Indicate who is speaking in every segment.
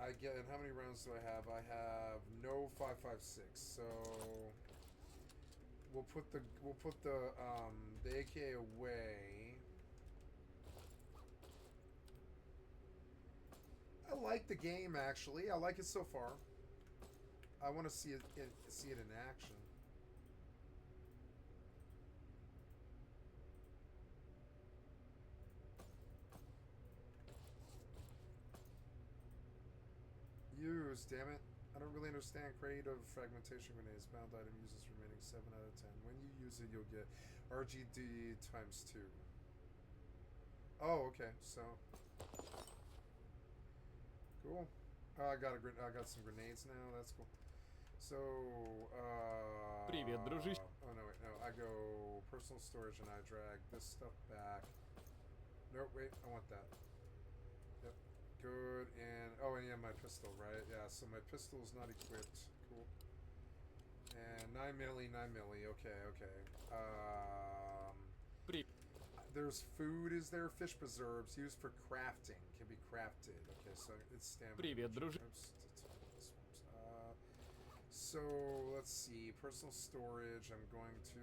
Speaker 1: I get. And how many rounds do I have? I have no 5.56. So we'll put the AK away. I like the game actually. I like it so far. I want to see it in action. Use, damn it. I don't really understand creative fragmentation grenades. Bound item uses remaining 7 out of 10. When you use it, you'll get RGD times 2. Oh, okay. So cool. I got some grenades now. That's cool. So,
Speaker 2: Привет, дружище.
Speaker 1: oh no, wait, no. I go personal storage and I drag this stuff back. Nope, wait, I want that. Yep. Good, and oh, and yeah, my pistol, right? Yeah, so my pistol's not equipped. Cool. And 9 milli, 9 milli. Okay, okay.
Speaker 2: Привет.
Speaker 1: There's food, is there? Fish preserves used for crafting. Can be crafted. Okay, so it's stamina.
Speaker 2: Привет, дружище.
Speaker 1: So, let's see. Personal storage. I'm going to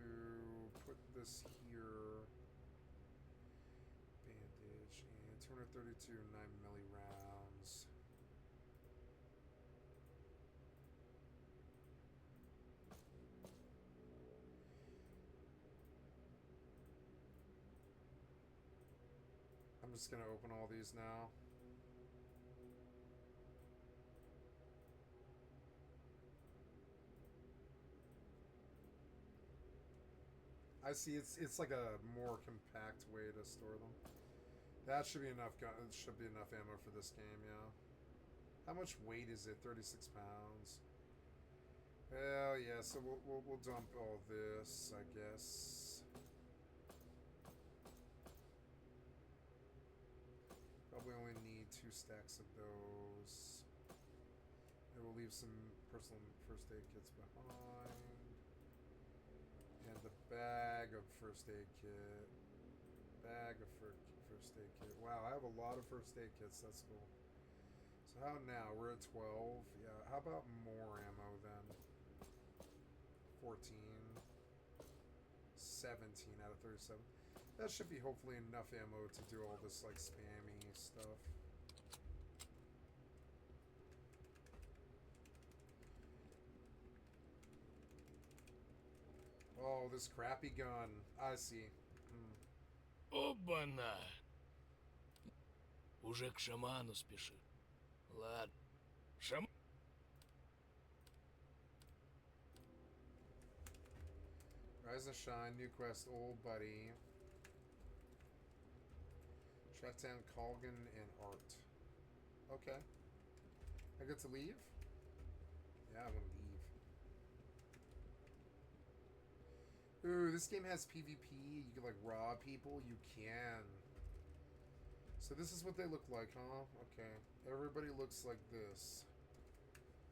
Speaker 1: put this here. Bandage. And 232 9 milli rounds. I'm just going to open all these now. I see. It's like a more compact way to store them. That should be enough. Should be enough ammo for this game. Yeah. How much weight is it? 36 pounds. Well, yeah. So we'll dump all this, I guess. Probably only need 2 stacks of those. And we'll leave some personal first aid kits behind. And the bag of first aid kit. Bag of first aid kit. Wow, I have a lot of first aid kits. That's cool. So how now? We're at 12. Yeah, how about more ammo then? 14. 17 out of 37. That should be hopefully enough ammo to do all this like spammy stuff. Oh, this crappy gun. I see.
Speaker 3: Оба-на! Уже к шаману спешит. Ладно. Шаман...
Speaker 1: Rise and shine, new quest, old buddy. Track down Colgan and Art. Okay. I get to leave? Yeah, I want to leave. Ooh, this game has PvP. You can like rob people. You can. So this is what they look like, huh? Okay. Everybody looks like this.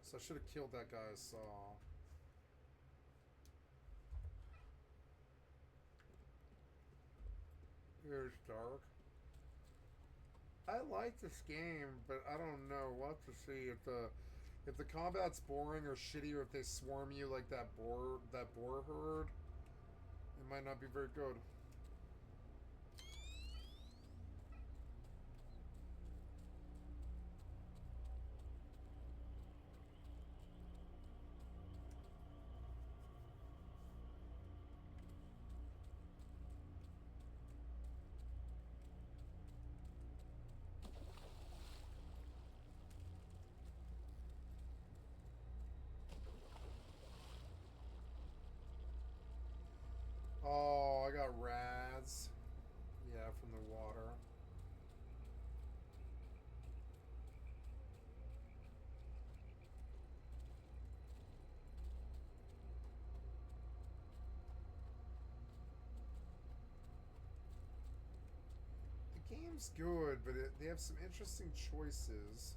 Speaker 1: So I should have killed that guy I saw. It's dark. I like this game, but I don't know what to see. If the combat's boring or shitty, or if they swarm you like that boar herd, it might not be very good. Oh, I got rads. Yeah, from the water. The game's good, but they have some interesting choices.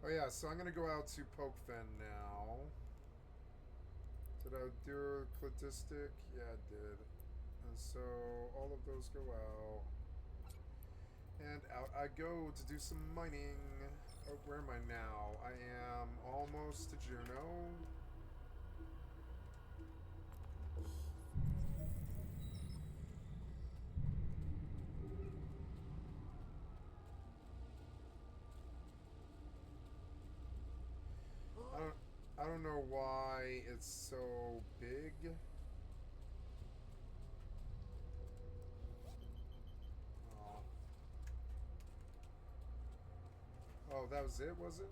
Speaker 1: Oh Oh yeah, so I'm gonna go out to Pokefen now. Did I do Cladistic? Yeah, I did. And so all of those go out. And out I go to do some mining. Oh, where am I now? I am almost to Juneau. I don't know why it's so big. Oh. Oh, that was it, was it?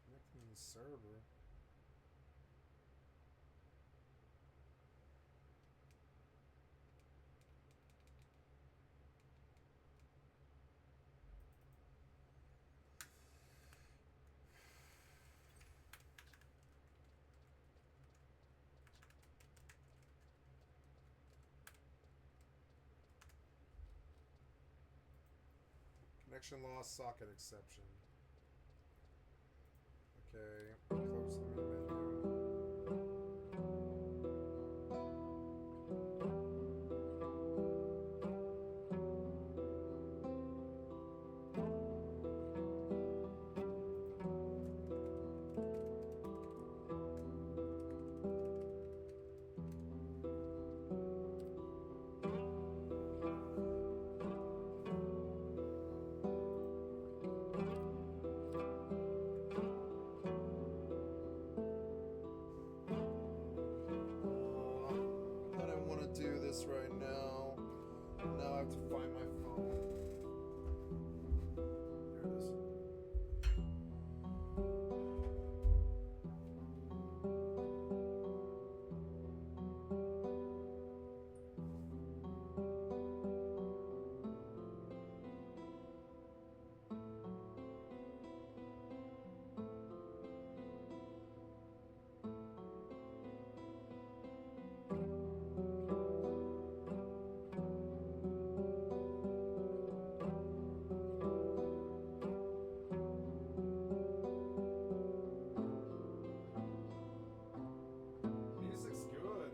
Speaker 1: Connecting the server. Connection lost, socket exception. Okay, close the main menu. Do this right now. Now I have to find my phone. There it is. Music's good.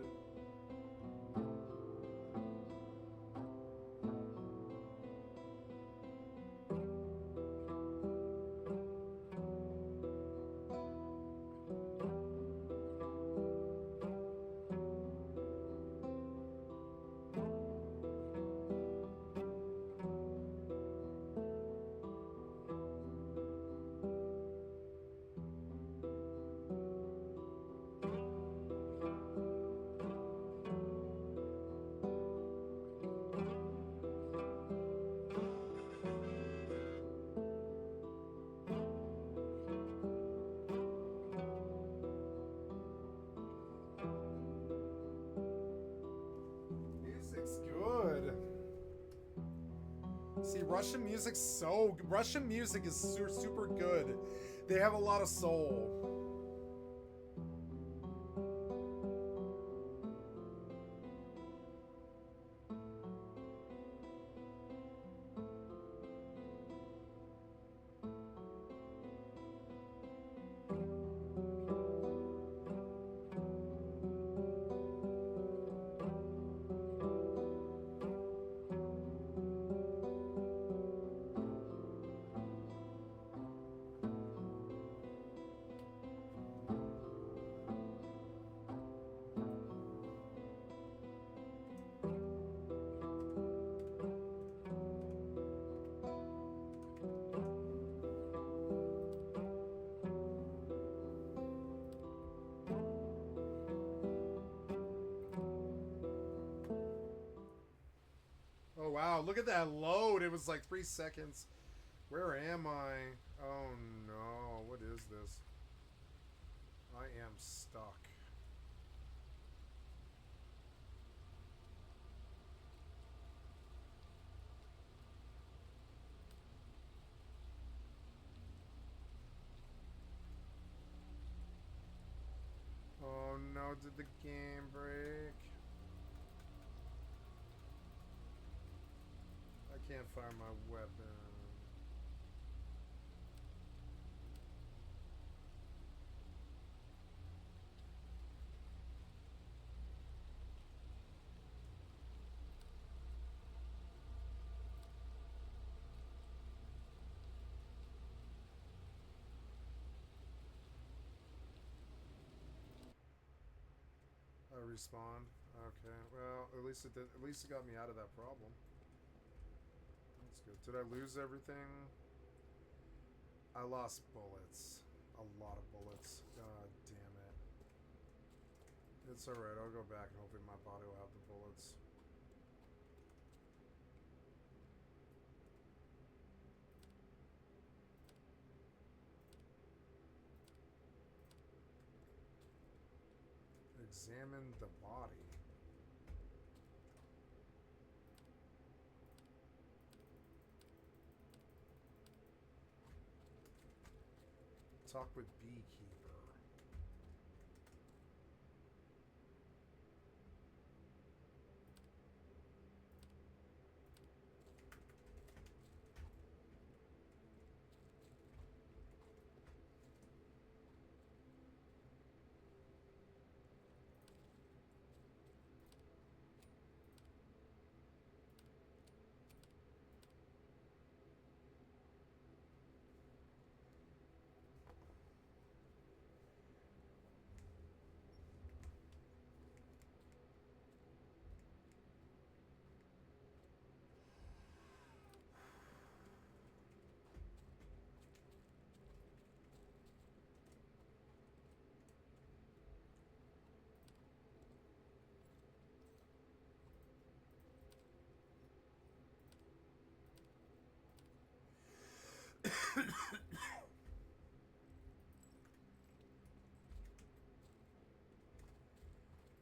Speaker 1: Music's good. See, Russian music is super good. They have a lot of soul. Oh wow, look at that load. It was like 3 seconds. Where am I? Oh no, what is this? I am stuck. did the game break? I can't find my weapon. I respawned. Okay. Well, at least it did. At least it got me out of that problem. That's good. Did I lose everything? I lost bullets. A lot of bullets. God damn it. It's alright. I'll go back and hopefully my body will have the bullets. Examine the body. Talk with beekeeper.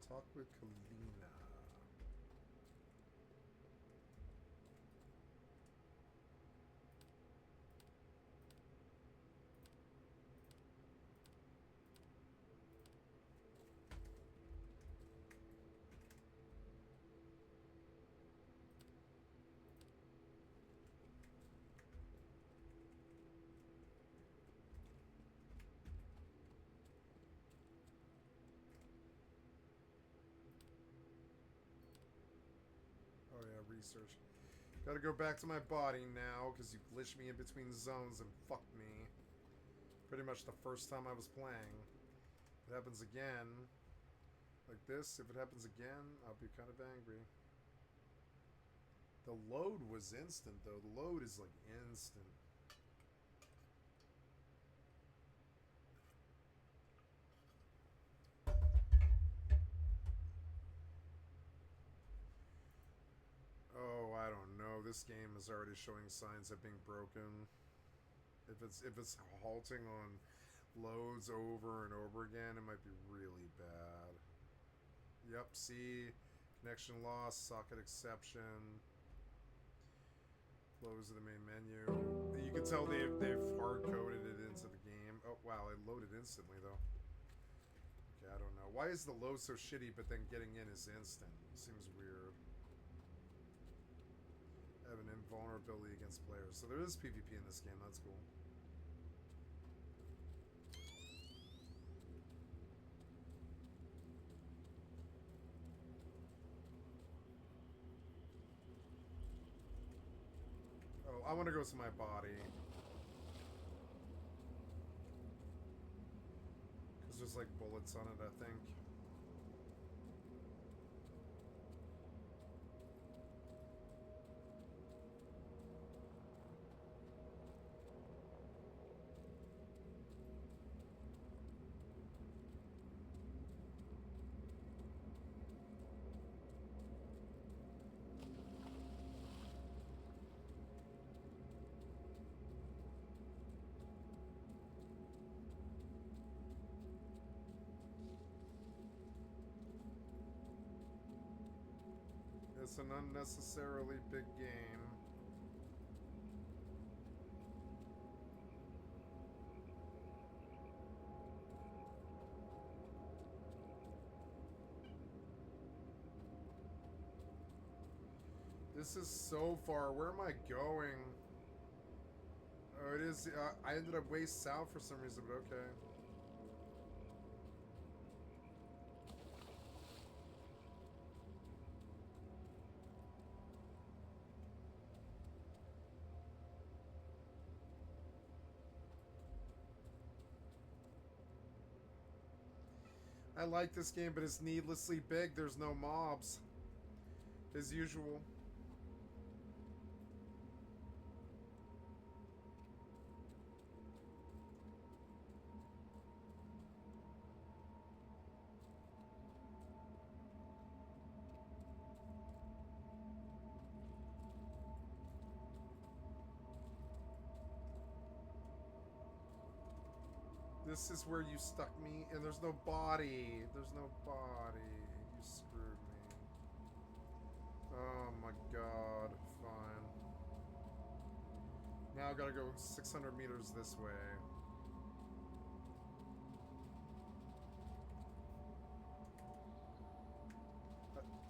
Speaker 1: Talk with Kalina. Oh yeah, research. Gotta go back to my body now, because you glitched me in between zones and fucked me. Pretty much the first time I was playing. If it happens again, like this, if it happens again, I'll be kind of angry. The load was instant, though. The load is, like, instant. Oh, I don't know. This game is already showing signs of being broken. If it's halting on loads over and over again, it might be really bad. Yep, see, connection lost, socket exception. Close the main menu. You can tell they've hard-coded it into the game. Oh wow, it loaded instantly though. Okay, I don't know. Why is the load so shitty, but then getting in is instant? Seems weird. Have an invulnerability against players. So there is PvP in this game. That's cool. Oh, I want to go to my body. Because there's like bullets on it, I think. It's an unnecessarily big game. This is so far. Where am I going? Oh, it is. I ended up way south for some reason, but okay. I like this game, but it's needlessly big. There's no mobs. As usual. This is where you stuck me, and there's no body. There's no body. You screwed me. Oh my god. Fine. Now I gotta go 600 meters this way.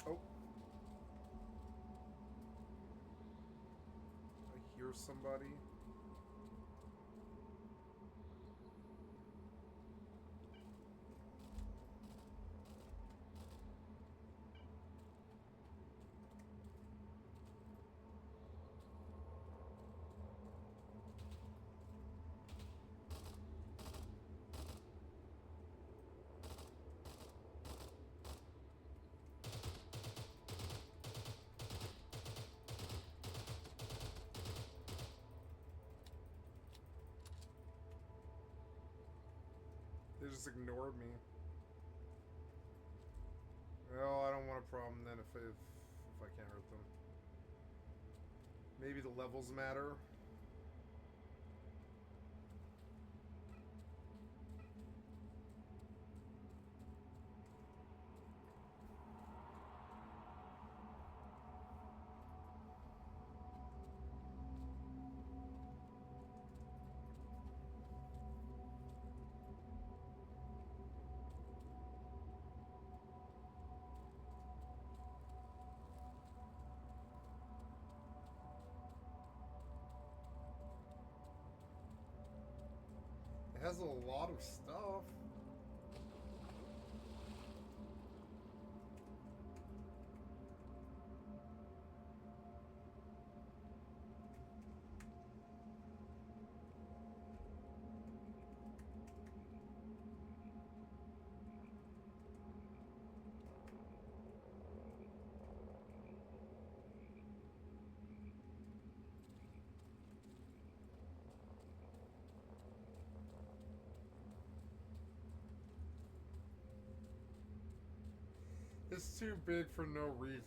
Speaker 1: Oh. I hear somebody. They just ignored me. Well, I don't want a problem then if I can't hurt them. Maybe the levels matter. It has a lot of stuff. It's too big for no reason.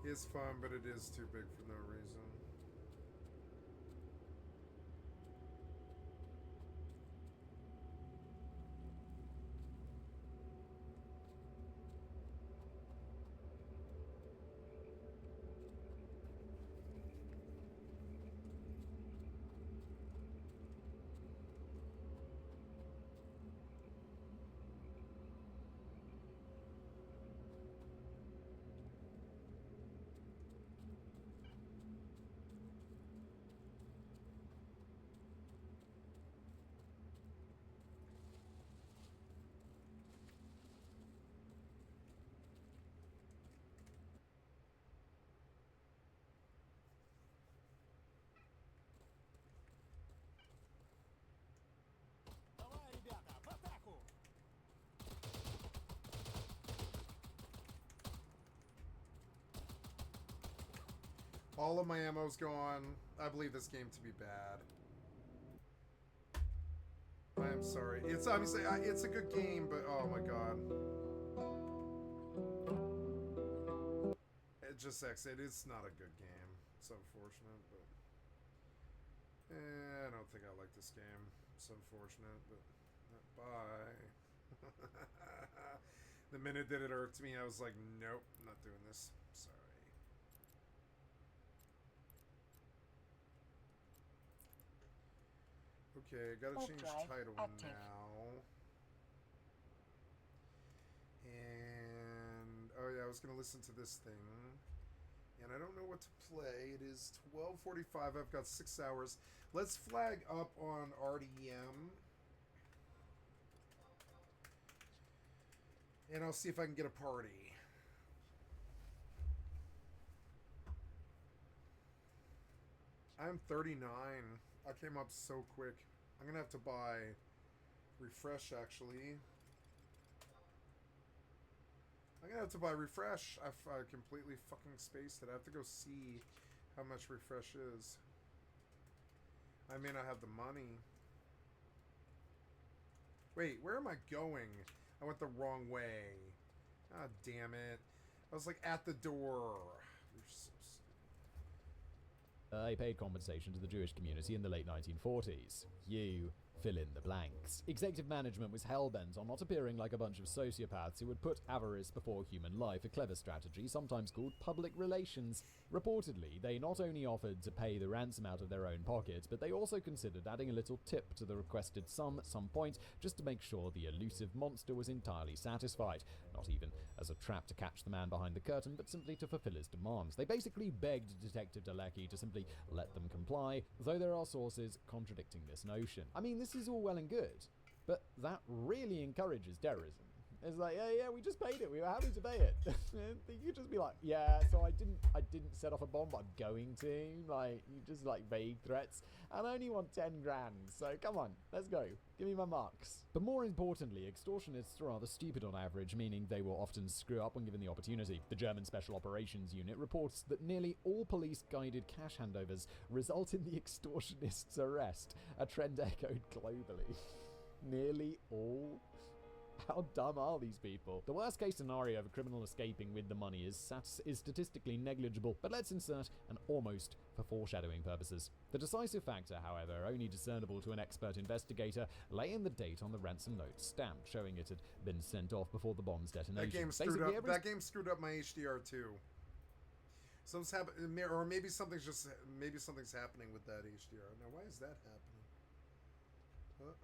Speaker 1: It's fun, but it is too big for no reason.
Speaker 2: Давай, ребята, в атаку!
Speaker 1: All of my ammo's gone. I believe this game to be bad. I am sorry. It's obviously it's a good game, but oh my god. It just sucks. It's not a good game. It's unfortunate, but I don't think I like this game. It's unfortunate, but bye. The minute that it irked me, I was like, nope, I'm not doing this. Sorry. Okay, gotta
Speaker 4: Warp
Speaker 1: change
Speaker 4: drive
Speaker 1: title
Speaker 4: active.
Speaker 1: now. And oh yeah, I was gonna listen to this thing, and I don't know what to play. It is 12:45. I've got 6 hours. Let's flag up on RDM, and I'll see if I can get a party. I'm 39. I came up so quick. I'm gonna have to buy refresh actually. I'm gonna have to buy refresh. I completely fucking spaced it. I have to go see how much refresh is. I may not have the money. Wait, where am I going? I went the wrong way. Ah, damn it. I was like at the door. You're so stupid.
Speaker 5: They paid compensation to the Jewish community in the late 1940s. You fill in the blanks. Executive management was hell-bent on not appearing like a bunch of sociopaths who would put avarice before human life, a clever strategy sometimes called public relations. Reportedly, they not only offered to pay the ransom out of their own pockets, but they also considered adding a little tip to the requested sum at some point, just to make sure the elusive monster was entirely satisfied. Not even as a trap to catch the man behind the curtain, but simply to fulfill his demands. They basically begged Detective Dalecki to simply let them comply, though there are sources contradicting this notion. I mean, this is all well and good, but that really encourages terrorism. It's like, yeah, we just paid it. We were happy to pay it. You could just be like, yeah, so I didn't set off a bomb, but I'm going to. Like, you just like vague threats. And I only want 10 grand. So come on, let's go. Give me my marks. But more importantly, extortionists are rather stupid on average, meaning they will often screw up when given the opportunity. The German Special Operations Unit reports that nearly all police-guided cash handovers result in the extortionist's arrest, a trend echoed globally. Nearly all? How dumb are these people? The worst case scenario of a criminal escaping with the money is statistically negligible, but let's insert an almost for foreshadowing purposes. The decisive factor, however, only discernible to an expert investigator, lay in the date on the ransom note stamp, showing it had been sent off before the bomb's detonation.
Speaker 1: That game screwed up my HDR too. Something's happening, or maybe something's happening with that HDR. Now, why is that happening? Huh?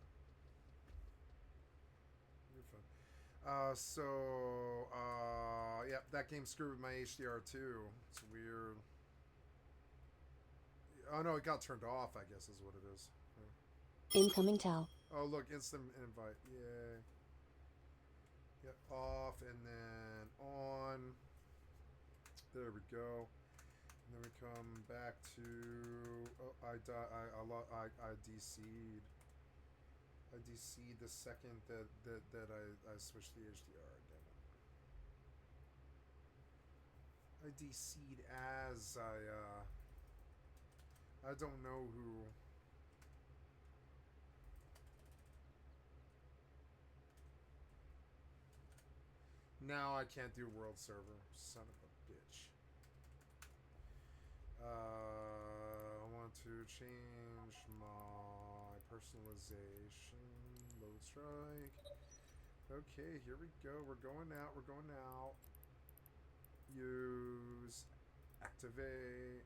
Speaker 1: Yeah, that game screwed with my HDR too. It's weird. Oh no, it got turned off, I guess is what it is. Yeah.
Speaker 4: Incoming Tau.
Speaker 1: Oh look, instant invite. Yay. Yep, off and then on. There we go. And then we come back to. Oh, I DC'd. I DC'd the second that I switched the HDR. Damn it. I DC'd as I don't know who. Now I can't do world server. Son of a bitch. I want to change my personalization. Load strike. Okay, here we go. We're going out. Use. Activate.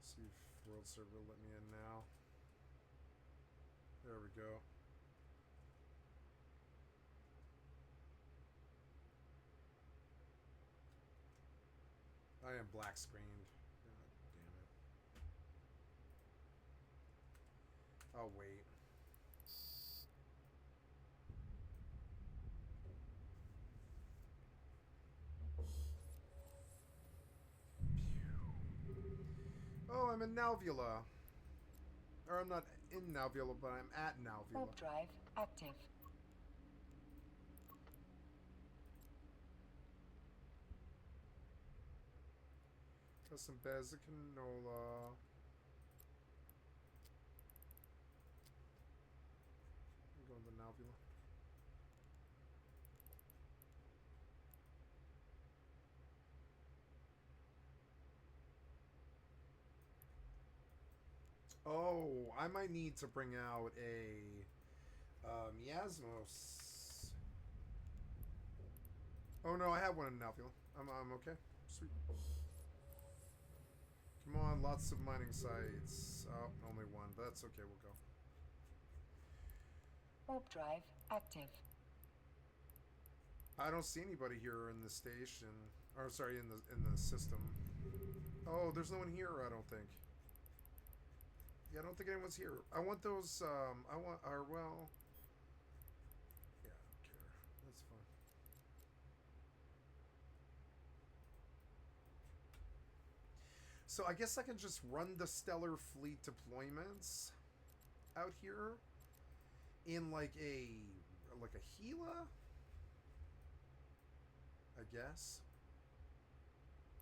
Speaker 1: See if world server will let me in now. There we go. I am black screened. God damn it. I'll wait. Oh, I'm in Nalvula. Or I'm not in Nalvula, but I'm at Nalvula.
Speaker 4: Warp drive active.
Speaker 1: Got some beds of canola. I'm going to Nalvula. Oh, I might need to bring out a Miasmos. Oh no, I have one in Nalfield. I'm okay. Sweet. Come on, lots of mining sites. Oh, only one, but that's okay. We'll go.
Speaker 4: Warp drive active.
Speaker 1: I don't see anybody here in the station. Or sorry, in the system. Oh, there's no one here. I don't think. Yeah, I don't think anyone's here. I want those. I want. Or well. Yeah, I don't care. That's fine. So I guess I can just run the Stellar Fleet deployments out here in like a Gila, I guess.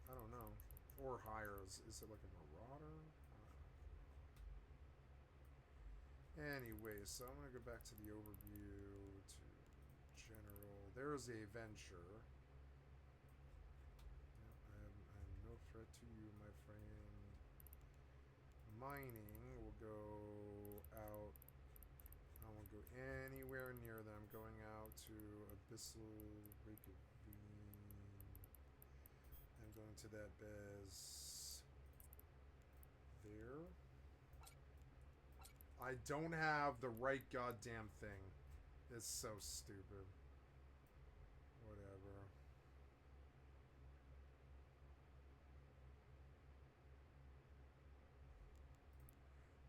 Speaker 1: I don't know. Or higher. Is it like a Marauder? Anyway, so I'm going to go back to the overview, to general. There is a venture. I'm no threat to you, my friend. Mining will go out. I won't go anywhere near them. Going out to Abyssal Reykjavik. I'm going to that Bez there. I don't have the right goddamn thing. It's so stupid. Whatever.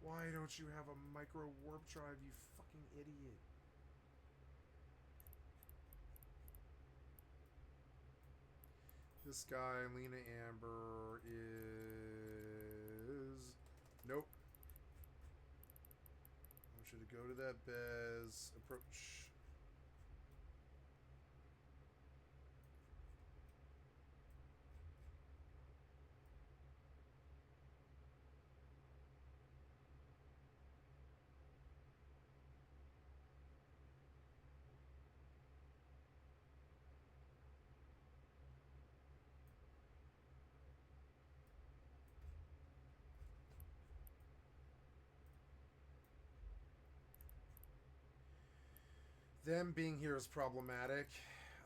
Speaker 1: Why don't you have a micro warp drive, you fucking idiot? This guy, Lena Amber, is... Nope. I want you to go to that Bez. Approach. Them being here is problematic.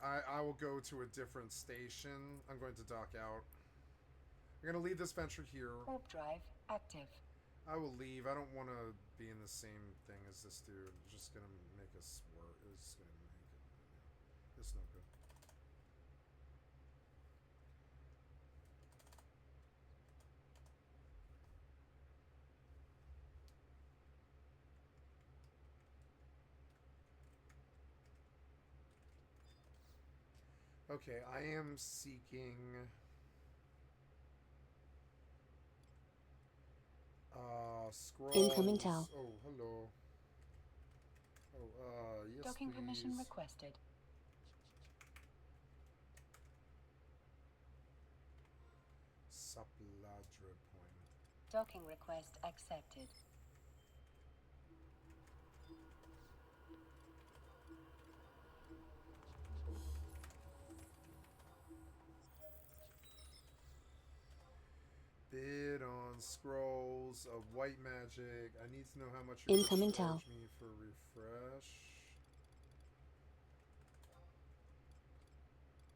Speaker 1: I will go to a different station. I'm going to dock out. I'm going to leave this venture here.
Speaker 4: Warp drive active.
Speaker 1: I will leave. I don't want to be in the same thing as this dude. It's just going to make us work. It's going to make it... It's no good. Okay, I am seeking... scrolls.
Speaker 4: Incoming Tal.
Speaker 1: Oh, hello. Oh, yes,
Speaker 4: Docking
Speaker 1: please.
Speaker 4: permission requested.
Speaker 1: Sapladra point.
Speaker 4: Docking request accepted.
Speaker 1: Bid on scrolls of white magic. I need to know how much you're
Speaker 4: Incoming
Speaker 1: gonna charge
Speaker 4: Tal.
Speaker 1: me for refresh.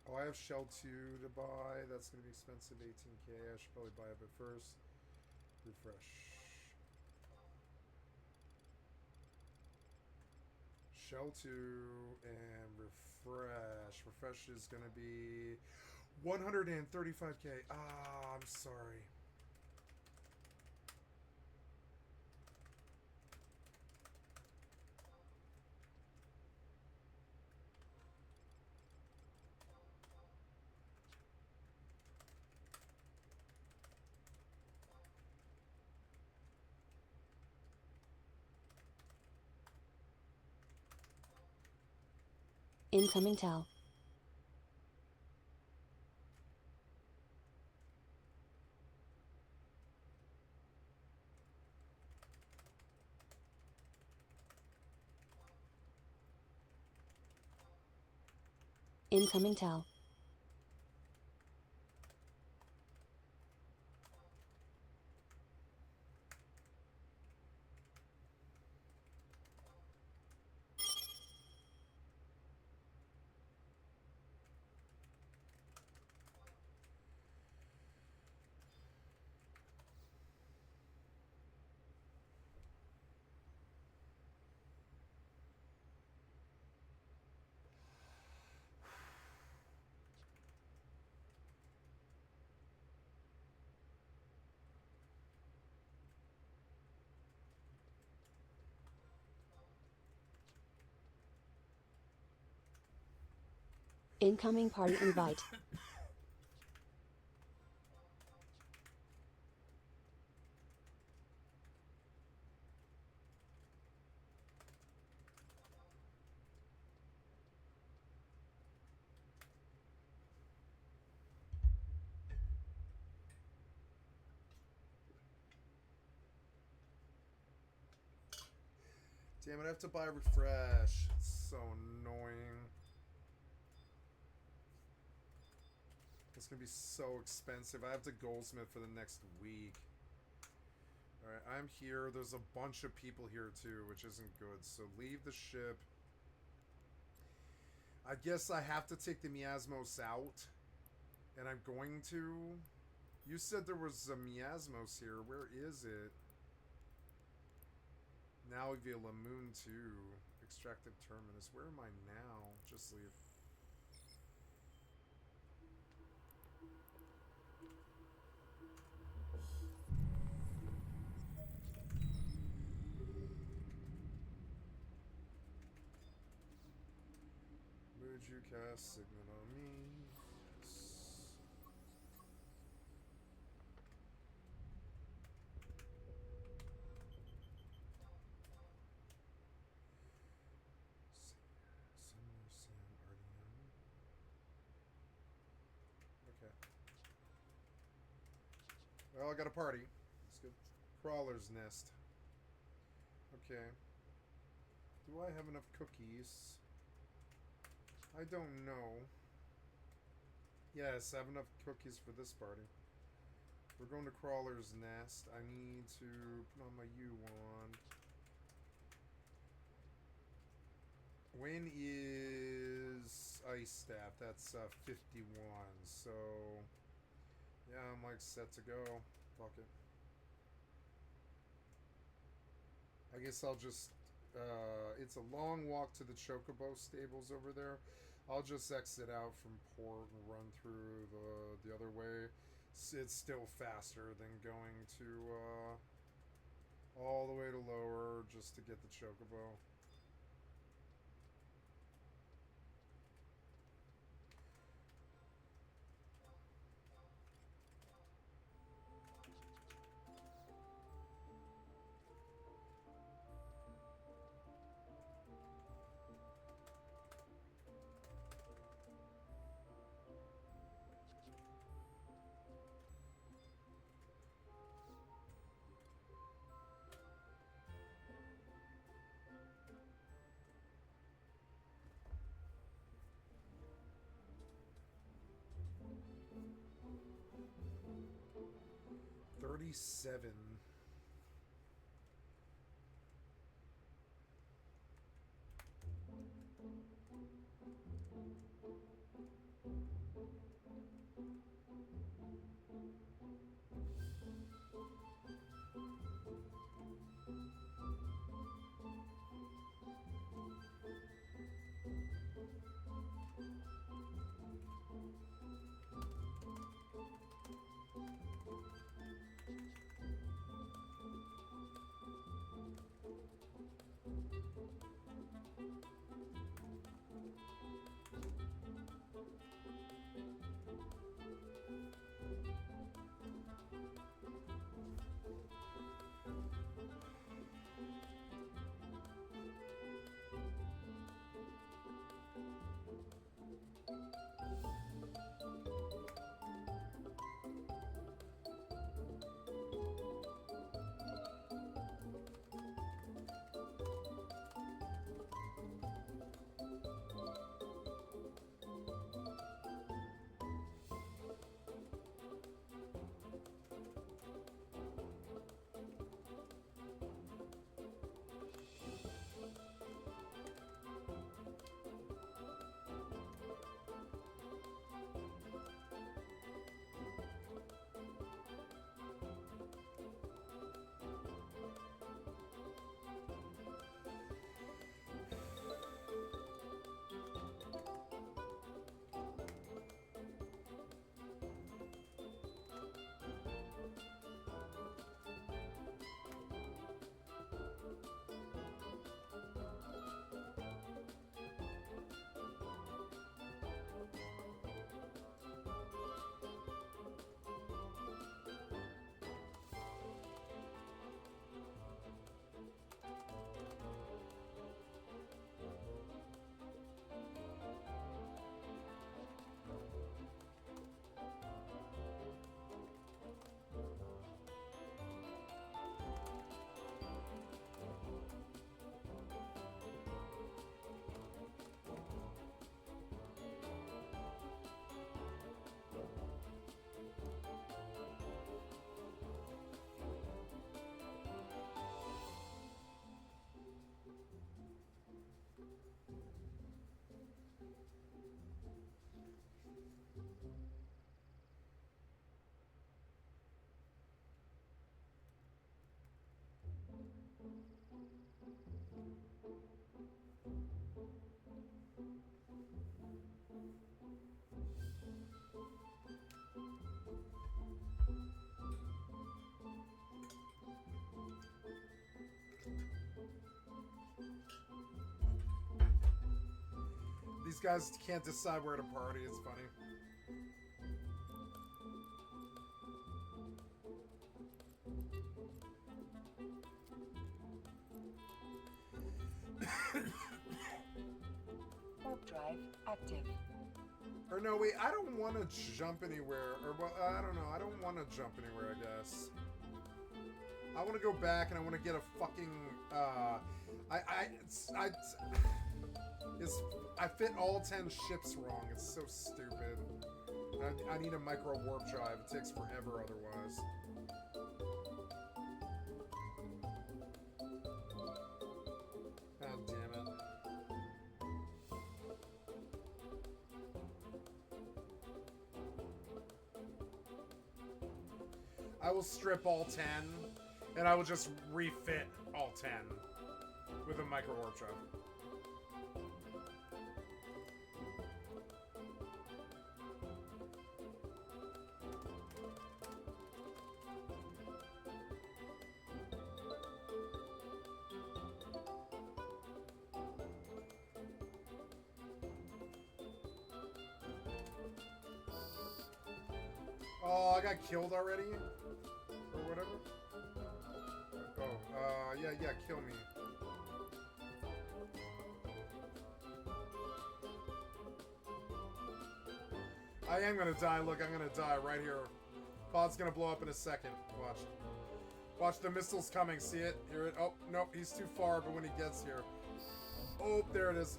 Speaker 1: Oh, I have Shell 2 to buy. That's going to be expensive, 18k. I should probably buy it first. Refresh. Shell 2 and refresh. Refresh is going to be 135k. Ah, I'm sorry.
Speaker 4: Incoming Tal. Incoming Tal. Incoming party invite.
Speaker 1: Damn it, I have to buy refresh. It's so annoying. It's gonna be so expensive. I have to goldsmith for the next week. Alright, I'm here. There's a bunch of people here too, which isn't good. So leave the ship. I guess I have to take the Miasmos out. And I'm going to. You said there was a Miasmos here. Where is it? Now via Lamoon 2. Extractive Terminus. Where am I now? Just leave. Would you cast Signet on me? Okay. Well, I got a party. Let's go. Crawler's Nest. Okay. Do I have enough cookies? I don't know. Yes, I have enough cookies for this party. We're going to Crawler's Nest. I need to put on my U-wand. When is Ice Staff? That's 51. So, yeah, I'm like set to go. Fuck it. I guess I'll just... it's a long walk to the Chocobo stables over there. I'll just exit out from port and run through the other way. It's still faster than going to all the way to lower just to get the Chocobo. $37. These guys can't decide where to party. It's funny.
Speaker 4: Warp drive active.
Speaker 1: Or no, wait, I don't want to jump anywhere. Or, well, I don't know. I don't want to jump anywhere, I guess. I want to go back and I want to get a fucking, I fit all 10 ships wrong. It's so stupid. I need a micro warp drive. It takes forever otherwise. God damn it. I will strip all 10, and I will just refit all 10 with a micro warp drive. Oh, I got killed already? Or whatever? Oh, yeah, kill me. I am gonna die. Look, I'm gonna die right here. Pod's gonna blow up in a second. Watch. Watch, the missile's coming. See it? Hear it? Oh, nope, he's too far, but when he gets here. Oh, there it is.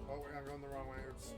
Speaker 1: Oh, wait, I'm going the wrong way. Oops.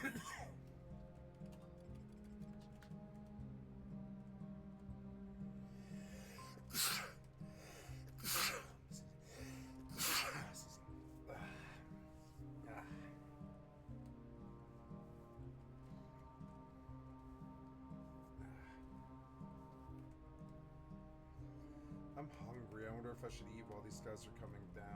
Speaker 1: I'm hungry. I wonder if I should eat while these guys are coming down.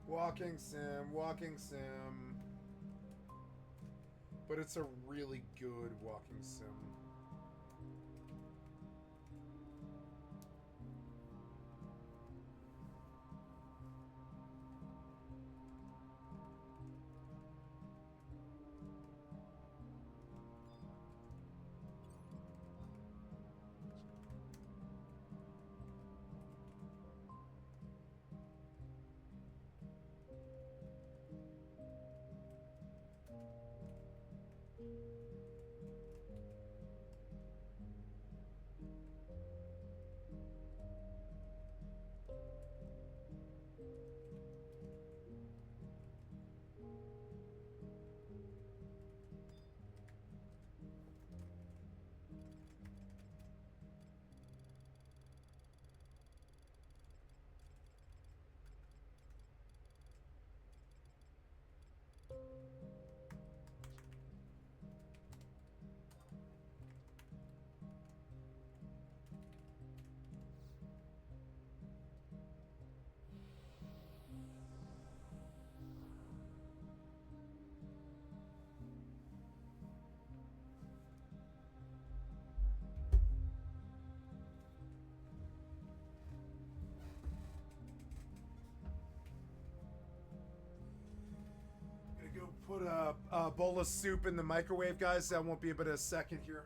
Speaker 1: Walking sim, walking sim. But it's a really good walking sim. Go put a bowl of soup in the microwave, guys. That won't be but a second here.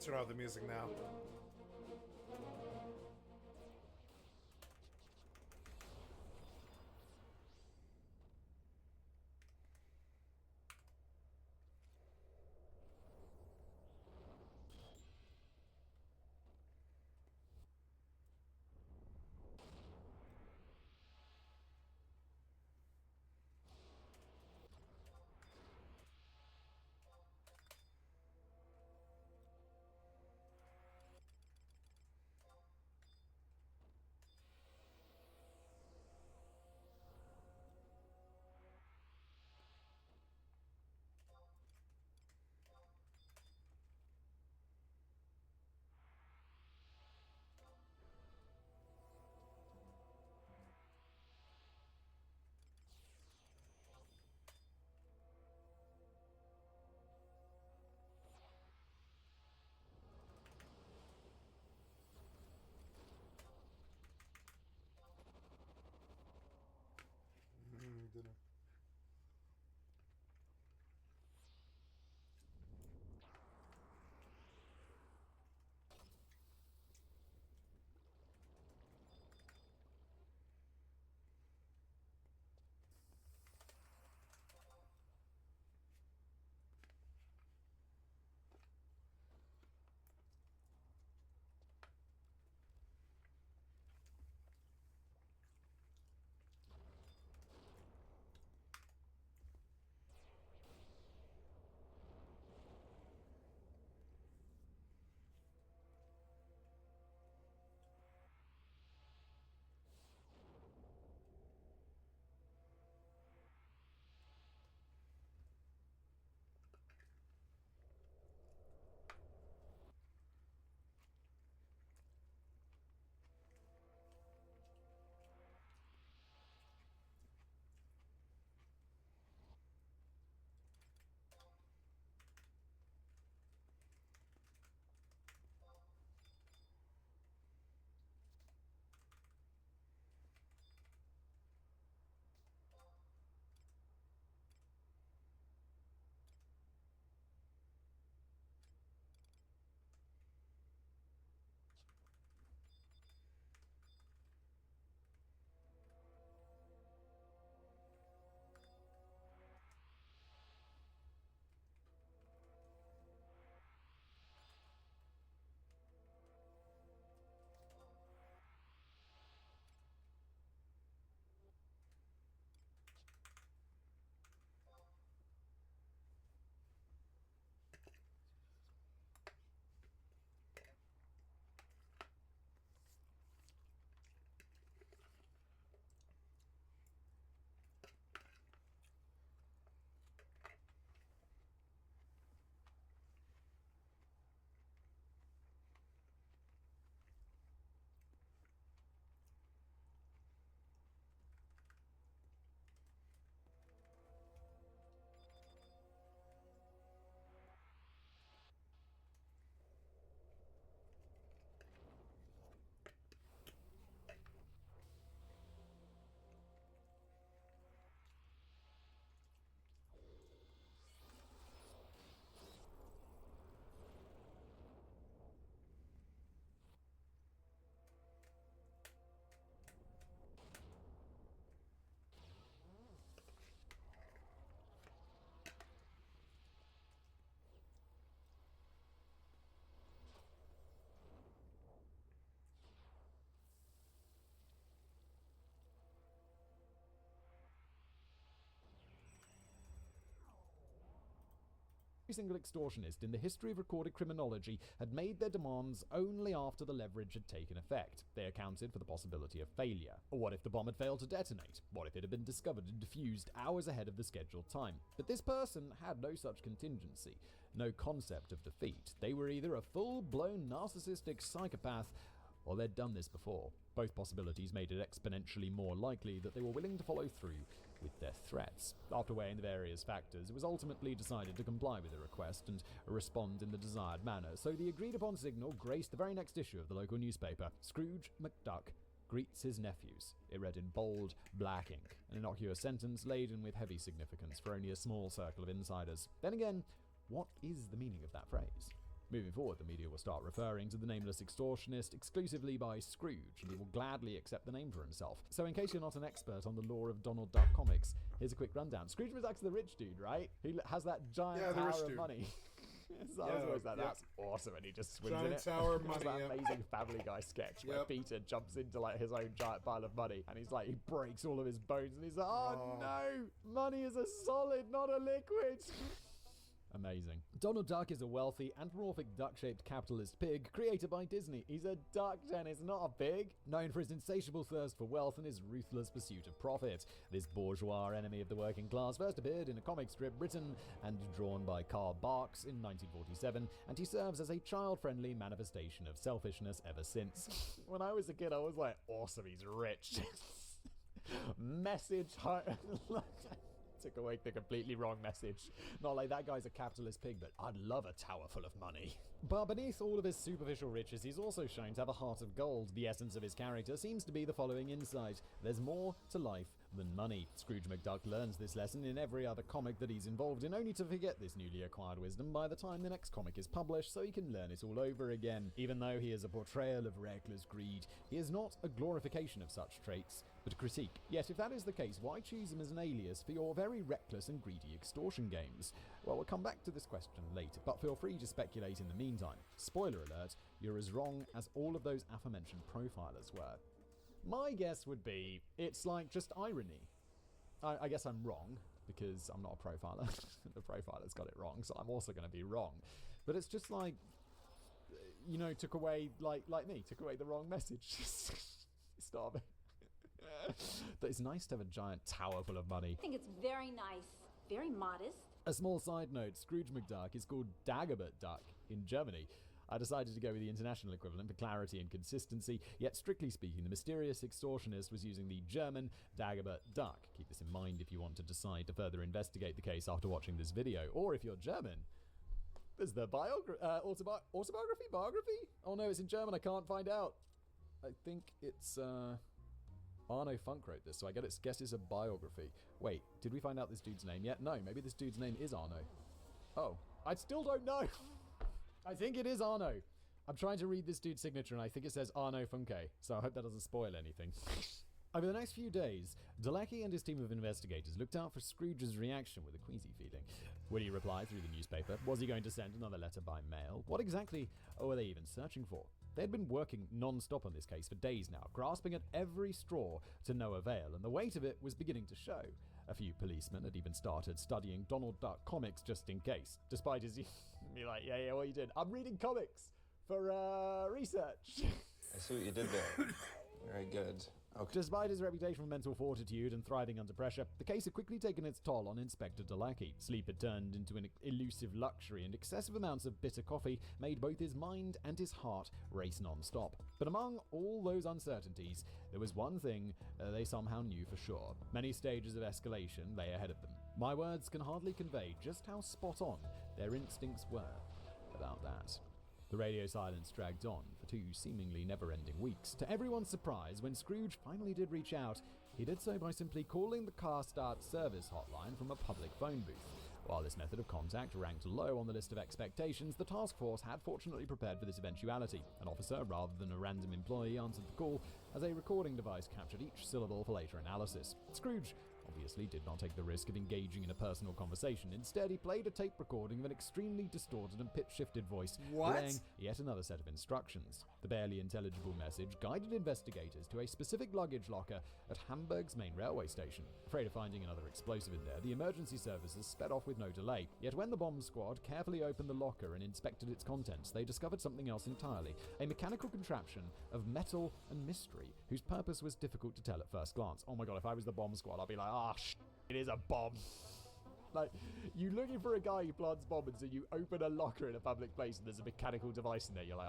Speaker 1: turn off the music now. Dinner.
Speaker 5: Every single extortionist in the history of recorded criminology had made their demands only after the leverage had taken effect. They accounted for the possibility of failure. Or what if the bomb had failed to detonate? What if it had been discovered and defused hours ahead of the scheduled time? But this person had no such contingency, no concept of defeat. They were either a full-blown narcissistic psychopath or they'd done this before. Both possibilities made it exponentially more likely that they were willing to follow through with their threats. After weighing the various factors, it was ultimately decided to comply with the request and respond in the desired manner, so the agreed-upon signal graced the very next issue of the local newspaper. Scrooge McDuck greets his nephews. It read in bold, black ink, an innocuous sentence laden with heavy significance for only a small circle of insiders. Then again, what is the meaning of that phrase? Moving forward, the media will start referring to the nameless extortionist exclusively by Scrooge, and he will gladly accept the name for himself. So in case you're not an expert on the lore of Donald Duck comics, here's a quick rundown. Scrooge McDuck's the rich dude, right? Who has that giant
Speaker 1: the rich
Speaker 5: tower of
Speaker 1: dude.
Speaker 5: money. So I was always like, that's awesome, and he just swims in
Speaker 1: Giant
Speaker 5: it.
Speaker 1: tower of
Speaker 5: There's
Speaker 1: money,
Speaker 5: that amazing Family Guy sketch where
Speaker 1: Yep.
Speaker 5: Peter jumps into like his own giant pile of money, and he's like, he breaks all of his bones, and he's like, oh no, money is a solid, not a liquid. Amazing. Donald Duck is a wealthy, anthropomorphic duck-shaped capitalist pig created by Disney. He's a duck, Dennis, not a pig. Known for his insatiable thirst for wealth and his ruthless pursuit of profit. This bourgeois enemy of the working class first appeared in a comic strip written and drawn by Karl Barks in 1947, and he serves as a child-friendly manifestation of selfishness ever since. When I was a kid, I was like, awesome, he's rich. Message took away the completely wrong message. Not like that guy's a capitalist pig, but I'd love a tower full of money. But beneath all of his superficial riches, he's also shown to have a heart of gold. The essence of his character seems to be the following insight: there's more to life than money. Scrooge McDuck learns this lesson in every other comic that he's involved in, only to forget this newly acquired wisdom by the time the next comic is published, so he can learn it all over again. Even though he is a portrayal of reckless greed, he is not a glorification of such traits, but a critique. Yet if that is the case, why choose him as an alias for your very reckless and greedy extortion games? Well, we'll come back to this question later, but feel free to speculate in the meantime. Spoiler alert, you're as wrong as all of those aforementioned profilers were. My guess would be, it's like just irony. I guess I'm wrong, because I'm not a profiler. The profiler's got it wrong, so I'm also going to be wrong. But it's just like, you know, took away, like me, took away the wrong message. Stop it. But it's nice to have a giant tower full of money.
Speaker 6: I think it's very nice, very modest.
Speaker 5: A small side note, Scrooge McDuck is called Dagobert Duck in Germany. I decided to go with the international equivalent for clarity and consistency, yet strictly speaking, the mysterious extortionist was using the German Dagobert Duck. Keep this in mind if you want to decide to further investigate the case after watching this video, or if you're German. There's the autobiography? Oh no, it's in German, I can't find out. I think it's, Arno Funk wrote this, so I guess it's a biography. Wait, did we find out this dude's name yet? No, maybe this dude's name is Arno. Oh, I still don't know. I think it is Arno. I'm trying to read this dude's signature, and I think it says Arno Funke, so I hope that doesn't spoil anything. Over the next few days, Dalecky and his team of investigators looked out for Scrooge's reaction with a queasy feeling. Would he reply through the newspaper? Was he going to send another letter by mail? What exactly were they even searching for? They had been working non-stop on this case for days now, grasping at every straw to no avail, and the weight of it was beginning to show. A few policemen had even started studying Donald Duck comics just in case, despite his... be like, yeah, what are you doing? I'm reading comics for research.
Speaker 7: I see what you did there. Very good. Okay.
Speaker 5: Despite his reputation for mental fortitude and thriving under pressure, the case had quickly taken its toll on Inspector Dalecky. Sleep had turned into an elusive luxury, and excessive amounts of bitter coffee made both his mind and his heart race non-stop. But among all those uncertainties, there was one thing they somehow knew for sure. Many stages of escalation lay ahead of them. My words can hardly convey just how spot on their instincts were about that. The radio silence dragged on for 2 seemingly never-ending weeks. To everyone's surprise, when Scrooge finally did reach out, he did so by simply calling the car start service hotline from a public phone booth. While this method of contact ranked low on the list of expectations, the task force had fortunately prepared for this eventuality. An officer, rather than a random employee, answered the call as a recording device captured each syllable for later analysis. Scrooge obviously did not take the risk of engaging in a personal conversation. Instead, he played a tape recording of an extremely distorted and pitch-shifted voice, relaying yet another set of instructions. The barely intelligible message guided investigators to a specific luggage locker at Hamburg's main railway station. Afraid of finding another explosive in there, the emergency services sped off with no delay. Yet when the bomb squad carefully opened the locker and inspected its contents, they discovered something else entirely. A mechanical contraption of metal and mystery, whose purpose was difficult to tell at first glance. Oh my god, if I was the bomb squad, I'd be like, it is a bomb. Like, you looking for a guy who plants bombs, and so you open a locker in a public place and there's a mechanical device in there, you're like,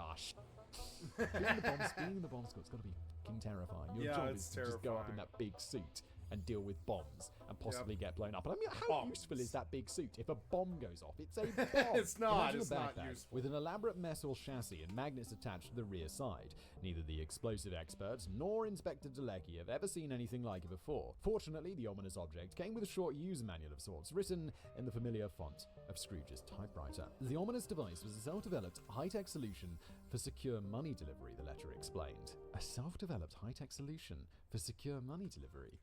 Speaker 5: being the bomb squad's got to be fucking terrifying. Your job is to just go up in that big suit and deal with bombs and possibly get blown up. And I mean, how
Speaker 1: Bombs.
Speaker 5: useful is that big suit? If a bomb goes off, it's a bomb.
Speaker 1: It's not.
Speaker 5: Imagine
Speaker 1: It's
Speaker 5: a
Speaker 1: not
Speaker 5: backpack
Speaker 1: useful.
Speaker 5: with an elaborate metal chassis and magnets attached to the rear side. Neither the explosive experts nor Inspector Delecky have ever seen anything like it before. Fortunately, the ominous object came with a short user manual of sorts, written in the familiar font of Scrooge's typewriter. The ominous device was a self-developed high-tech solution for secure money delivery, the letter explained. A self-developed high-tech solution for secure money delivery?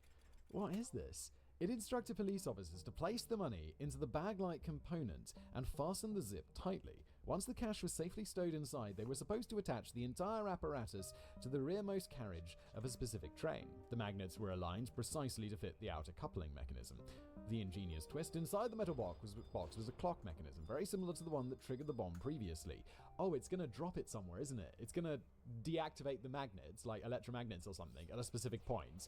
Speaker 5: What is this? It instructed police officers to place the money into the bag-like component and fasten the zip tightly. Once the cash was safely stowed inside, they were supposed to attach the entire apparatus to the rearmost carriage of a specific train. The magnets were aligned precisely to fit the outer coupling mechanism. The ingenious twist inside the metal box was a clock mechanism, very similar to the one that triggered the bomb previously. Oh, it's going to drop it somewhere, isn't it? It's going to deactivate the magnets, like electromagnets or something, at a specific point,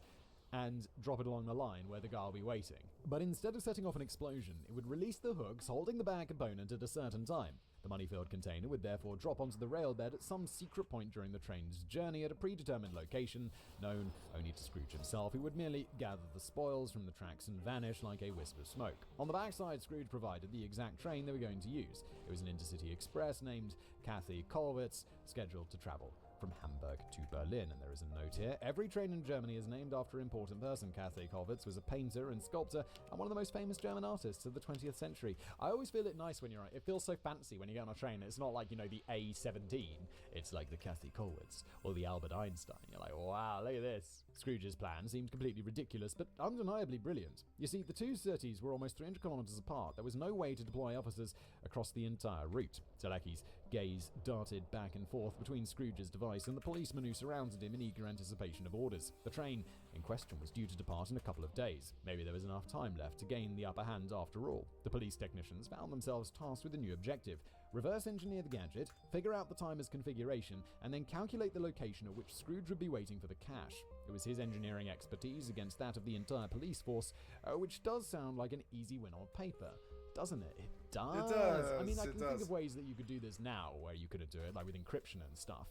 Speaker 5: and drop it along the line where the guy will be waiting. But instead of setting off an explosion, it would release the hooks holding the bag component at a certain time. The money-filled container would therefore drop onto the rail bed at some secret point during the train's journey at a predetermined location, known only to Scrooge himself, who would merely gather the spoils from the tracks and vanish like a wisp of smoke. On the backside, Scrooge provided the exact train they were going to use. It was an intercity express named Kathy Kollwitz, scheduled to travel from Hamburg to Berlin. And there is a note here: every train in Germany is named after an important person. Kathy Kollwitz was a painter and sculptor and one of the most famous German artists of the 20th century. I always feel it nice when it feels so fancy when you get on a train. It's not like, the A17. It's like the Kathy Kollwitz or the Albert Einstein. You're like, wow, look at this. Scrooge's plan seemed completely ridiculous, but undeniably brilliant. You see, the two cities were almost 300 kilometers apart. There was no way to deploy officers across the entire route. Dalecky's gaze darted back and forth between Scrooge's device and the policemen who surrounded him in eager anticipation of orders. The train in question was due to depart in a couple of days. Maybe there was enough time left to gain the upper hand after all. The police technicians found themselves tasked with a new objective: reverse engineer the gadget, figure out the timer's configuration, and then calculate the location at which Scrooge would be waiting for the cash. It was his engineering expertise against that of the entire police force, which does sound like an easy win on paper, doesn't it? It does.
Speaker 1: It does.
Speaker 5: I mean, I
Speaker 1: It
Speaker 5: can
Speaker 1: does.
Speaker 5: think of ways that you could do this now, where you couldn't do it, like with encryption and stuff,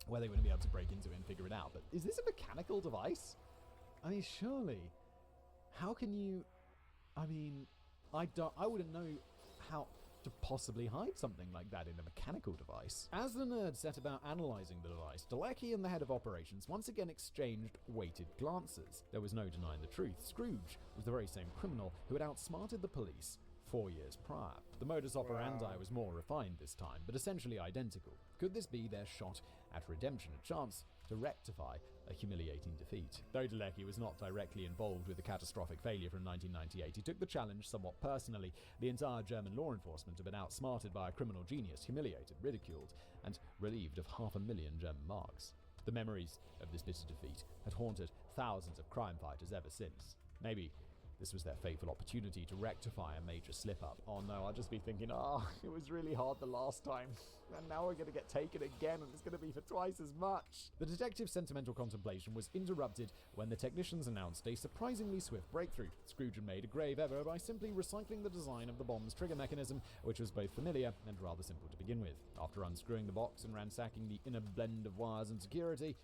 Speaker 5: where they wouldn't be able to break into it and figure it out. But is this a mechanical device? I mean, surely. How can you? I mean, I wouldn't know how to possibly hide something like that in a mechanical device. As the nerd set about analyzing the device, Delecky and the head of operations once again exchanged weighted glances. There was no denying the truth. Scrooge was the very same criminal who had outsmarted the police 4 years prior. The modus operandi was more refined this time, but essentially identical. Could this be their shot at redemption, a chance to rectify a humiliating defeat? Though Delecky was not directly involved with the catastrophic failure from 1998, he took the challenge somewhat personally. The entire German law enforcement had been outsmarted by a criminal genius, humiliated, ridiculed, and relieved of 500,000 German marks. The memories of this bitter defeat had haunted thousands of crime fighters ever since. Maybe this was their fateful opportunity to rectify a major slip-up. Oh no, I'll just be thinking, it was really hard the last time, and now we're going to get taken again, and it's going to be for twice as much. The detective's sentimental contemplation was interrupted when the technicians announced a surprisingly swift breakthrough. Scrooge had made a grave error by simply recycling the design of the bomb's trigger mechanism, which was both familiar and rather simple to begin with. After unscrewing the box and ransacking the inner blend of wires and security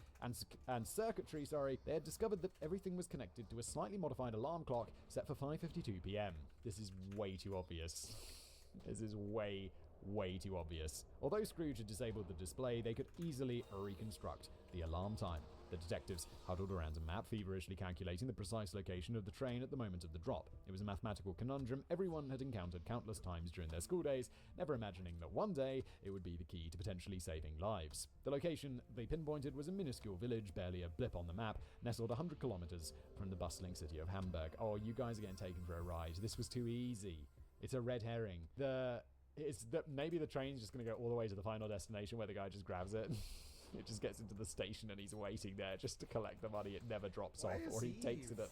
Speaker 5: and circuitry, they had discovered that everything was connected to a slightly modified alarm clock set for 5:52 p.m. This is way too obvious. This is way too obvious. Although Scrooge had disabled the display, they could easily reconstruct the alarm time. The detectives huddled around a map, feverishly calculating the precise location of the train at the moment of the drop. It was a mathematical conundrum everyone had encountered countless times during their school days, never imagining that one day it would be the key to potentially saving lives. The location they pinpointed was a minuscule village, barely a blip on the map, nestled 100 kilometers from the bustling city of Hamburg. Oh, you guys are getting taken for a ride. This was too easy. It's a red herring. Maybe the train's just going to go all the way to the final destination where the guy just grabs it. It just gets into the station and he's waiting there just to collect the money. It never drops off, or he takes it at,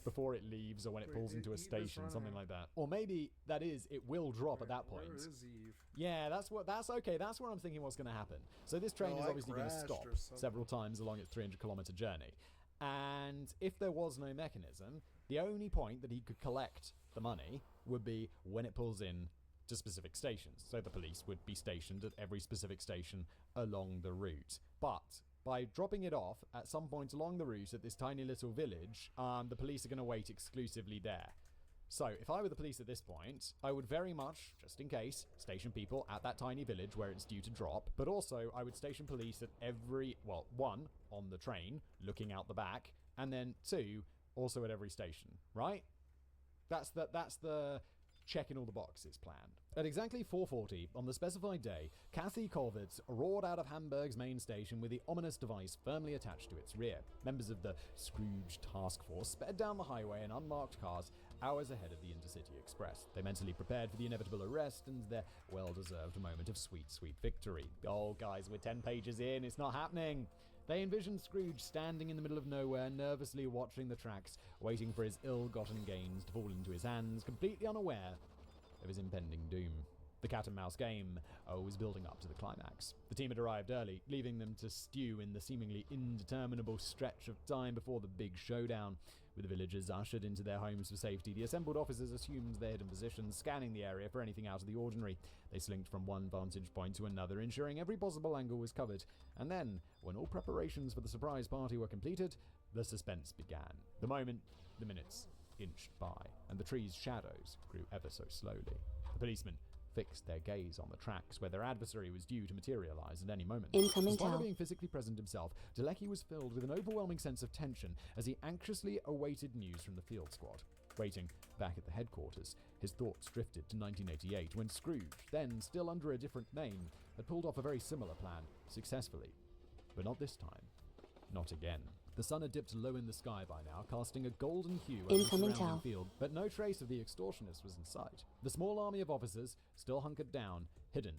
Speaker 5: before it leaves, or when it pulls into a station, something like that. Or maybe it will drop at that point.
Speaker 1: Where is Eve?
Speaker 5: Yeah, that's okay. That's where I'm thinking what's going to happen. So this train is obviously going to stop several times along its 300-kilometer journey. And if there was no mechanism, the only point that he could collect the money would be when it pulls in to specific stations. So the police would be stationed at every specific station along the route. But by dropping it off at some point along the route at this tiny little village, the police are going to wait exclusively there. So, if I were the police at this point, I would very much, just in case, station people at that tiny village where it's due to drop, but also I would station police at one, on the train, looking out the back, and then two, also at every station, right? That's the checking all the boxes plan. At exactly 4:40 on the specified day, Kathy Colvitz roared out of Hamburg's main station with the ominous device firmly attached to its rear. Members of the Scrooge task force sped down the highway in unmarked cars hours ahead of the Intercity Express. They mentally prepared for the inevitable arrest and their well-deserved moment of sweet, sweet victory. Oh, guys, we're 10 pages in. It's not happening. They envisioned Scrooge standing in the middle of nowhere, nervously watching the tracks, waiting for his ill-gotten gains to fall into his hands, completely unaware of his impending doom. The cat-and-mouse game was building up to the climax. The team had arrived early, leaving them to stew in the seemingly indeterminable stretch of time before the big showdown. With the villagers ushered into their homes for safety, the assembled officers assumed their hidden positions, scanning the area for anything out of the ordinary. They slinked from one vantage point to another, ensuring every possible angle was covered. And then, when all preparations for the surprise party were completed, the suspense began. The moment, the minutes inched by, and the tree's shadows grew ever so slowly. The policemen fixed their gaze on the tracks where their adversary was due to materialize at any moment.
Speaker 4: Incoming
Speaker 5: Despite not
Speaker 4: tell.
Speaker 5: being physically present himself, Dalecki was filled with an overwhelming sense of tension as he anxiously awaited news from the field squad. Waiting back at the headquarters, his thoughts drifted to 1988 when Scrooge, then still under a different name, had pulled off a very similar plan successfully. But not this time. Not again. The sun had dipped low in the sky by now, casting a golden hue over the
Speaker 4: Incoming
Speaker 5: surrounding
Speaker 4: tell.
Speaker 5: field, but no trace of the extortionist was in sight. The small army of officers still hunkered down, hidden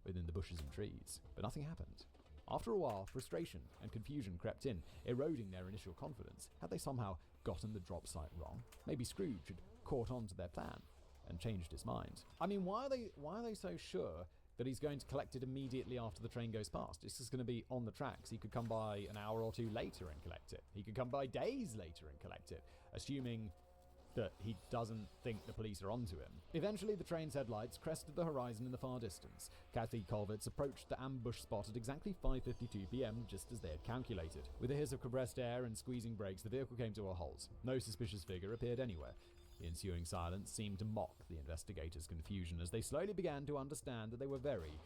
Speaker 5: within the bushes and trees. But nothing happened. After a while, frustration and confusion crept in, eroding their initial confidence. Had they somehow gotten the drop site wrong? Maybe Scrooge had caught on to their plan and changed his mind. I mean, why are they so sure that he's going to collect it immediately after the train goes past? This is going to be on the tracks. He could come by an hour or two later and collect it. He could come by days later and collect it, assuming that he doesn't think the police are onto him. Eventually, the train's headlights crested the horizon in the far distance. Kathy Colvitz approached the ambush spot at exactly 5:52 p.m., just as they had calculated. With a hiss of compressed air and squeezing brakes, the vehicle came to a halt. No suspicious figure appeared anywhere. The ensuing silence seemed to mock the investigators' confusion as they slowly began to understand that they were very,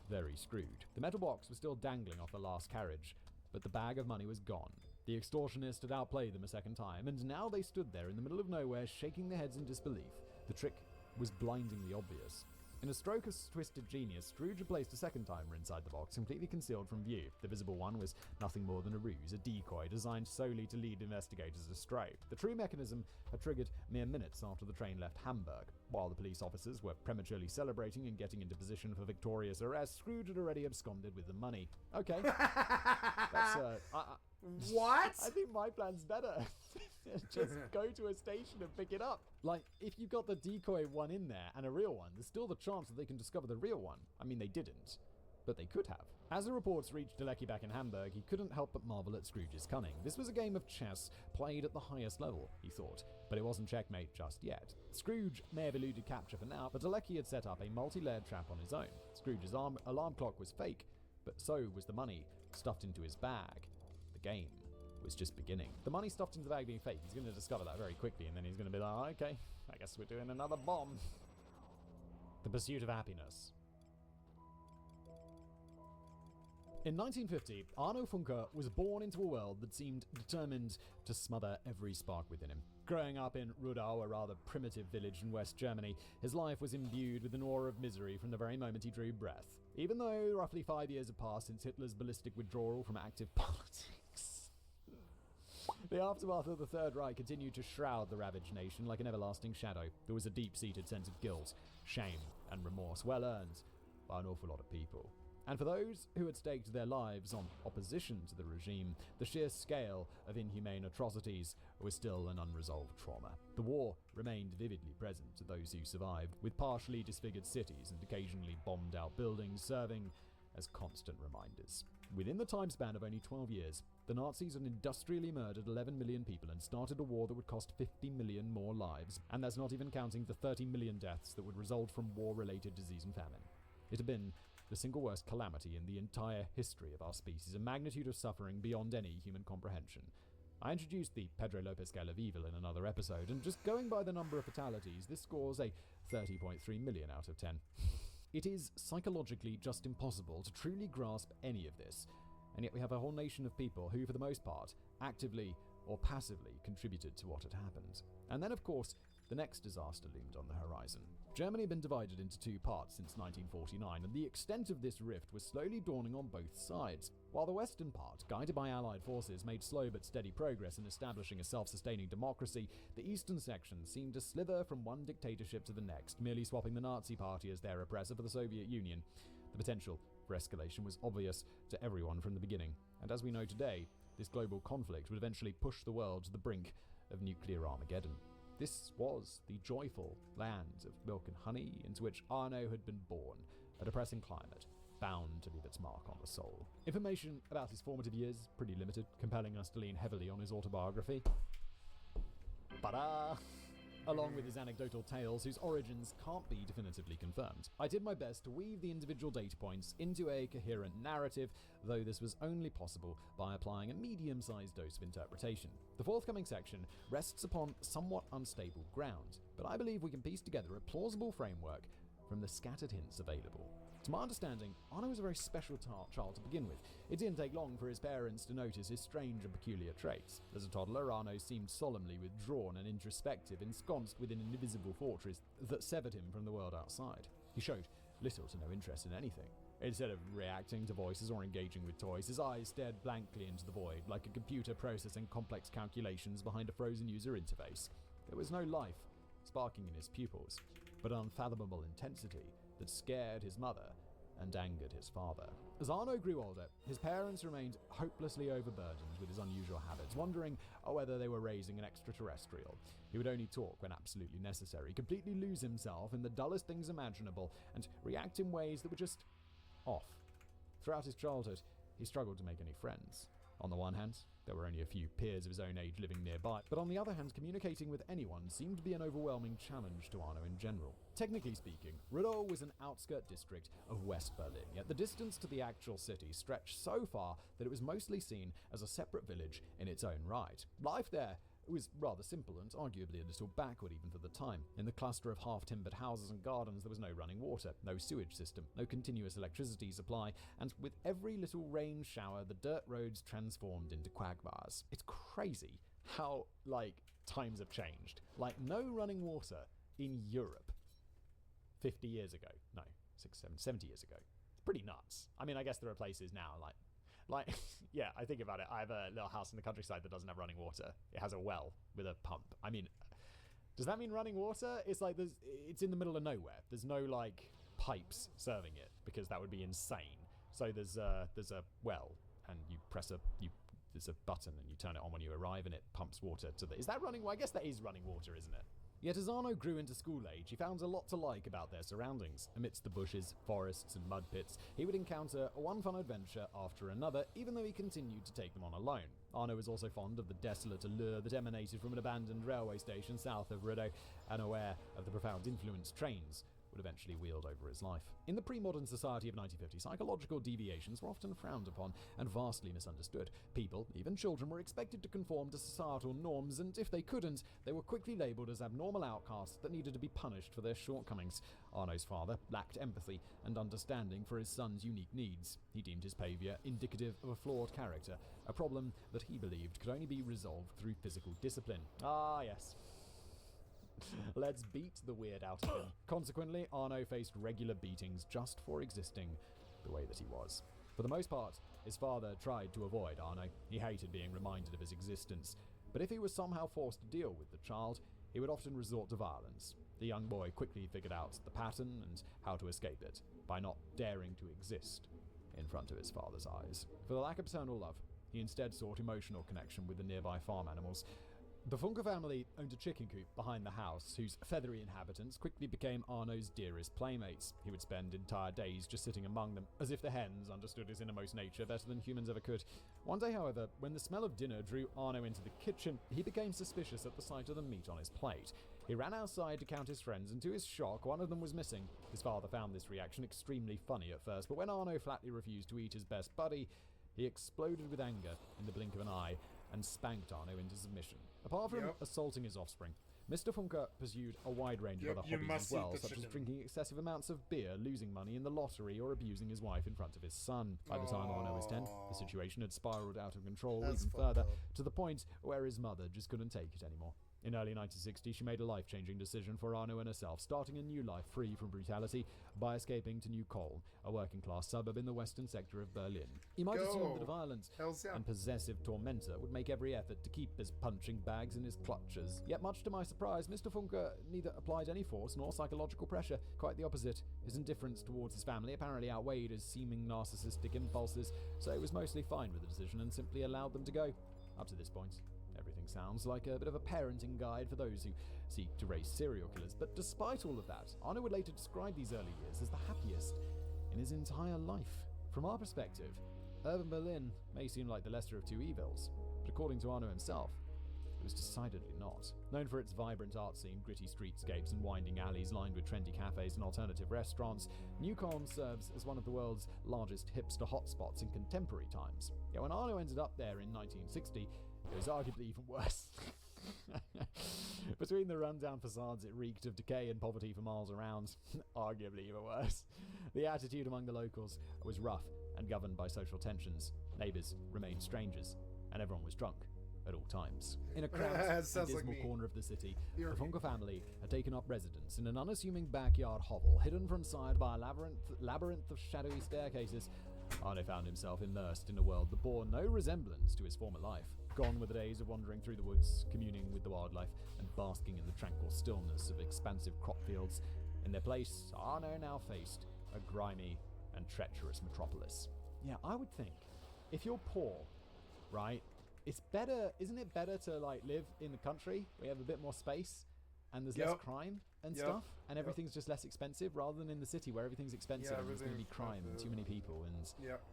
Speaker 5: very screwed. The metal box was still dangling off the last carriage, but the bag of money was gone. The extortionist had outplayed them a second time, and now they stood there in the middle of nowhere, shaking their heads in disbelief. The trick was blindingly obvious. In a stroke of twisted genius, Scrooge had placed a second timer inside the box, completely concealed from view. The visible one was nothing more than a ruse, a decoy designed solely to lead investigators astray. The true mechanism had triggered mere minutes after the train left Hamburg. While the police officers were prematurely celebrating and getting into position for victorious arrest, Scrooge had already absconded with the money. Okay. That's,
Speaker 1: What?
Speaker 5: I think my plan's better. Just go to a station and pick it up. Like, if you've got the decoy one in there and a real one, there's still the chance that they can discover the real one. I mean, they didn't, but they could have. As the reports reached Dalecki back in Hamburg, he couldn't help but marvel at Scrooge's cunning. This was a game of chess played at the highest level, he thought, but it wasn't checkmate just yet. Scrooge may have eluded capture for now, but Dalecki had set up a multi-layered trap on his own. Scrooge's alarm clock was fake, but so was the money stuffed into his bag. The game was just beginning. The money stuffed into the bag being fake, he's going to discover that very quickly, and then he's going to be like, oh, okay, I guess we're doing another bomb. The pursuit of happiness. In 1950, Arno Funke was born into a world that seemed determined to smother every spark within him. Growing up in Rudau, a rather primitive village in West Germany, his life was imbued with an aura of misery from the very moment he drew breath. Even though roughly 5 years had passed since Hitler's ballistic withdrawal from active politics, the aftermath of the Third Reich continued to shroud the ravaged nation like an everlasting shadow. There was a deep-seated sense of guilt, shame, and remorse, well earned by an awful lot of people. And for those who had staked their lives on opposition to the regime, the sheer scale of inhumane atrocities was still an unresolved trauma. The war remained vividly present to those who survived, with partially disfigured cities and occasionally bombed-out buildings serving as constant reminders. Within the time span of only 12 years, the Nazis had industrially murdered 11 million people and started a war that would cost 50 million more lives, and that's not even counting the 30 million deaths that would result from war-related disease and famine. It had been the single worst calamity in the entire history of our species, a magnitude of suffering beyond any human comprehension. I introduced the Pedro Lopez scale of evil in another episode, and just going by the number of fatalities, this scores a 30.3 million out of 10. It is psychologically just impossible to truly grasp any of this, and yet we have a whole nation of people who, for the most part, actively or passively contributed to what had happened. And then, of course, the next disaster loomed on the horizon. Germany had been divided into two parts since 1949, and the extent of this rift was slowly dawning on both sides. While the western part, guided by Allied forces, made slow but steady progress in establishing a self-sustaining democracy, the eastern section seemed to slither from one dictatorship to the next, merely swapping the Nazi Party as their oppressor for the Soviet Union. The potential for escalation was obvious to everyone from the beginning, and as we know today, this global conflict would eventually push the world to the brink of nuclear Armageddon. This was the joyful land of milk and honey into which Arno had been born, a depressing climate, bound to leave its mark on the soul. Information about his formative years pretty limited, compelling us to lean heavily on his autobiography. Along with his anecdotal tales whose origins can't be definitively confirmed. I did my best to weave the individual data points into a coherent narrative, though this was only possible by applying a medium-sized dose of interpretation. The forthcoming section rests upon somewhat unstable ground, but I believe we can piece together a plausible framework from the scattered hints available. To my understanding, Arno was a very special child to begin with. It didn't take long for his parents to notice his strange and peculiar traits. As a toddler, Arno seemed solemnly withdrawn and introspective, ensconced within an invisible fortress that severed him from the world outside. He showed little to no interest in anything. Instead of reacting to voices or engaging with toys, his eyes stared blankly into the void, like a computer processing complex calculations behind a frozen user interface. There was no life sparking in his pupils, but an unfathomable intensity that scared his mother and angered his father. As Arno grew older, his parents remained hopelessly overburdened with his unusual habits, wondering whether they were raising an extraterrestrial. He would only talk when absolutely necessary, completely lose himself in the dullest things imaginable, and react in ways that were just off. Throughout his childhood, he struggled to make any friends. On the one hand, there were only a few peers of his own age living nearby, but on the other hand, communicating with anyone seemed to be an overwhelming challenge to Arno in general. Technically speaking, Rudow was an outskirt district of West Berlin, yet the distance to the actual city stretched so far that it was mostly seen as a separate village in its own right. Life there was rather simple and arguably a little backward even for the time. In the cluster of half-timbered houses and gardens, there was no running water, no sewage system, no continuous electricity supply, and with every little rain shower, the dirt roads transformed into quagmires. It's crazy how, times have changed. No running water in Europe 50 years ago. No, 70 years ago. It's pretty nuts. I mean, I guess there are places now, yeah, I think about it. I have a little house in the countryside that doesn't have running water. It has a well with a pump. I mean, does that mean running water? It's it's in the middle of nowhere. There's no pipes serving it because that would be insane. So there's a well, and you press there's a button and you turn it on when you arrive, and it pumps water to the. Is that running? Well, I guess that is running water, isn't it? Yet as Arno grew into school age, he found a lot to like about their surroundings. Amidst the bushes, forests, and mud pits, he would encounter one fun adventure after another, even though he continued to take them on alone. Arno was also fond of the desolate allure that emanated from an abandoned railway station south of Rudow, and aware of the profound influence trains would eventually wield over his life. In the pre-modern society of 1950, psychological deviations were often frowned upon and vastly misunderstood. People, even children, were expected to conform to societal norms, and if they couldn't, they were quickly labelled as abnormal outcasts that needed to be punished for their shortcomings. Arno's father lacked empathy and understanding for his son's unique needs. He deemed his behaviour indicative of a flawed character, a problem that he believed could only be resolved through physical discipline. Ah, yes. Let's beat the weird out of him. Consequently, Arno faced regular beatings just for existing the way that he was. For the most part, his father tried to avoid Arno. He hated being reminded of his existence. But if he was somehow forced to deal with the child, he would often resort to violence. The young boy quickly figured out the pattern and how to escape it, by not daring to exist in front of his father's eyes. For the lack of paternal love, he instead sought emotional connection with the nearby farm animals. The Funke family owned a chicken coop behind the house, whose feathery inhabitants quickly became Arno's dearest playmates. He would spend entire days just sitting among them, as if the hens understood his innermost nature better than humans ever could. One day, however, when the smell of dinner drew Arno into the kitchen, he became suspicious at the sight of the meat on his plate. He ran outside to count his friends, and to his shock, one of them was missing. His father found this reaction extremely funny at first, but when Arno flatly refused to eat his best buddy, he exploded with anger in the blink of an eye and spanked Arno into submission. Apart from assaulting his offspring, Mr. Funke pursued a wide range of other hobbies as well, such as drinking excessive amounts of beer, losing money in the lottery, or abusing his wife in front of his son. By the time Arno was 10, the situation had spiraled out of control even further, to the point where his mother just couldn't take it anymore. In early 1960, she made a life-changing decision for Arno and herself, starting a new life free from brutality by escaping to New Cole, a working-class suburb in the western sector of Berlin. You might assume that a violent and possessive tormentor would make every effort to keep his punching bags in his clutches. Yet much to my surprise, Mr. Funke neither applied any force nor psychological pressure. Quite the opposite. His indifference towards his family apparently outweighed his seeming narcissistic impulses, so he was mostly fine with the decision and simply allowed them to go. Up to this point, everything sounds like a bit of a parenting guide for those who seek to raise serial killers, but despite all of that, Arno would later describe these early years as the happiest in his entire life. From our perspective, urban Berlin may seem like the lesser of two evils, but according to Arno himself, it was decidedly not. Known for its vibrant art scene, gritty streetscapes and winding alleys lined with trendy cafes and alternative restaurants, New Cologne serves as one of the world's largest hipster hotspots in contemporary times. Yet when Arno ended up there in 1960, it was arguably even worse. Between the rundown facades, it reeked of decay and poverty for miles around. Arguably even worse. The attitude among the locals was rough and governed by social tensions. Neighbours remained strangers, and everyone was drunk at all times. In a cramped and dismal corner of the city, the Funke family had taken up residence in an unassuming backyard hovel, hidden from sight by a labyrinth of shadowy staircases. Arno found himself immersed in a world that bore no resemblance to his former life. Gone were the days of wandering through the woods, communing with the wildlife, and basking in the tranquil stillness of expansive crop fields. In their place, Arno now faced a grimy and treacherous metropolis. Yeah, I would think, if you're poor, right, it's better, isn't it better to like live in the country where you have a bit more space and there's less crime and stuff, and everything's just less expensive, rather than in the city where everything's expensive and there's going to be crime and too many people, and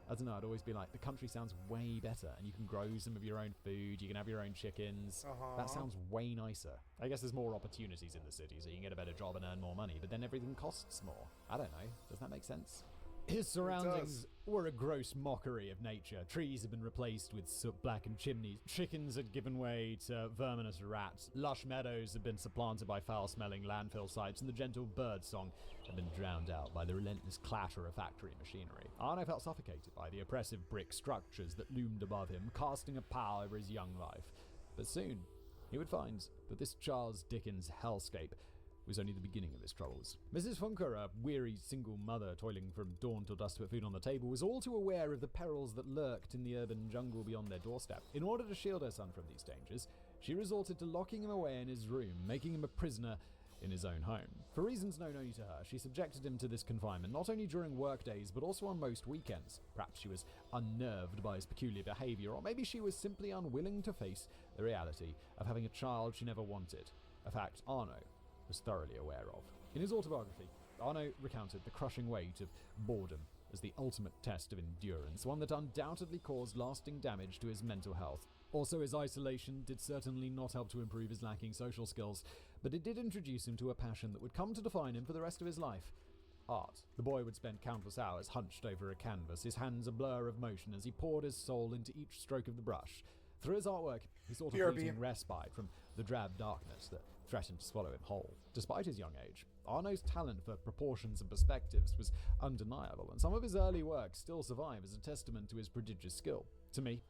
Speaker 5: I don't know, I'd always be like, the country sounds way better, and you can grow some of your own food, you can have your own chickens, that sounds way nicer. I guess there's more opportunities in the city, so you can get a better job and earn more money, but then everything costs more. I don't know, does that make sense? His surroundings were a gross mockery of nature. Trees had been replaced with soot-blackened chimneys. Chickens had given way to verminous rats. Lush meadows had been supplanted by foul-smelling landfill sites, and the gentle bird song had been drowned out by the relentless clatter of factory machinery. Arno felt suffocated by the oppressive brick structures that loomed above him, casting a pall over his young life. But soon, he would find that this Charles Dickens hellscape was only the beginning of his troubles. Mrs. Funke, a weary single mother toiling from dawn till dusk to put food on the table, was all too aware of the perils that lurked in the urban jungle beyond their doorstep. In order to shield her son from these dangers, she resorted to locking him away in his room, making him a prisoner in his own home. For reasons known only to her, she subjected him to this confinement not only during work days, but also on most weekends. Perhaps she was unnerved by his peculiar behaviour, or maybe she was simply unwilling to face the reality of having a child she never wanted, a fact Arno was thoroughly aware of. In his autobiography, Arno recounted the crushing weight of boredom as the ultimate test of endurance, one that undoubtedly caused lasting damage to his mental health. Also, his isolation did certainly not help to improve his lacking social skills, but it did introduce him to a passion that would come to define him for the rest of his life: art. The boy would spend countless hours hunched over a canvas, his hands a blur of motion as he poured his soul into each stroke of the brush. Through his artwork, he sought a fleeting respite from the drab darkness that threatened to swallow him whole. Despite his young age, Arno's talent for proportions and perspectives was undeniable, and some of his early works still survive as a testament to his prodigious skill. To me,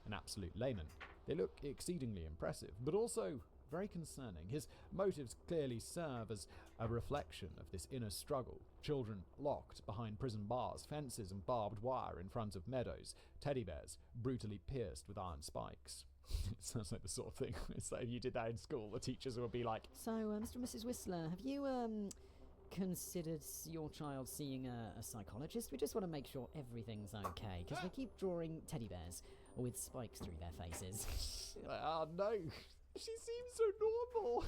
Speaker 5: an absolute layman, they look exceedingly impressive, but also very concerning. His motives clearly serve as a reflection of this inner struggle. Children locked behind prison bars, fences and barbed wire in front of meadows, teddy bears brutally pierced with iron spikes. It sounds like the sort of thing, it's like if you did that in school, the teachers would be like,
Speaker 8: So, Mr. and Mrs. Whistler, have you, considered your child seeing a psychologist? We just want to make sure everything's okay, because they keep drawing teddy bears with spikes through their faces.
Speaker 5: Oh no, she seems so normal.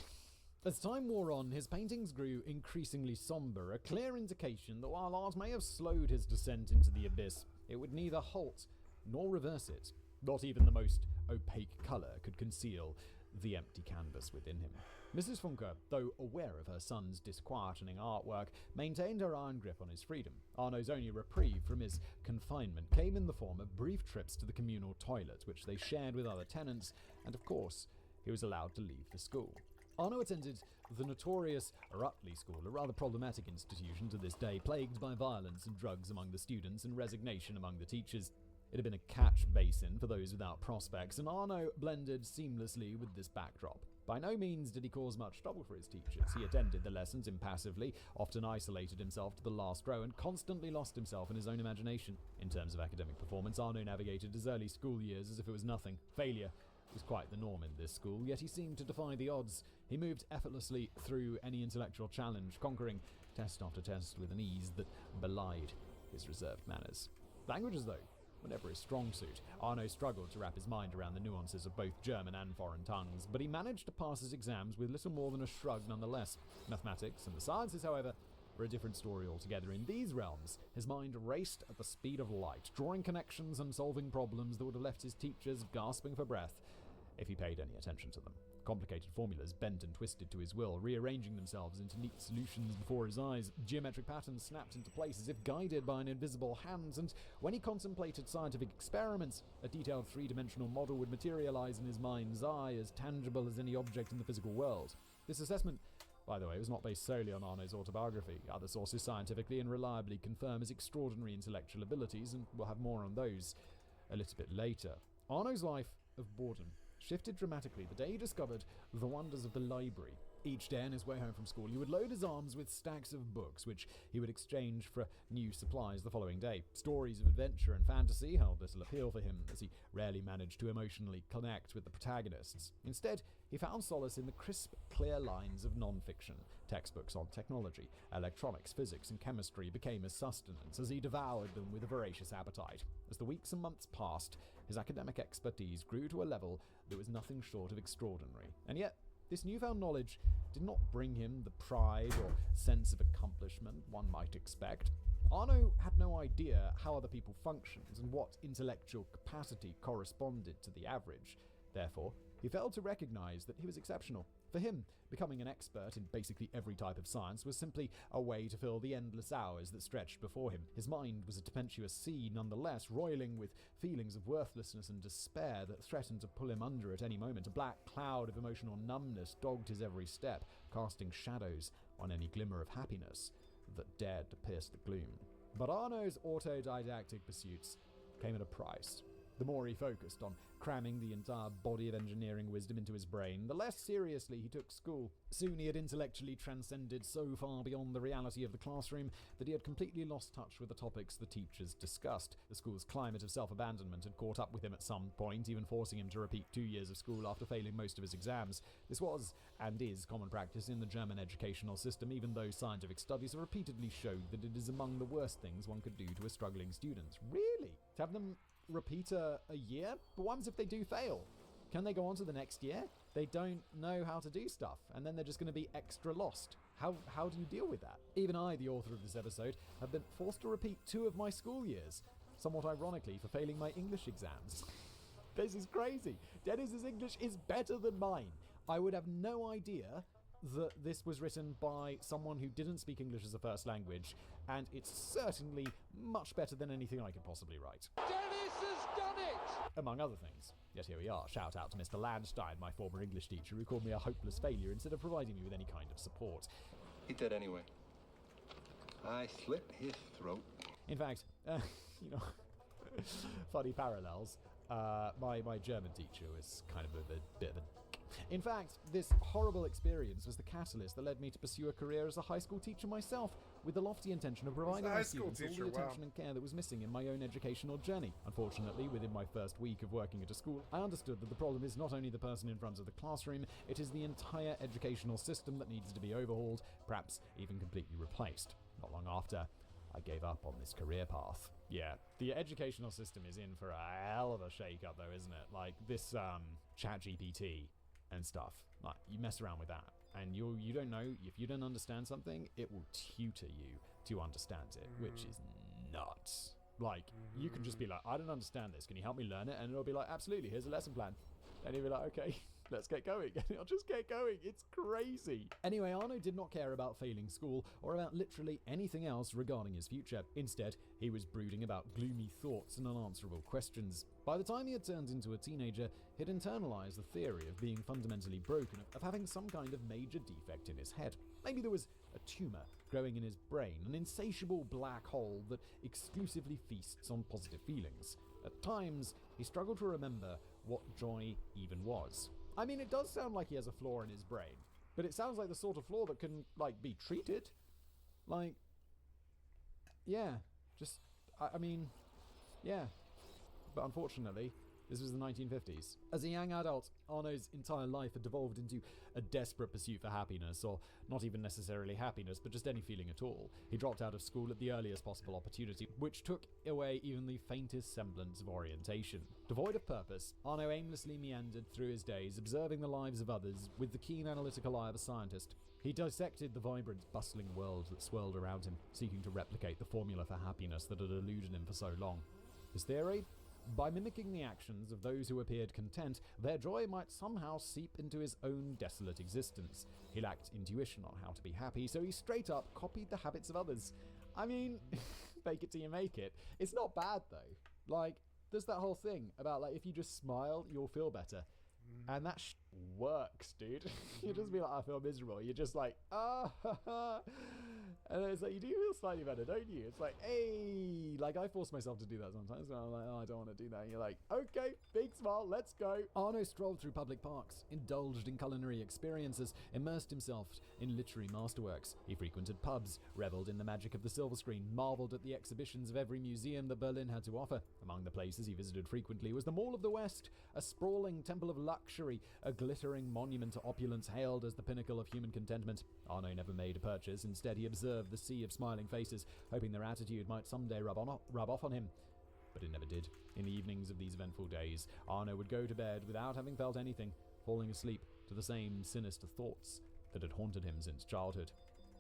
Speaker 5: As time wore on, his paintings grew increasingly somber, a clear indication that while art may have slowed his descent into the abyss, it would neither halt nor reverse it. Not even the most opaque colour could conceal the empty canvas within him. Mrs. Funke, though aware of her son's disquieting artwork, maintained her iron grip on his freedom. Arno's only reprieve from his confinement came in the form of brief trips to the communal toilet, which they shared with other tenants, and of course, he was allowed to leave the school. Arno attended the notorious Rutley School, a rather problematic institution to this day, plagued by violence and drugs among the students and resignation among the teachers. It had been a catch basin for those without prospects, and Arno blended seamlessly with this backdrop. By no means did he cause much trouble for his teachers. He attended the lessons impassively, often isolated himself to the last row, and constantly lost himself in his own imagination. In terms of academic performance, Arno navigated his early school years as if it was nothing. Failure was quite the norm in this school, yet he seemed to defy the odds. He moved effortlessly through any intellectual challenge, conquering test after test with an ease that belied his reserved manners. Languages, though, were never his strong suit. Arno struggled to wrap his mind around the nuances of both German and foreign tongues, but he managed to pass his exams with little more than a shrug nonetheless. Mathematics and the sciences, however, were a different story altogether. In these realms, his mind raced at the speed of light, drawing connections and solving problems that would have left his teachers gasping for breath if he paid any attention to them. Complicated formulas bent and twisted to his will, rearranging themselves into neat solutions before his eyes. Geometric patterns snapped into place as if guided by an invisible hand, and when he contemplated scientific experiments, a detailed three-dimensional model would materialize in his mind's eye, as tangible as any object in the physical world. This assessment, by the way, was not based solely on Arno's autobiography. Other sources scientifically and reliably confirm his extraordinary intellectual abilities, and we'll have more on those a little bit later. Arno's life of boredom shifted dramatically the day he discovered the wonders of the library. Each day on his way home from school, he would load his arms with stacks of books, which he would exchange for new supplies the following day. Stories of adventure and fantasy held little appeal for him, as he rarely managed to emotionally connect with the protagonists. Instead, he found solace in the crisp, clear lines of non-fiction. Textbooks on technology, electronics, physics, and chemistry became his sustenance, as he devoured them with a voracious appetite. As the weeks and months passed, his academic expertise grew to a level that was nothing short of extraordinary. And yet, this newfound knowledge did not bring him the pride or sense of accomplishment one might expect. Arno had no idea how other people functioned and what intellectual capacity corresponded to the average. Therefore, he failed to recognize that he was exceptional. For him, becoming an expert in basically every type of science was simply a way to fill the endless hours that stretched before him. His mind was a tempestuous sea nonetheless, roiling with feelings of worthlessness and despair that threatened to pull him under at any moment. A black cloud of emotional numbness dogged his every step, casting shadows on any glimmer of happiness that dared to pierce the gloom. But Arno's autodidactic pursuits came at a price. The more he focused on cramming the entire body of engineering wisdom into his brain, the less seriously he took school. Soon he had intellectually transcended so far beyond the reality of the classroom that he had completely lost touch with the topics the teachers discussed. The school's climate of self-abandonment had caught up with him at some point, even forcing him to repeat 2 years of school after failing most of his exams. This was, and is, common practice in the German educational system, even though scientific studies have repeatedly showed that it is among the worst things one could do to a struggling student. Really? To have them repeat a year? But what happens if they do fail? Can they go on to the next year? They don't know how to do stuff, and then they're just going to be extra lost. How do you deal with that? Even I, the author of this episode, have been forced to repeat 2 of my school years, somewhat ironically for failing my English exams. This is crazy. Dennis's English is better than mine. I would have no idea that this was written by someone who didn't speak English as a first language, and it's certainly much better than anything I could possibly write.
Speaker 2: Dennis has done it!
Speaker 5: Among other things. Yet here we are. Shout out to Mr. Landstein, my former English teacher, who called me a hopeless failure instead of providing me with any kind of support.
Speaker 9: He did anyway. I slit his throat.
Speaker 5: In fact, funny parallels. My German teacher was kind of a bit of a... In fact, this horrible experience was the catalyst that led me to pursue a career as a high school teacher myself, with the lofty intention of providing my students all the attention and care that was missing in my own educational journey. Unfortunately, within my first week of working at a school, I understood that the problem is not only the person in front of the classroom, it is the entire educational system that needs to be overhauled, perhaps even completely replaced. Not long after, I gave up on this career path. Yeah, the educational system is in for a hell of a shake-up though, isn't it? Like this ChatGPT and stuff. Like, you mess around with that, and you don't know, if you don't understand something, it will tutor you to understand it, which is nuts. Like, you can just be like, I don't understand this, can you help me learn it? And it'll be like, absolutely, here's a lesson plan. And you'll be like, okay. let's get going. I'll just get going. It's crazy. Anyway, Arno did not care about failing school or about literally anything else regarding his future. Instead, he was brooding about gloomy thoughts and unanswerable questions. By the time he had turned into a teenager, he'd internalized the theory of being fundamentally broken, of having some kind of major defect in his head. Maybe there was a tumor growing in his brain, an insatiable black hole that exclusively feasts on positive feelings. At times, he struggled to remember what joy even was. I mean, it does sound like he has a flaw in his brain, but it sounds like the sort of flaw that can, be treated. Yeah, yeah. But unfortunately, this was the 1950s. As a young adult, Arno's entire life had devolved into a desperate pursuit for happiness, or not even necessarily happiness, but just any feeling at all. He dropped out of school at the earliest possible opportunity, which took away even the faintest semblance of orientation. Devoid of purpose, Arno aimlessly meandered through his days, observing the lives of others with the keen analytical eye of a scientist. He dissected the vibrant, bustling world that swirled around him, seeking to replicate the formula for happiness that had eluded him for so long. His theory? By mimicking the actions of those who appeared content, their joy might somehow seep into his own desolate existence. He lacked intuition on how to be happy, so he straight up copied the habits of others. I mean, fake it till you make it. It's not bad, though. There's that whole thing about, if you just smile, you'll feel better. And that works, dude. You just be like, I feel miserable. You're just like, and it's like, you do feel slightly better, don't you? It's like, hey, I force myself to do that sometimes. And I'm like, I don't want to do that. And you're like, okay, big smile, let's go. Arno strolled through public parks, indulged in culinary experiences, immersed himself in literary masterworks. He frequented pubs, reveled in the magic of the silver screen, marveled at the exhibitions of every museum that Berlin had to offer. Among the places he visited frequently was the Mall of the West, a sprawling temple of luxury, a glittering monument to opulence hailed as the pinnacle of human contentment. Arno never made a purchase. Instead, he observed the sea of smiling faces, hoping their attitude might someday rub off on him. But it never did. In the evenings of these eventful days, Arno would go to bed without having felt anything, falling asleep to the same sinister thoughts that had haunted him since childhood.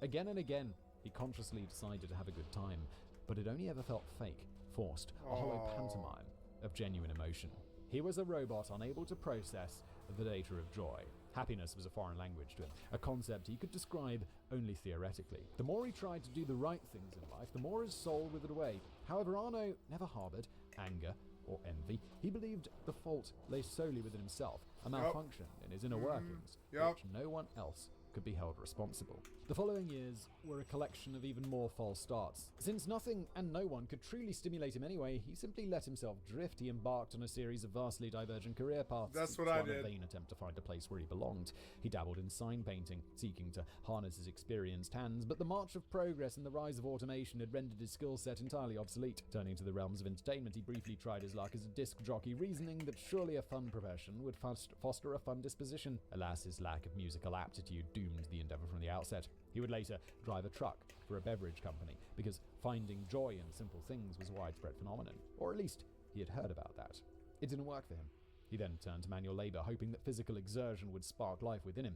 Speaker 5: Again and again, he consciously decided to have a good time, but it only ever felt fake, forced, a hollow pantomime of genuine emotion. He was a robot unable to process the data of joy. Happiness was a foreign language to him, a concept he could describe only theoretically. The more he tried to do the right things in life, the more his soul withered away. However, Arno never harbored anger or envy. He believed the fault lay solely within himself, a malfunction in his inner workings, which no one else could be held responsible. The following years were a collection of even more false starts. Since nothing and no one could truly stimulate him anyway, he simply let himself drift. He embarked on a series of vastly divergent career paths.
Speaker 1: That's what I did.
Speaker 5: A vain attempt to find a place where he belonged. He dabbled in sign painting, seeking to harness his experienced hands, but the march of progress and the rise of automation had rendered his skill set entirely obsolete. Turning to the realms of entertainment, he briefly tried his luck as a disc jockey, reasoning that surely a fun profession would foster a fun disposition. Alas, his lack of musical aptitude doomed the endeavor from the outset. He would later drive a truck for a beverage company because finding joy in simple things was a widespread phenomenon, or at least he had heard about that. It didn't work for him. He then turned to manual labor, hoping that physical exertion would spark life within him.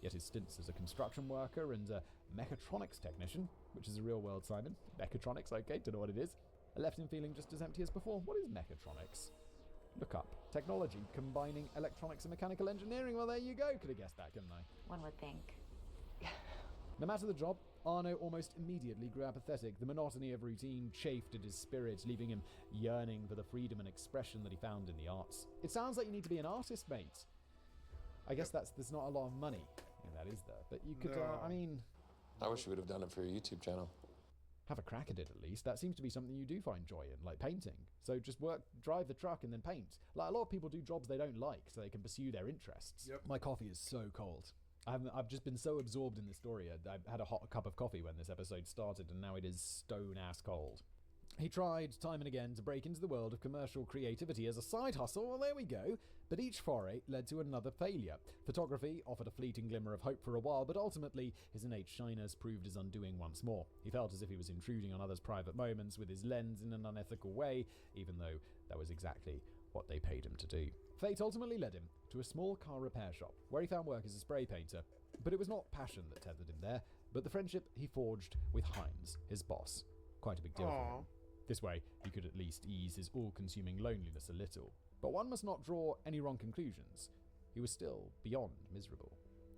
Speaker 5: Yet his stints as a construction worker and a mechatronics technician, which is a real world, Simon. Mechatronics, okay, don't know what it is. Left him feeling just as empty as before. What is mechatronics? Look up. Technology combining electronics and mechanical engineering. Well, there you go. Could have guessed that, couldn't I?
Speaker 4: One would think.
Speaker 5: No matter the job, Arno almost immediately grew apathetic. The monotony of routine chafed at his spirit, leaving him yearning for the freedom and expression that he found in the arts. It sounds like you need to be an artist, mate. I guess there's not a lot of money. Yeah, that is there. But you could,
Speaker 7: I wish you would have done it for your YouTube channel.
Speaker 5: Have a crack at it at least. That seems to be something you do find joy in, like painting. So just drive the truck and then paint. Like, a lot of people do jobs they don't like so they can pursue their interests.
Speaker 1: Yep.
Speaker 5: My coffee is so cold. I've just been so absorbed in this story. I had a hot cup of coffee when this episode started, and now it is stone-ass cold. He tried time and again to break into the world of commercial creativity as a side hustle. Well, there we go. But each foray led to another failure. Photography offered a fleeting glimmer of hope for a while, but ultimately his innate shyness proved his undoing once more. He felt as if he was intruding on others' private moments with his lens in an unethical way, even though that was exactly what they paid him to do. Fate ultimately led him to a small car repair shop, where he found work as a spray painter. But it was not passion that tethered him there, but the friendship he forged with Heinz, his boss. Quite a big deal for him. This way, he could at least ease his all-consuming loneliness a little. But one must not draw any wrong conclusions. he was still beyond miserable.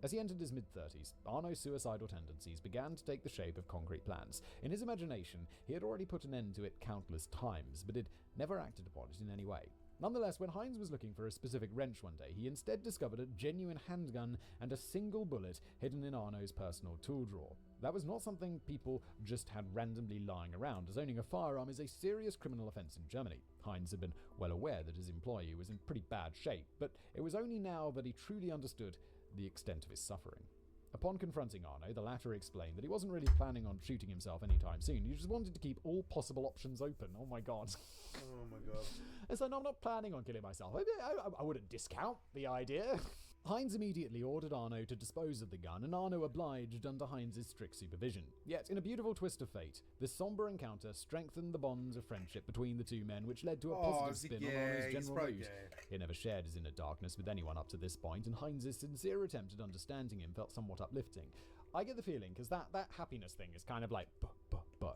Speaker 5: As he entered his mid-30s, Arno's suicidal tendencies began to take the shape of concrete plans. In his imagination, he had already put an end to it countless times, but had never acted upon it in any way. Nonetheless, when Hines was looking for a specific wrench one day, he instead discovered a genuine handgun and a single bullet hidden in Arno's personal tool drawer. That was not something people just had randomly lying around, as owning a firearm is a serious criminal offense in Germany. Hines had been well aware that his employee was in pretty bad shape, but it was only now that he truly understood the extent of his suffering. Upon confronting Arno, the latter explained that he wasn't really planning on shooting himself anytime soon. He just wanted to keep all possible options open. Oh my god.
Speaker 1: Oh my god.
Speaker 5: It's like, no, I'm not planning on killing myself. I wouldn't discount the idea. Hines immediately ordered Arno to dispose of the gun, and Arno obliged under Hines' strict supervision. Yet, in a beautiful twist of fate, this somber encounter strengthened the bonds of friendship between the two men, which led to a positive spin on Arno's general mood. He had never shared his inner darkness with anyone up to this point, and Hines' sincere attempt at understanding him felt somewhat uplifting. I get the feeling, because that happiness thing is kind of like,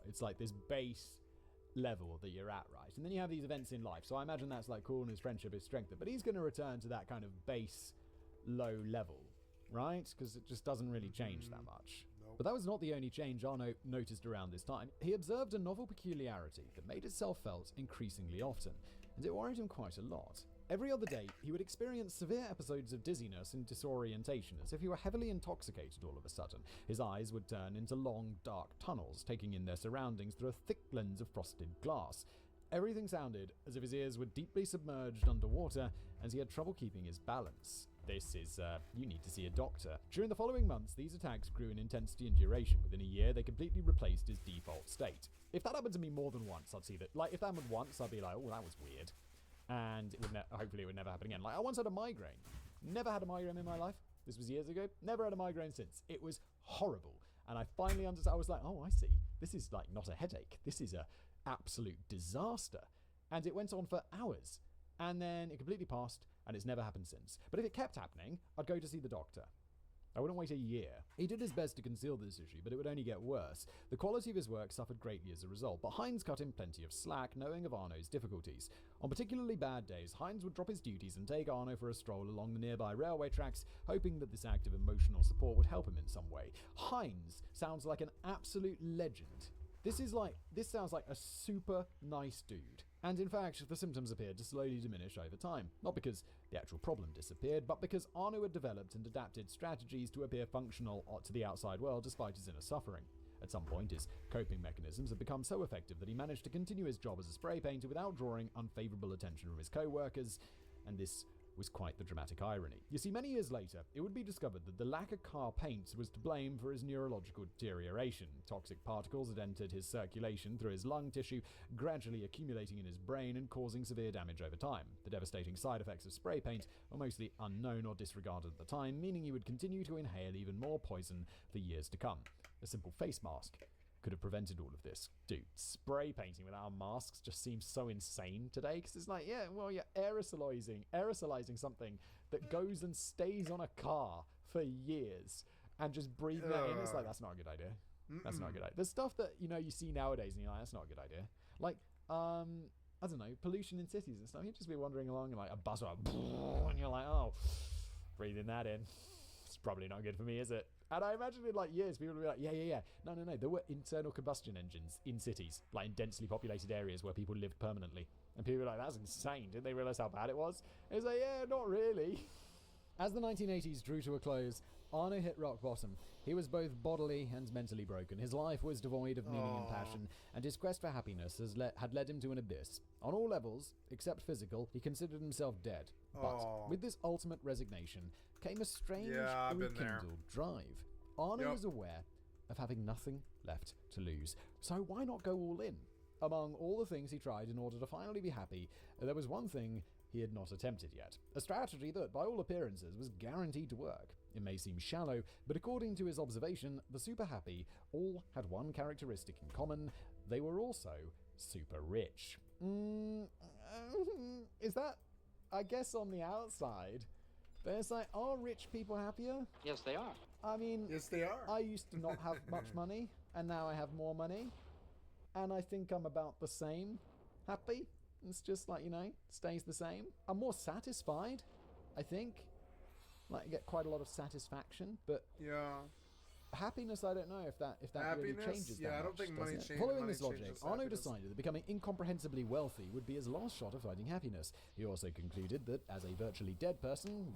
Speaker 5: it's like this base level that you're at, right? And then you have these events in life, so I imagine that's like cool and his friendship is strengthened, but he's going to return to that kind of base low level, right? Because it just doesn't really change that much.
Speaker 1: Nope.
Speaker 5: But that was not the only change Arno noticed around this time. He observed a novel peculiarity that made itself felt increasingly often, and it worried him quite a lot. Every other day, he would experience severe episodes of dizziness and disorientation, as if he were heavily intoxicated all of a sudden. His eyes would turn into long, dark tunnels, taking in their surroundings through a thick lens of frosted glass. Everything sounded as if his ears were deeply submerged underwater, and he had trouble keeping his balance. This is, you need to see a doctor. During the following months, these attacks grew in intensity and duration. Within a year, they completely replaced his default state. If that happened to me more than once, I'd see that. Like, if that happened once, I'd be like, oh, that was weird. And it would hopefully it would never happen again. Like, I once had a migraine. Never had a migraine in my life. This was years ago. Never had a migraine since. It was horrible. And I finally understood. I was like, oh, I see. This is, like, not a headache. This is a absolute disaster. And it went on for hours. And then it completely passed, and it's never happened since. But if it kept happening, I'd go to see the doctor. I wouldn't wait a year. He did his best to conceal this issue, but it would only get worse. The quality of his work suffered greatly as a result, but Hines cut him plenty of slack, knowing of Arno's difficulties. On particularly bad days, Hines would drop his duties and take Arno for a stroll along the nearby railway tracks, hoping that this act of emotional support would help him in some way. Hines sounds like an absolute legend. This sounds like a super nice dude. And in fact, the symptoms appeared to slowly diminish over time. Not because the actual problem disappeared, but because Arno had developed and adapted strategies to appear functional to the outside world despite his inner suffering. At some point, his coping mechanisms had become so effective that he managed to continue his job as a spray painter without drawing unfavorable attention from his co-workers, and this was quite the dramatic irony. You see, many years later, it would be discovered that the lack of car paint was to blame for his neurological deterioration. Toxic particles had entered his circulation through his lung tissue, gradually accumulating in his brain and causing severe damage over time. The devastating side effects of spray paint were mostly unknown or disregarded at the time, meaning he would continue to inhale even more poison for years to come. A simple face mask could have prevented all of this. Dude, spray painting without masks just seems so insane today, because it's like, yeah, well, you're aerosolizing something that goes and stays on a car for years and just breathing that in. It's like, that's not a good idea. That's not a good idea. The stuff that, you see nowadays, and you're like, that's not a good idea. Like, I don't know, pollution in cities and stuff. You'd just be wandering along and like a buzz, and you're like, oh, breathing that in. It's probably not good for me, is it? And I imagine in like years, people would be like, yeah. No. There were internal combustion engines in cities, like in densely populated areas where people lived permanently. And people were like, that's insane. Didn't they realize how bad it was? And it's like, yeah, not really. As the 1980s drew to a close, Arno hit rock bottom. He was both bodily and mentally broken. His life was devoid of meaning and passion, and his quest for happiness had led him to an abyss. On all levels, except physical, he considered himself dead. But with this ultimate resignation came a strange, rekindled drive. Arno was aware of having nothing left to lose, so why not go all in? Among all the things he tried in order to finally be happy, there was one thing he had not attempted yet. A strategy that, by all appearances, was guaranteed to work. It may seem shallow, but according to his observation, the super happy all had one characteristic in common. They were also super rich. Is that, I guess, on the outside? But it's like, are rich people happier?
Speaker 2: Yes, they are.
Speaker 5: I mean,
Speaker 1: Yes, they are.
Speaker 5: I used to not have much money, and now I have more money. And I think I'm about the same happy. It's just like, stays the same. I'm more satisfied, I think. like get quite a lot of satisfaction, but
Speaker 1: Yeah.
Speaker 5: happiness, I don't know if that really
Speaker 1: Happiness?
Speaker 5: changes that
Speaker 1: Yeah, I don't
Speaker 5: much,
Speaker 1: think
Speaker 5: does
Speaker 1: money
Speaker 5: it?
Speaker 1: change-
Speaker 5: Following
Speaker 1: money
Speaker 5: this logic,
Speaker 1: changes
Speaker 5: Arno
Speaker 1: happiness.
Speaker 5: decided that becoming incomprehensibly wealthy would be his last shot of finding happiness. He also concluded that as a virtually dead person,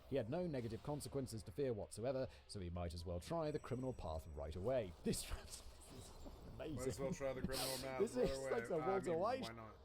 Speaker 5: he had no negative consequences to fear whatsoever, so he might as well try the criminal path right away. This is amazing.
Speaker 1: Might as well try the criminal math
Speaker 5: This
Speaker 1: right
Speaker 5: is
Speaker 1: away.
Speaker 5: like a
Speaker 1: I
Speaker 5: Walter
Speaker 1: mean,
Speaker 5: White.
Speaker 1: why not?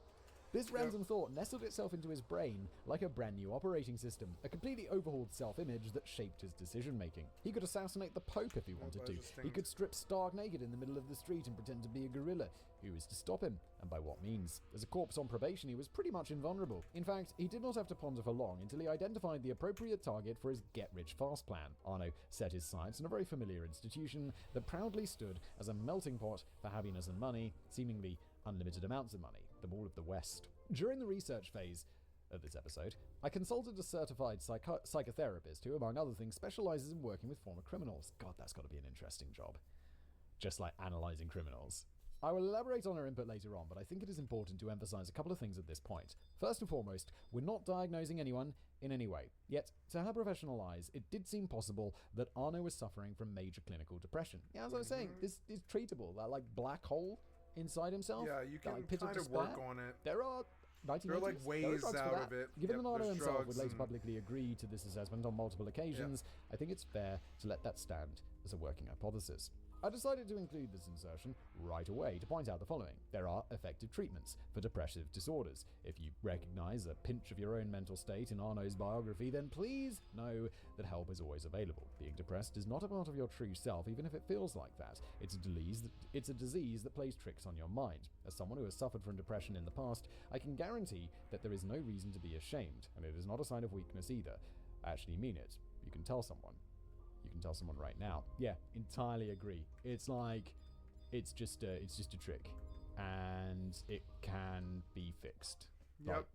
Speaker 5: This random thought nestled itself into his brain like a brand new operating system, a completely overhauled self-image that shaped his decision-making. He could assassinate the Pope if he wanted to. He could strip stark naked in the middle of the street and pretend to be a gorilla. Who was to stop him, and by what means? As a corpse on probation, he was pretty much invulnerable. In fact, he did not have to ponder for long until he identified the appropriate target for his get-rich-fast plan. Arno set his sights on a very familiar institution that proudly stood as a melting pot for happiness and money, seemingly unlimited amounts of money, the Mall of the West. During the research phase of this episode, I consulted a certified psychotherapist who, among other things, specializes in working with former criminals. God, that's got to be an interesting job. Just like analyzing criminals. I will elaborate on her input later on, but I think it is important to emphasize a couple of things at this point. First and foremost, we're not diagnosing anyone in any way. Yet, to her professional eyes, it did seem possible that Arno was suffering from major clinical depression. Yeah, as I was saying, this is treatable. That like black hole inside himself.
Speaker 1: Yeah, you can
Speaker 5: pit
Speaker 1: kind of
Speaker 5: despair.
Speaker 1: work on it.
Speaker 5: There are 1980s.
Speaker 1: There are, like,
Speaker 5: There are
Speaker 1: ways
Speaker 5: drugs for
Speaker 1: out
Speaker 5: that.
Speaker 1: of it.
Speaker 5: Given
Speaker 1: Yep,
Speaker 5: that Arno
Speaker 1: there's
Speaker 5: himself would
Speaker 1: drugs
Speaker 5: later
Speaker 1: and-
Speaker 5: publicly agree to this assessment on multiple occasions, I think it's fair to let that stand as a working hypothesis. I decided to include this insertion right away to point out the following. There are effective treatments for depressive disorders. If you recognize a pinch of your own mental state in Arno's biography, then please know that help is always available. Being depressed is not a part of your true self, even if it feels like that. It's a disease that plays tricks on your mind. As someone who has suffered from depression in the past, I can guarantee that there is no reason to be ashamed, and it is not a sign of weakness either. I actually mean it. You can tell someone. You can tell someone right now. Yeah, entirely agree. It's like, it's just a trick, and it can be fixed.
Speaker 1: Yep.
Speaker 5: Like,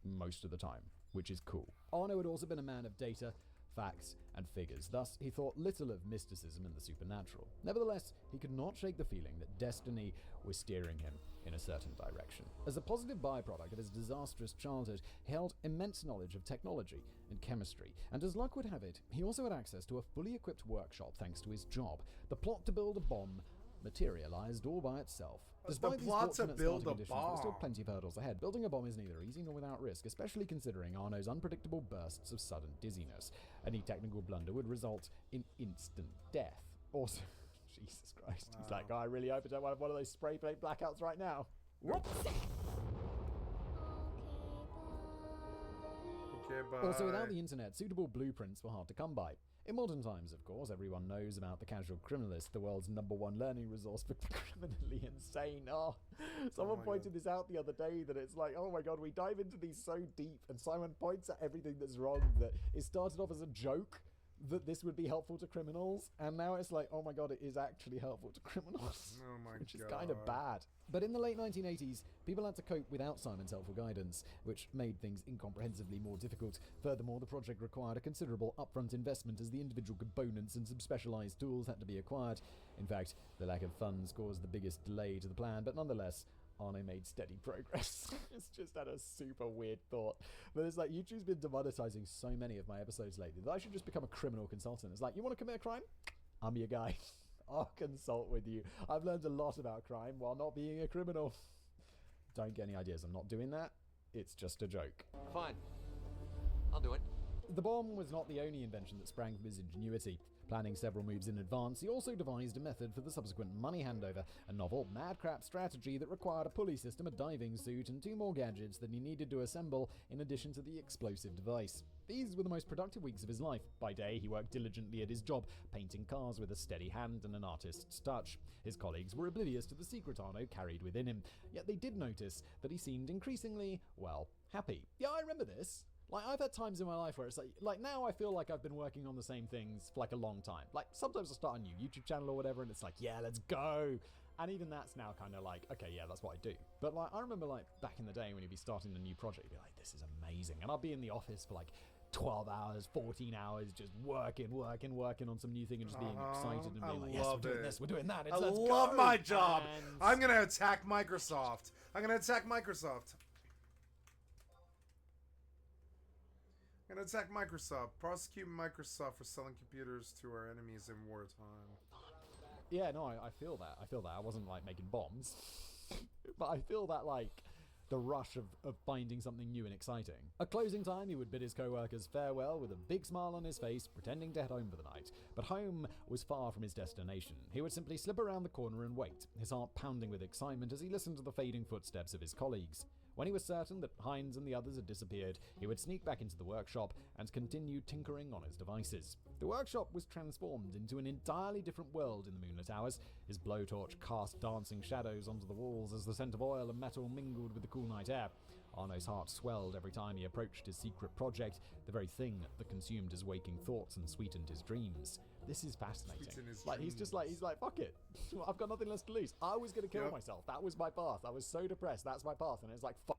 Speaker 5: most of the time, which is cool. Arno had also been a man of data, facts, and figures. Thus, he thought little of mysticism and the supernatural. Nevertheless, he could not shake the feeling that destiny was steering him in a certain direction. As a positive byproduct of his disastrous childhood, he held immense knowledge of technology and chemistry, and as luck would have it, he also had access to a fully equipped workshop thanks to his job. The plot to build a bomb materialized all by itself. Despite these
Speaker 1: plot to
Speaker 5: fortunate
Speaker 1: build
Speaker 5: starting
Speaker 1: a
Speaker 5: conditions, there were still
Speaker 1: bomb.
Speaker 5: plenty of hurdles ahead. Building a bomb is neither easy nor without risk, especially considering Arno's unpredictable bursts of sudden dizziness. Any technical blunder would result in instant death. Also, Jesus Christ, he's like, I really hope I don't have one of those spray paint blackouts right now. Whoops!
Speaker 1: Okay, bye.
Speaker 5: Also, without the internet, suitable blueprints were hard to come by. In modern times, of course, everyone knows about the casual criminalist, the world's #1 learning resource for criminally insane. Someone pointed this out the other day, that it's like, oh my god, we dive into these so deep, and Simon points at everything that's wrong, that it started off as a joke that this would be helpful to criminals, and now it's like, oh my god, it is actually helpful to criminals.
Speaker 1: Oh my
Speaker 5: which is
Speaker 1: God.
Speaker 5: kind of bad. But in the late 1980s, people had to cope without Simon's helpful guidance, which made things incomprehensibly more difficult. Furthermore, the project required a considerable upfront investment, as the individual components and some specialized tools had to be acquired. In fact, the lack of funds caused the biggest delay to the plan, but nonetheless, Arno made steady progress. It's just had a super weird thought. But it's like, YouTube's been demonetizing so many of my episodes lately that I should just become a criminal consultant. It's like, you want to commit a crime? I'm your guy. I'll consult with you. I've learned a lot about crime while not being a criminal. Don't get any ideas. I'm not doing that. It's just a joke.
Speaker 2: Fine. I'll do it.
Speaker 5: The bomb was not the only invention that sprang from his ingenuity. Planning several moves in advance, he also devised a method for the subsequent money handover, a novel, madcrap strategy that required a pulley system, a diving suit, and 2 more gadgets that he needed to assemble in addition to the explosive device. These were the most productive weeks of his life. By day, he worked diligently at his job, painting cars with a steady hand and an artist's touch. His colleagues were oblivious to the secret Arno carried within him, yet they did notice that he seemed increasingly, well, happy. Yeah, I remember this. Like, I've had times in my life where it's like now I feel like I've been working on the same things for like a long time. Like, sometimes I'll start a new YouTube channel or whatever, and it's like, yeah, let's go. And even that's now kind of like, okay, yeah, that's what I do. But like, I remember like back in the day when you'd be starting a new project, you'd be like, this is amazing. And I'll be in the office for like 12 hours, 14 hours, just working on some new thing and just being excited and being like, yes, we're doing this, we're doing that.
Speaker 1: I love my job. I'm going to attack Microsoft. Gonna attack Microsoft. Prosecute Microsoft for selling computers to our enemies in wartime.
Speaker 5: Yeah, no, I feel that. I wasn't, like, making bombs. But I feel that, like, the rush of finding something new and exciting. At closing time, he would bid his co-workers farewell with a big smile on his face, pretending to head home for the night. But home was far from his destination. He would simply slip around the corner and wait, his heart pounding with excitement as he listened to the fading footsteps of his colleagues. When he was certain that Hines and the others had disappeared, he would sneak back into the workshop and continue tinkering on his devices. The workshop was transformed into an entirely different world in the moonlit hours. His blowtorch cast dancing shadows onto the walls as the scent of oil and metal mingled with the cool night air. Arno's heart swelled every time he approached his secret project, the very thing that consumed his waking thoughts and sweetened his dreams. This is fascinating. Like, he's like, fuck it. I've got nothing less to lose. I was going to kill myself. That was my path. I was so depressed. That's my path. And it's like, fuck.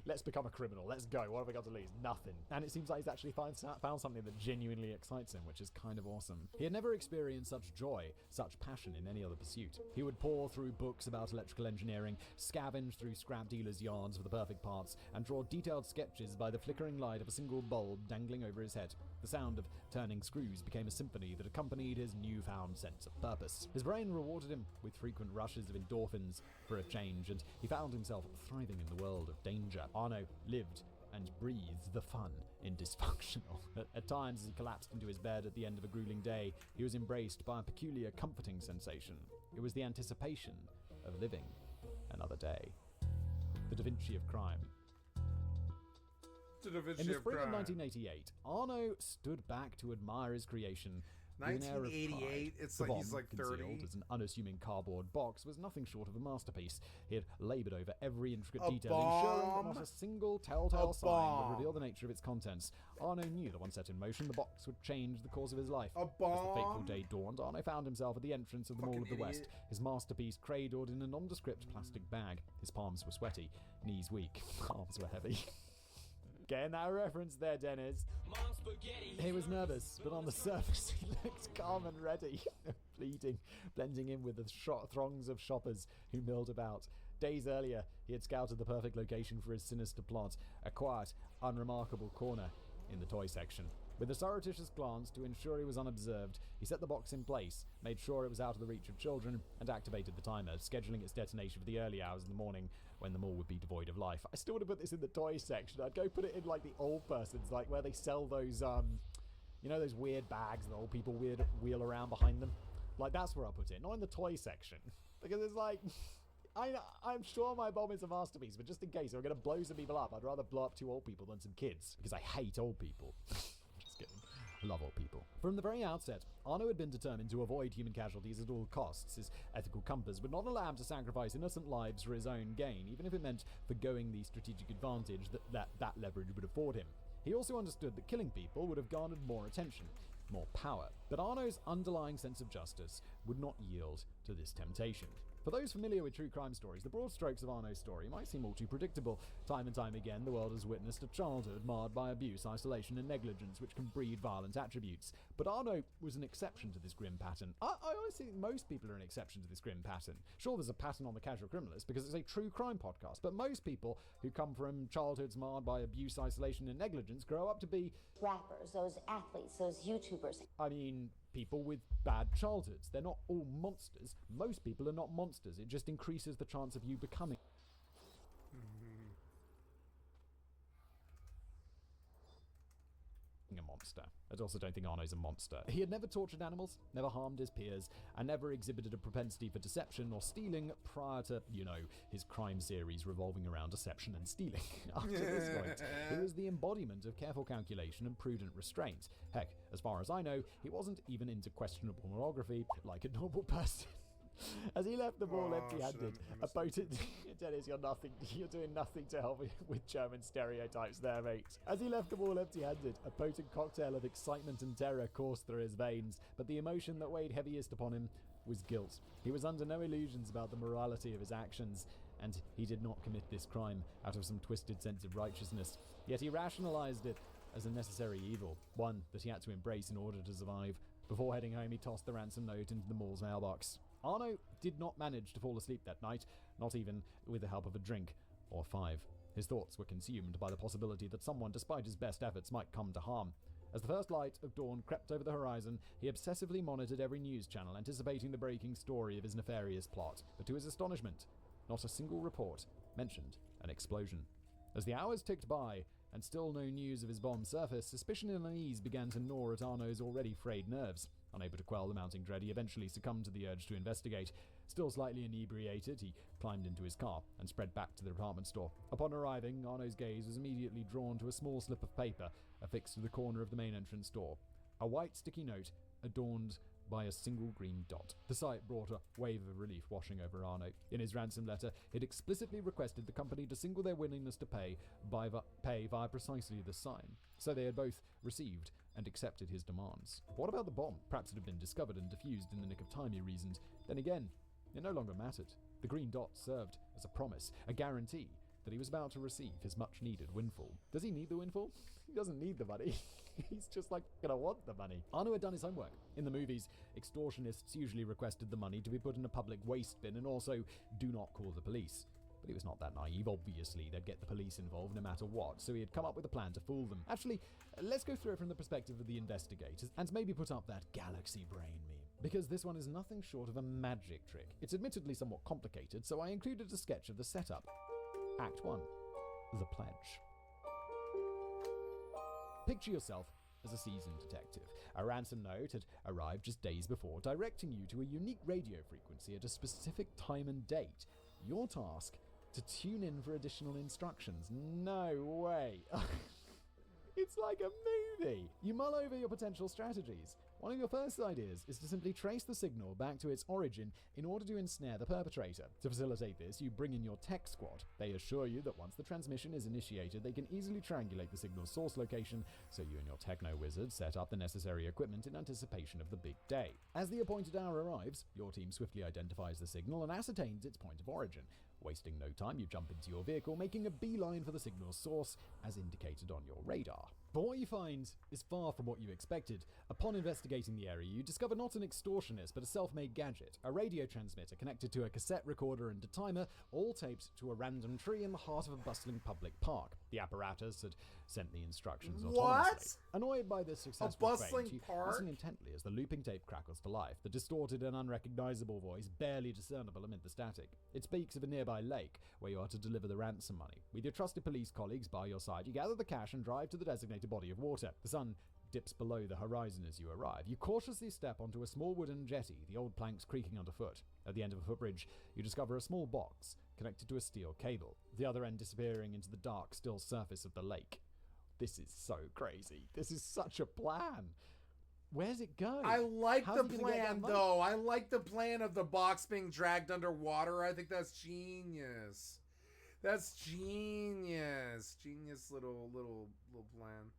Speaker 5: Let's become a criminal. Let's go. What have we got to lose? Nothing. And it seems like he's actually found something that genuinely excites him, which is kind of awesome. He had never experienced such joy, such passion in any other pursuit. He would pore through books about electrical engineering, scavenge through scrap dealers' yards for the perfect parts, and draw detailed sketches by the flickering light of a single bulb dangling over his head. The sound of turning screws became a symphony that accompanied his newfound sense of purpose. His brain rewarded him with frequent rushes of endorphins for a change, and he found himself thriving in the world of danger. Arno lived and breathed the fun in dysfunctional. At times, as he collapsed into his bed at the end of a grueling day, he was embraced by a peculiar comforting sensation. It was the anticipation of living another day. The Da Vinci of crime. In the spring of 1988, Arno stood back to admire his creation.
Speaker 1: 1988, it's like he's like 30.
Speaker 5: Concealed as an unassuming cardboard box was nothing short of a masterpiece. He had laboured over every intricate detail, ensuring that not a single telltale sign would reveal the nature of its contents. Arno knew that once set in motion, the box would change the course of his life. As the fateful day dawned, Arno found himself at the entrance of the Mall of the West, his masterpiece cradled in a nondescript plastic bag. His palms were sweaty, knees weak, arms were heavy. Getting that reference there, Dennis. He was nervous, but on the surface he looked calm and ready, pleading, blending in with the throngs of shoppers who milled about. Days earlier, he had scouted the perfect location for his sinister plot, a quiet, unremarkable corner in the toy section. With a surreptitious glance to ensure he was unobserved, he set the box in place, made sure it was out of the reach of children, and activated the timer, scheduling its detonation for the early hours in the morning when the mall would be devoid of life. I still would have put this in the toy section. I'd go put it in like the old person's, like where they sell those, you know, those weird bags that old people wheel around behind them. Like, that's where I'll put it, not in the toy section. Because it's like, I'm sure my bomb is a masterpiece, but just in case, if I'm going to blow some people up, I'd rather blow up 2 old people than some kids, because I hate old people. Just kidding. I love old people. From the very outset, Arno had been determined to avoid human casualties at all costs. His ethical compass would not allow him to sacrifice innocent lives for his own gain, even if it meant forgoing the strategic advantage that leverage would afford him. He also understood that killing people would have garnered more attention, more power. But Arno's underlying sense of justice would not yield to this temptation. For those familiar with true crime stories, the broad strokes of Arno's story might seem all too predictable. Time and time again, the world has witnessed a childhood marred by abuse, isolation, and negligence, which can breed violent attributes. But Arno was an exception to this grim pattern. I honestly think most people are an exception to this grim pattern. Sure, there's a pattern on The Casual Criminalist because it's a true crime podcast, but most people who come from childhoods marred by abuse, isolation, and negligence grow up to be
Speaker 10: rappers, those athletes, those YouTubers.
Speaker 5: I mean, people with bad childhoods. They're not all monsters. Most people are not monsters. It just increases the chance of you becoming a monster. I also don't think Arno's a monster. He had never tortured animals, never harmed his peers, and never exhibited a propensity for deception or stealing prior to, his crime series revolving around deception and stealing. Up to this point, he was the embodiment of careful calculation and prudent restraint. Heck, as far as I know, he wasn't even into questionable pornography like a normal person. As he left the ball empty-handed, a potent... Dennis, you're doing nothing to help with German stereotypes there, mate. As he left the ball empty-handed, a potent cocktail of excitement and terror coursed through his veins, but the emotion that weighed heaviest upon him was guilt. He was under no illusions about the morality of his actions, and he did not commit this crime out of some twisted sense of righteousness. Yet he rationalized it as a necessary evil, one that he had to embrace in order to survive. Before heading home, he tossed the ransom note into the mall's mailbox. Arno did not manage to fall asleep that night, not even with the help of a drink or 5. His thoughts were consumed by the possibility that someone, despite his best efforts, might come to harm. As the first light of dawn crept over the horizon, he obsessively monitored every news channel, anticipating the breaking story of his nefarious plot. But to his astonishment, not a single report mentioned an explosion. As the hours ticked by, and still no news of his bomb surfaced, suspicion and unease began to gnaw at Arno's already frayed nerves. Unable to quell the mounting dread, he eventually succumbed to the urge to investigate. Still slightly inebriated, he climbed into his car and spread back to the department store. Upon arriving, Arno's gaze was immediately drawn to a small slip of paper affixed to the corner of the main entrance door. A white sticky note adorned by a single green dot. The sight brought a wave of relief washing over Arno. In his ransom letter, it explicitly requested the company to signal their willingness to pay via precisely this sign. So they had both received and accepted his demands. What about the bomb? Perhaps it had been discovered and defused in the nick of time, he reasoned. Then again, it no longer mattered. The green dot served as a promise, a guarantee that he was about to receive his much-needed windfall. Does he need the windfall? He doesn't need the money. He's just gonna want the money. Arno had done his homework. In the movies, extortionists usually requested the money to be put in a public waste bin and also do not call the police. But he was not that naive. Obviously, they'd get the police involved no matter what, so he had come up with a plan to fool them. Actually, let's go through it from the perspective of the investigators and maybe put up that galaxy brain meme. Because this one is nothing short of a magic trick. It's admittedly somewhat complicated, so I included a sketch of the setup. Act 1. The Pledge. Picture yourself as a seasoned detective. A ransom note had arrived just days before, directing you to a unique radio frequency at a specific time and date. Your task, to tune in for additional instructions. No way. It's like a movie. You mull over your potential strategies. One of your first ideas is to simply trace the signal back to its origin in order to ensnare the perpetrator. To facilitate this, you bring in your tech squad. They assure you that once the transmission is initiated, they can easily triangulate the signal's source location, so you and your techno wizard set up the necessary equipment in anticipation of the big day. As the appointed hour arrives, your team swiftly identifies the signal and ascertains its point of origin. Wasting no time, you jump into your vehicle, making a beeline for the signal's source, as indicated on your radar. But what you find is far from what you expected. Upon investigating the area, you discover not an extortionist, but a self-made gadget, a radio transmitter connected to a cassette recorder and a timer, all taped to a random tree in the heart of a bustling public park. The apparatus had sent the instructions autonomously. Annoyed by this successful prank, you listen intently as the looping tape crackles to life, the distorted and unrecognizable voice barely discernible amid the static. It speaks of a nearby lake, where you are to deliver the ransom money. With your trusted police colleagues by your side, you gather the cash and drive to the designated body of water. The sun dips below the horizon as you arrive. You cautiously step onto a small wooden jetty, the old planks creaking underfoot. At the end of a footbridge, you discover a small box connected to a steel cable, the other end disappearing into the dark, still surface of the lake. This is so crazy. This is such a plan. Where's it go?
Speaker 1: I like
Speaker 5: How's
Speaker 1: the
Speaker 5: he gonna get
Speaker 1: plan,
Speaker 5: that money?
Speaker 1: though. I like the plan of the box being dragged underwater. I think that's genius. That's genius. Genius little plan.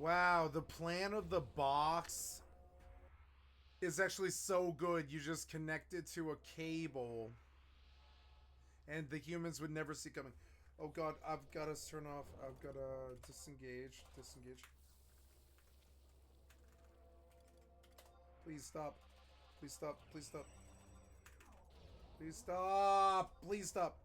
Speaker 1: Wow, the plan of the box is actually so good. You just connect it to a cable and the humans would never see coming. Oh god, I've got to turn off. I've got to disengage. Please stop. Please stop. Please stop. Please stop. Please stop.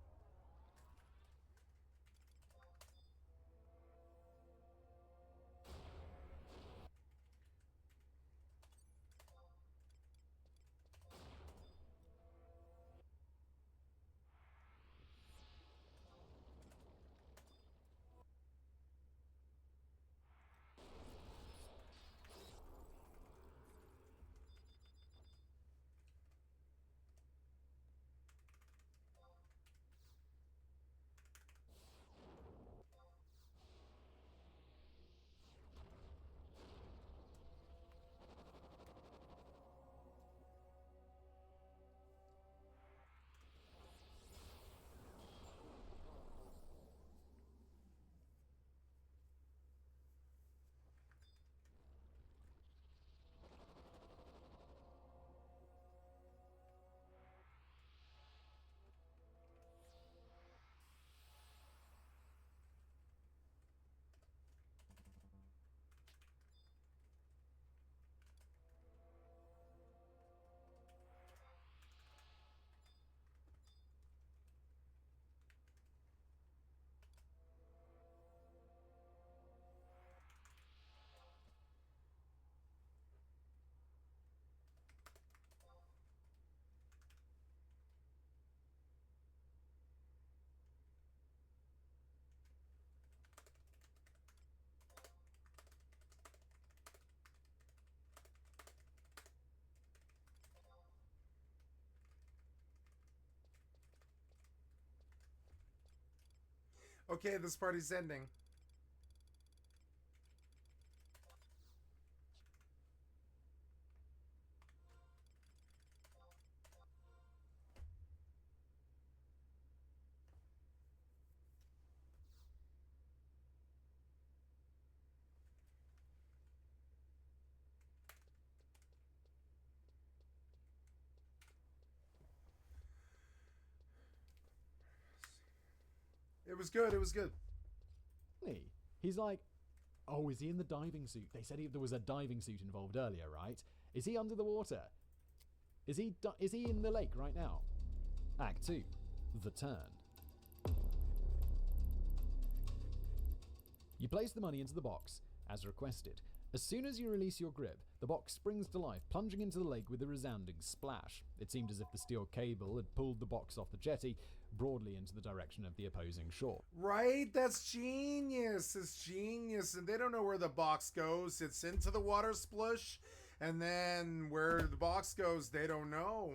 Speaker 1: Okay, this party's ending. It was good. It was good.
Speaker 5: He's like, oh, is he in the diving suit? They said there was a diving suit involved earlier, right? Is he under the water? Is he in the lake right now? Act 2. The Turn. You place the money into the box, as requested. As soon as you release your grip, the box springs to life, plunging into the lake with a resounding splash. It seemed as if the steel cable had pulled the box off the jetty, broadly into the direction of the opposing shore.
Speaker 1: Right? That's genius. It's genius. And they don't know where the box goes. It's into the water splush. And then where the box goes, they don't know.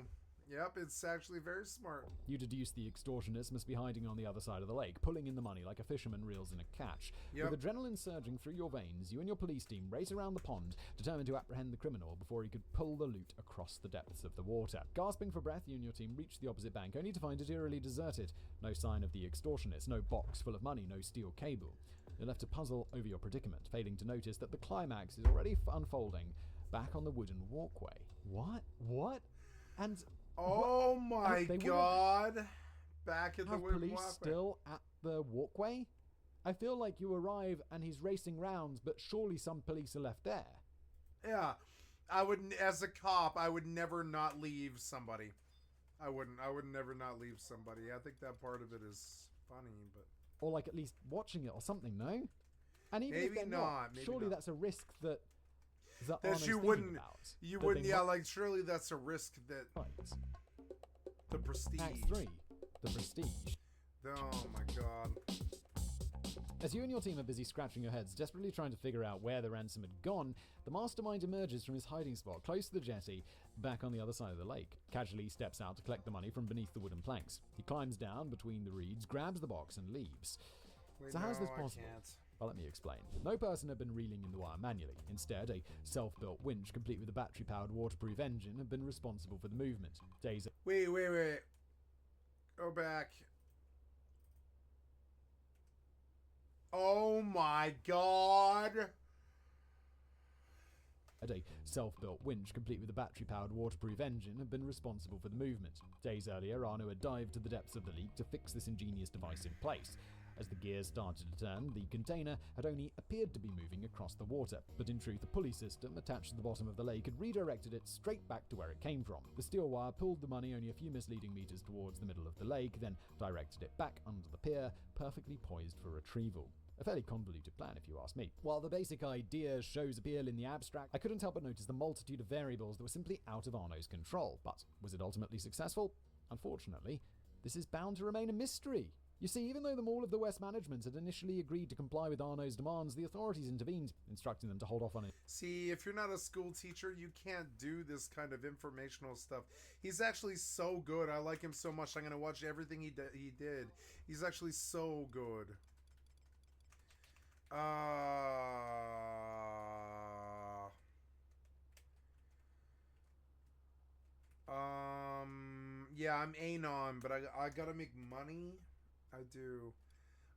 Speaker 1: Yep, it's actually very smart.
Speaker 5: You deduce the extortionist must be hiding on the other side of the lake, pulling in the money like a fisherman reels in a catch.
Speaker 1: Yep.
Speaker 5: With adrenaline surging through your veins, you and your police team race around the pond, determined to apprehend the criminal before he could pull the loot across the depths of the water. Gasping for breath, you and your team reach the opposite bank, only to find it eerily deserted. No sign of the extortionist, no box full of money, no steel cable. You're left to puzzle over your predicament, failing to notice that the climax is already unfolding back on the wooden walkway. What? And...
Speaker 1: oh my god! Back at the wooden
Speaker 5: police
Speaker 1: walkway.
Speaker 5: Still at the walkway? I feel like you arrive and he's racing rounds, but surely some police are left there.
Speaker 1: Yeah, I wouldn't. As a cop, I would never not leave somebody. I wouldn't. I would never not leave somebody. I think that part of it is funny, but
Speaker 5: or like at least watching it or something. No, and even
Speaker 1: maybe
Speaker 5: if they're not,
Speaker 1: maybe
Speaker 5: surely
Speaker 1: not.
Speaker 5: that's a risk that
Speaker 1: that you wouldn't.
Speaker 5: About,
Speaker 1: you
Speaker 5: that
Speaker 1: wouldn't. Yeah,
Speaker 5: might...
Speaker 1: like surely that's a risk that.
Speaker 5: Right.
Speaker 1: The Prestige.
Speaker 5: Act 3. The Prestige.
Speaker 1: Oh my god.
Speaker 5: As you and your team are busy scratching your heads, desperately trying to figure out where the ransom had gone, the mastermind emerges from his hiding spot close to the jetty, back on the other side of the lake. Casually steps out to collect the money from beneath the wooden planks. He climbs down between the reeds, grabs the box, and leaves.
Speaker 1: Wait,
Speaker 5: so how's this
Speaker 1: I
Speaker 5: possible?
Speaker 1: can't.
Speaker 5: Well, let me explain. No person had been reeling in the wire manually. Instead, a self-built winch, complete with a battery-powered waterproof engine, had been responsible for the movement. Days.
Speaker 1: Wait. Go back. Oh my god.
Speaker 5: A self-built winch, complete with a battery-powered waterproof engine, had been responsible for the movement. Days earlier, Arno had dived to the depths of the leak to fix this ingenious device in place. As the gears started to turn, the container had only appeared to be moving across the water, but in truth, a pulley system attached to the bottom of the lake had redirected it straight back to where it came from. The steel wire pulled the money only a few misleading meters towards the middle of the lake, then directed it back under the pier, perfectly poised for retrieval. A fairly convoluted plan, if you ask me. While the basic idea shows appeal in the abstract, I couldn't help but notice the multitude of variables that were simply out of Arno's control. But was it ultimately successful? Unfortunately, this is bound to remain a mystery. You see, even though the Mall of the West management had initially agreed to comply with Arno's demands, the authorities intervened, instructing them to hold off on it.
Speaker 1: See, if you're not a school teacher, you can't do this kind of informational stuff. He's actually so good. I like him so much. I'm going to watch everything he did. He's actually so good. Yeah, I'm Anon, but I gotta make money. I do.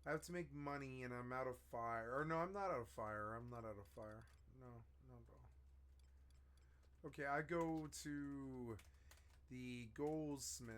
Speaker 1: I have to make money, and I'm out of fire. Or no, I'm not out of fire. I'm not out of fire. No, not at all. Okay, I go to the goldsmith.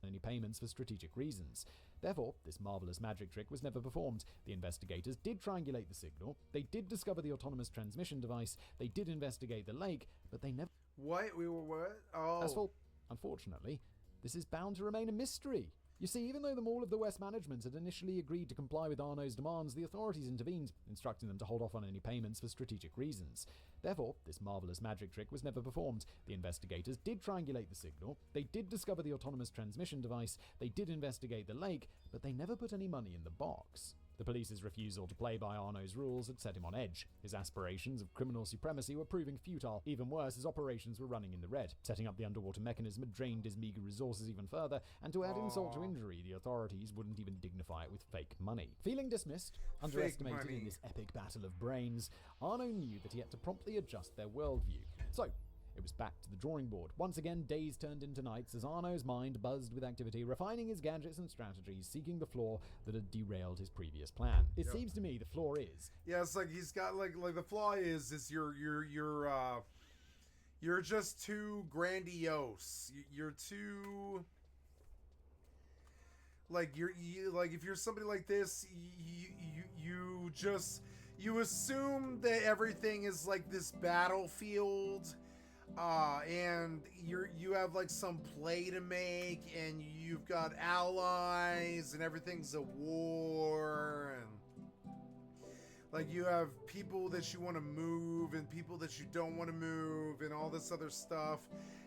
Speaker 5: Any payments for strategic reasons. Therefore, this marvelous magic trick was never performed. The investigators did triangulate the signal. They did discover the autonomous transmission device. They did investigate the lake, but they never...
Speaker 1: What? We were what? Oh.
Speaker 5: As for, unfortunately, this is bound to remain a mystery. You see, even though the Mall of the West management had initially agreed to comply with Arno's demands, the authorities intervened, instructing them to hold off on any payments for strategic reasons. Therefore, this marvelous magic trick was never performed. The investigators did triangulate the signal. They did discover the autonomous transmission device. They did investigate the lake, but they never put any money in the box. The police's refusal to play by Arno's rules had set him on edge. His aspirations of criminal supremacy were proving futile. Even worse, his operations were running in the red. Setting up the underwater mechanism had drained his meager resources even further, and to add insult to injury, the authorities wouldn't even dignify it with fake money. Feeling dismissed, underestimated in this epic battle of brains, Arno knew that he had to promptly adjust their worldview. So, it was back to the drawing board. Once again, days turned into nights as Arno's mind buzzed with activity, refining his gadgets and strategies, seeking the flaw that had derailed his previous plan. It seems to me the flaw is...
Speaker 1: Yeah, it's like he's got, like the flaw is you're just too grandiose. You're too... Like, like, if you're somebody like this, you assume that everything is like this battlefield, and you have like some play to make, and you've got allies, and everything's a war, and like you have people that you want to move and people that you don't want to move, and all this other stuff.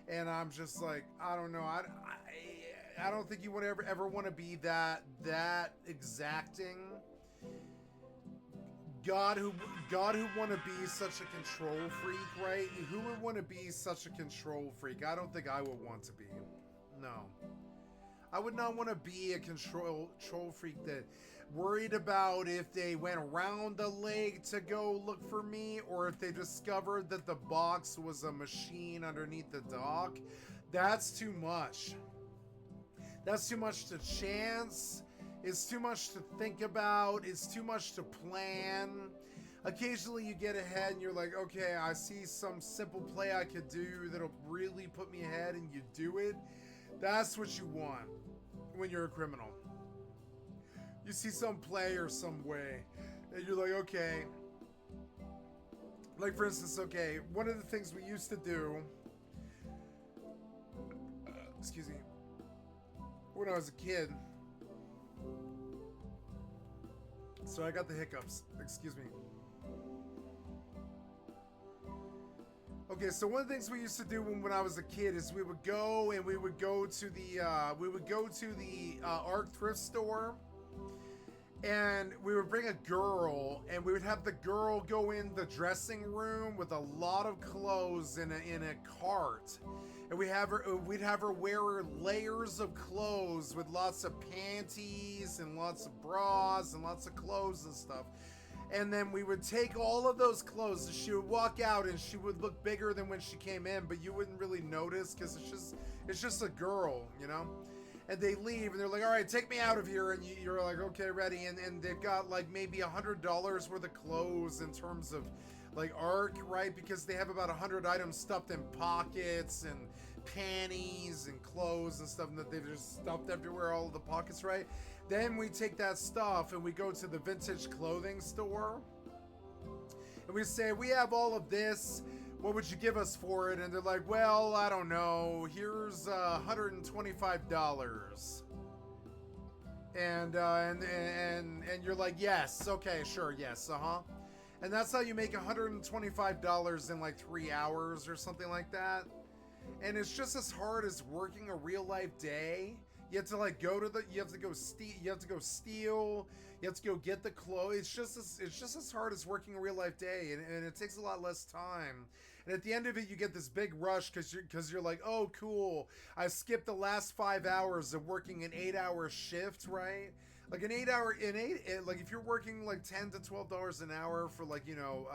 Speaker 1: And I'm just like, I don't know, I don't think you would ever want to be that exacting. God who want to be such a control freak, right? Who would want to be such a control freak? I don't think I would want to be. No. I would not want to be a control freak that worried about if they went around the lake to go look for me, or if they discovered that the box was a machine underneath the dock. That's too much. That's too much to chance. It's too much to think about. It's too much to plan. Occasionally you get ahead and you're like, okay, I see some simple play I could do that'll really put me ahead, and you do it. That's what you want when you're a criminal. You see some play or some way, and you're like, okay. Like, for instance, okay, one of the things we used to do, excuse me, when I was a kid, so I got the hiccups, excuse me. Okay, so one of the things we used to do when I was a kid is we would go to the Arc thrift store, and we would bring a girl, and we would have the girl go in the dressing room with a lot of clothes in a cart, and we'd have her wear layers of clothes with lots of panties and lots of bras and lots of clothes and stuff. And then we would take all of those clothes, and she would walk out, and she would look bigger than when she came in, but you wouldn't really notice because it's just a girl, you know? And they leave, and they're like, all right, take me out of here. And you're like, okay, ready. And they've got like maybe $100 worth of clothes in terms of like Arc, right? Because they have about 100 items stuffed in pockets and panties and clothes and stuff that they've just stuffed everywhere, all of the pockets, right? Then we take that stuff and we go to the vintage clothing store, and we say, we have all of this. What would you give us for it? And they're like, well, I don't know. Here's $125. And you're like, yes, okay, sure, yes, And that's how you make $125 in like 3 hours or something like that. And it's just as hard as working a real life day. You have to like you have to go steal, you have to go get the clothes. It's just as hard as working a real life day, and it takes a lot less time. And at the end of it, you get this big rush because you're like, oh, cool, I skipped the last 5 hours of working an 8-hour shift, right? Like like if you're working like $10 to $12 an hour for like, you know,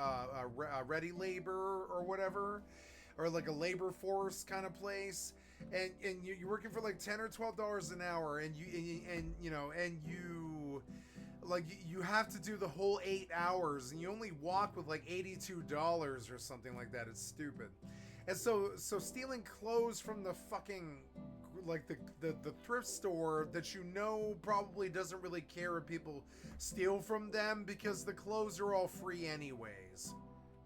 Speaker 1: ready labor or whatever, or like a labor force kind of place, and you're working for like $10 or $12 an hour, and you have to do the whole 8 hours, and you only walk with like $82 or something like that. It's stupid. And so stealing clothes from the fucking like the thrift store that you know probably doesn't really care if people steal from them, because the clothes are all free anyways,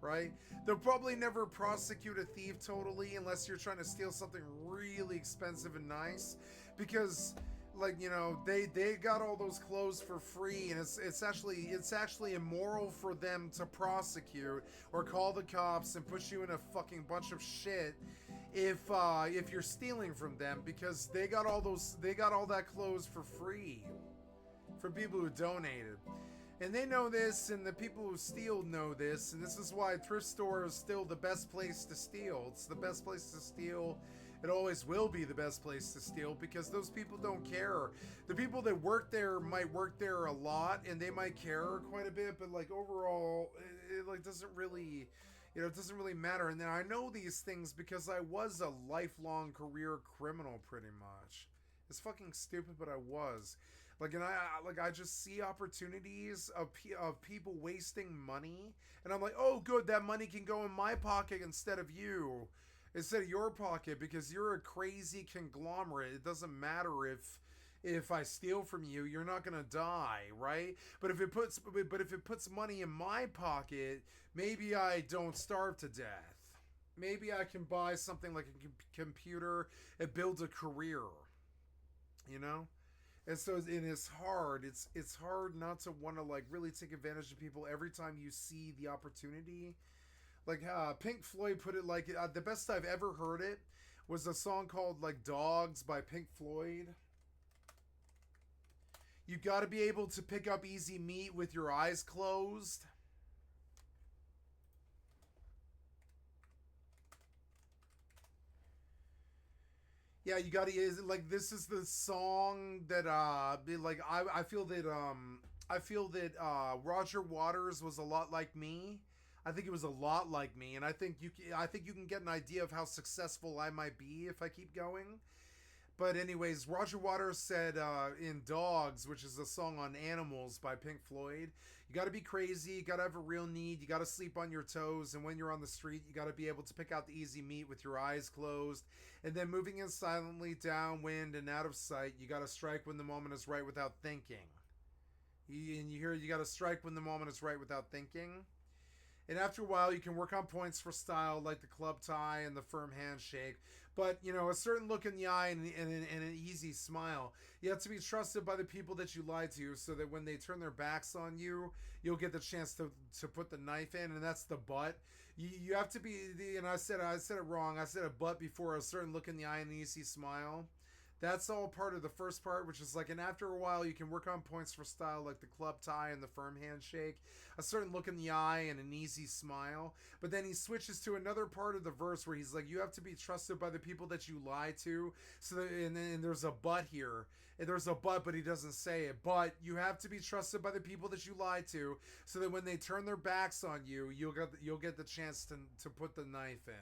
Speaker 1: right? They'll probably never prosecute a thief totally unless you're trying to steal something really expensive and nice, because like, you know, they got all those clothes for free, and it's actually immoral for them to prosecute or call the cops and put you in a fucking bunch of shit if you're stealing from them, because they got all that clothes for free for people who donated. And they know this, and the people who steal know this, and this is why thrift store is still the best place to steal. It's the best place to steal. It always will be the best place to steal because those people don't care. The people that work there might work there a lot, and they might care quite a bit, but like overall, it like doesn't really, it doesn't really matter. And then I know these things because I was a lifelong career criminal, pretty much. It's fucking stupid, but I was. Like, and I just see opportunities of people wasting money, and I'm like, oh, good, that money can go in my pocket instead of your pocket, because you're a crazy conglomerate. It doesn't matter if I steal from you, you're not gonna die, right? But if it puts money in my pocket, maybe I don't starve to death. Maybe I can buy something like a computer and build a career, you know? And so it's hard. It's hard not to want to like really take advantage of people every time you see the opportunity. Like Pink Floyd put it like the best I've ever heard it was a song called like Dogs by Pink Floyd. You got to be able to pick up easy meat with your eyes closed. Yeah, you gotta, like, this is the song that, like, I feel that Roger Waters was a lot like me. I think it was a lot like me, and I think you can get an idea of how successful I might be if I keep going. But anyways, Roger Waters said in Dogs, which is a song on animals by Pink Floyd, you gotta be crazy, you gotta have a real need, you gotta sleep on your toes, and when you're on the street, you gotta be able to pick out the easy meat with your eyes closed, and then moving in silently downwind and out of sight, you gotta strike when the moment is right without thinking. And you hear, you gotta strike when the moment is right without thinking. And after a while, you can work on points for style like the club tie and the firm handshake. But, you know, a certain look in the eye and an easy smile. You have to be trusted by the people that you lie to so that when they turn their backs on you, you'll get the chance to put the knife in, and that's the butt. You have to be, and I said it wrong. I said a butt before, a certain look in the eye and an easy smile. That's all part of the first part, which is like, and after a while, you can work on points for style like the club tie and the firm handshake, a certain look in the eye and an easy smile. But then he switches to another part of the verse where he's like, you have to be trusted by the people that you lie to. So that, and then there's a but here. And there's a but he doesn't say it. But you have to be trusted by the people that you lie to, so that when they turn their backs on you, you'll get the chance to put the knife in.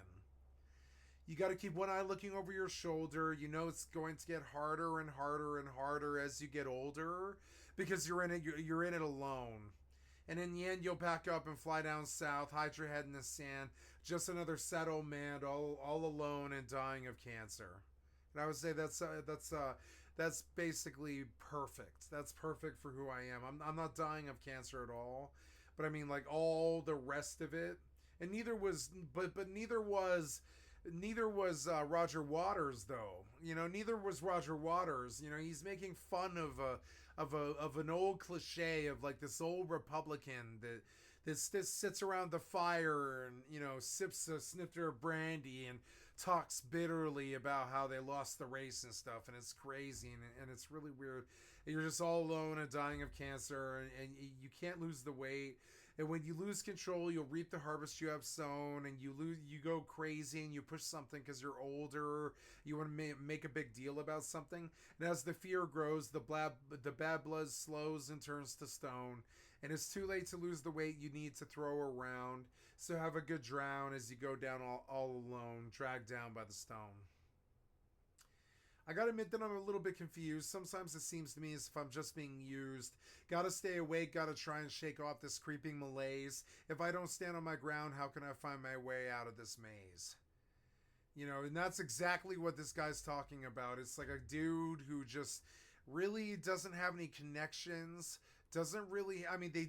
Speaker 1: You got to keep one eye looking over your shoulder. You know it's going to get harder and harder and harder as you get older because you're in it alone. And in the end, you'll pack up and fly down south, hide your head in the sand, just another sad old man all alone and dying of cancer. And I would say that's basically perfect. That's perfect for who I am. I'm not dying of cancer at all, but I mean like all the rest of it. And neither was Roger Waters, though. You know, neither was Roger Waters. You know, he's making fun of an old cliche of like this old Republican that sits around the fire and, you know, sips a snifter of brandy and talks bitterly about how they lost the race and stuff, and it's crazy and it's really weird. You're just all alone and dying of cancer, and you can't lose the weight. And when you lose control, you'll reap the harvest you have sown, and you go crazy and you push something because you're older. You want to make a big deal about something. And as the fear grows, the bad blood slows and turns to stone. And it's too late to lose the weight you need to throw around. So have a good drown as you go down all alone, dragged down by the stone. I gotta admit that I'm a little bit confused. Sometimes it seems to me as if I'm just being used. Gotta stay awake, gotta try and shake off this creeping malaise. If I don't stand on my ground, how can I find my way out of this maze? You know, and that's exactly what this guy's talking about. It's like a dude who just really doesn't have any connections. Doesn't really, I mean, they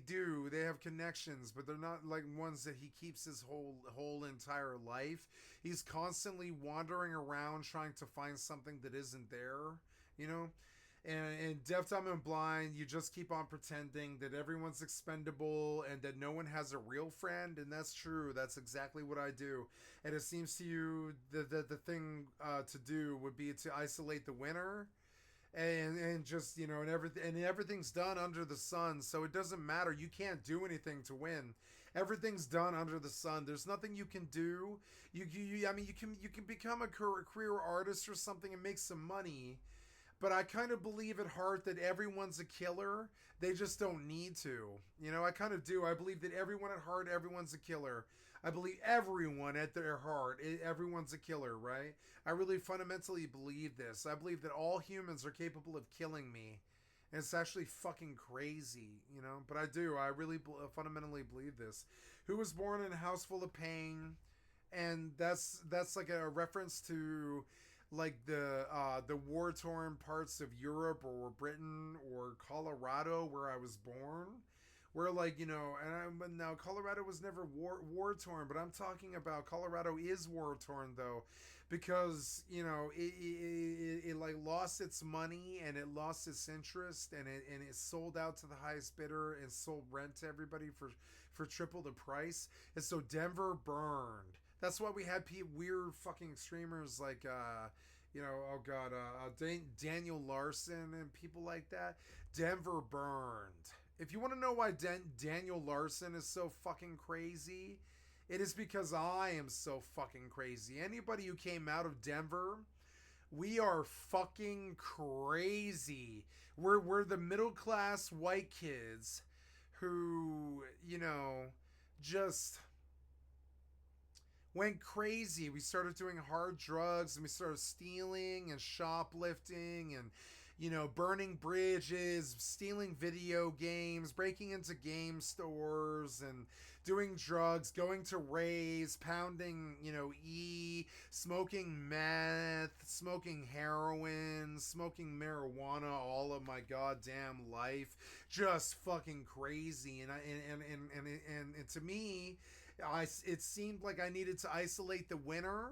Speaker 1: have connections, but they're not like ones that he keeps his whole entire life. He's constantly wandering around trying to find something that isn't there, you know? And deaf, dumb, and blind, you just keep on pretending that everyone's expendable and that no one has a real friend, and that's true. That's exactly what I do. And it seems to you that the thing to do would be to isolate the winner. and just, you know, and everything's done under the sun, so it doesn't matter. You can't do anything to win. Everything's done under the sun. There's nothing you can do. I mean, you can become a career artist or something and make some money, but I kind of believe at heart that everyone's a killer. They just don't need to. You know, I kind of do. I believe that everyone at heart, everyone's a killer. I believe everyone at their heart, everyone's a killer, right? I really fundamentally believe this. I believe that all humans are capable of killing me. And it's actually fucking crazy, you know? But I do. I really fundamentally believe this. Who was born in a house full of pain? And that's like a reference to like the war-torn parts of Europe or Britain or Colorado where I was born. Where, like, you know, now Colorado was never war-torn, but I'm talking about Colorado is war-torn, though, because, you know, it like lost its money and it lost its interest, and it sold out to the highest bidder and sold rent to everybody for triple the price, and so Denver burned. That's why we had weird fucking streamers like, you know, oh god, Daniel Larson and people like that. Denver burned. If you want to know why Daniel Larson is so fucking crazy, it is because I am so fucking crazy. Anybody who came out of Denver, we are fucking crazy. We're the middle class white kids who, you know, just went crazy. We started doing hard drugs and we started stealing and shoplifting and, you know, burning bridges, stealing video games, breaking into game stores and doing drugs, going to raves, pounding, you know, smoking meth, smoking heroin, smoking marijuana all of my goddamn life. Just fucking crazy. And to me, it seemed like I needed to isolate the winner.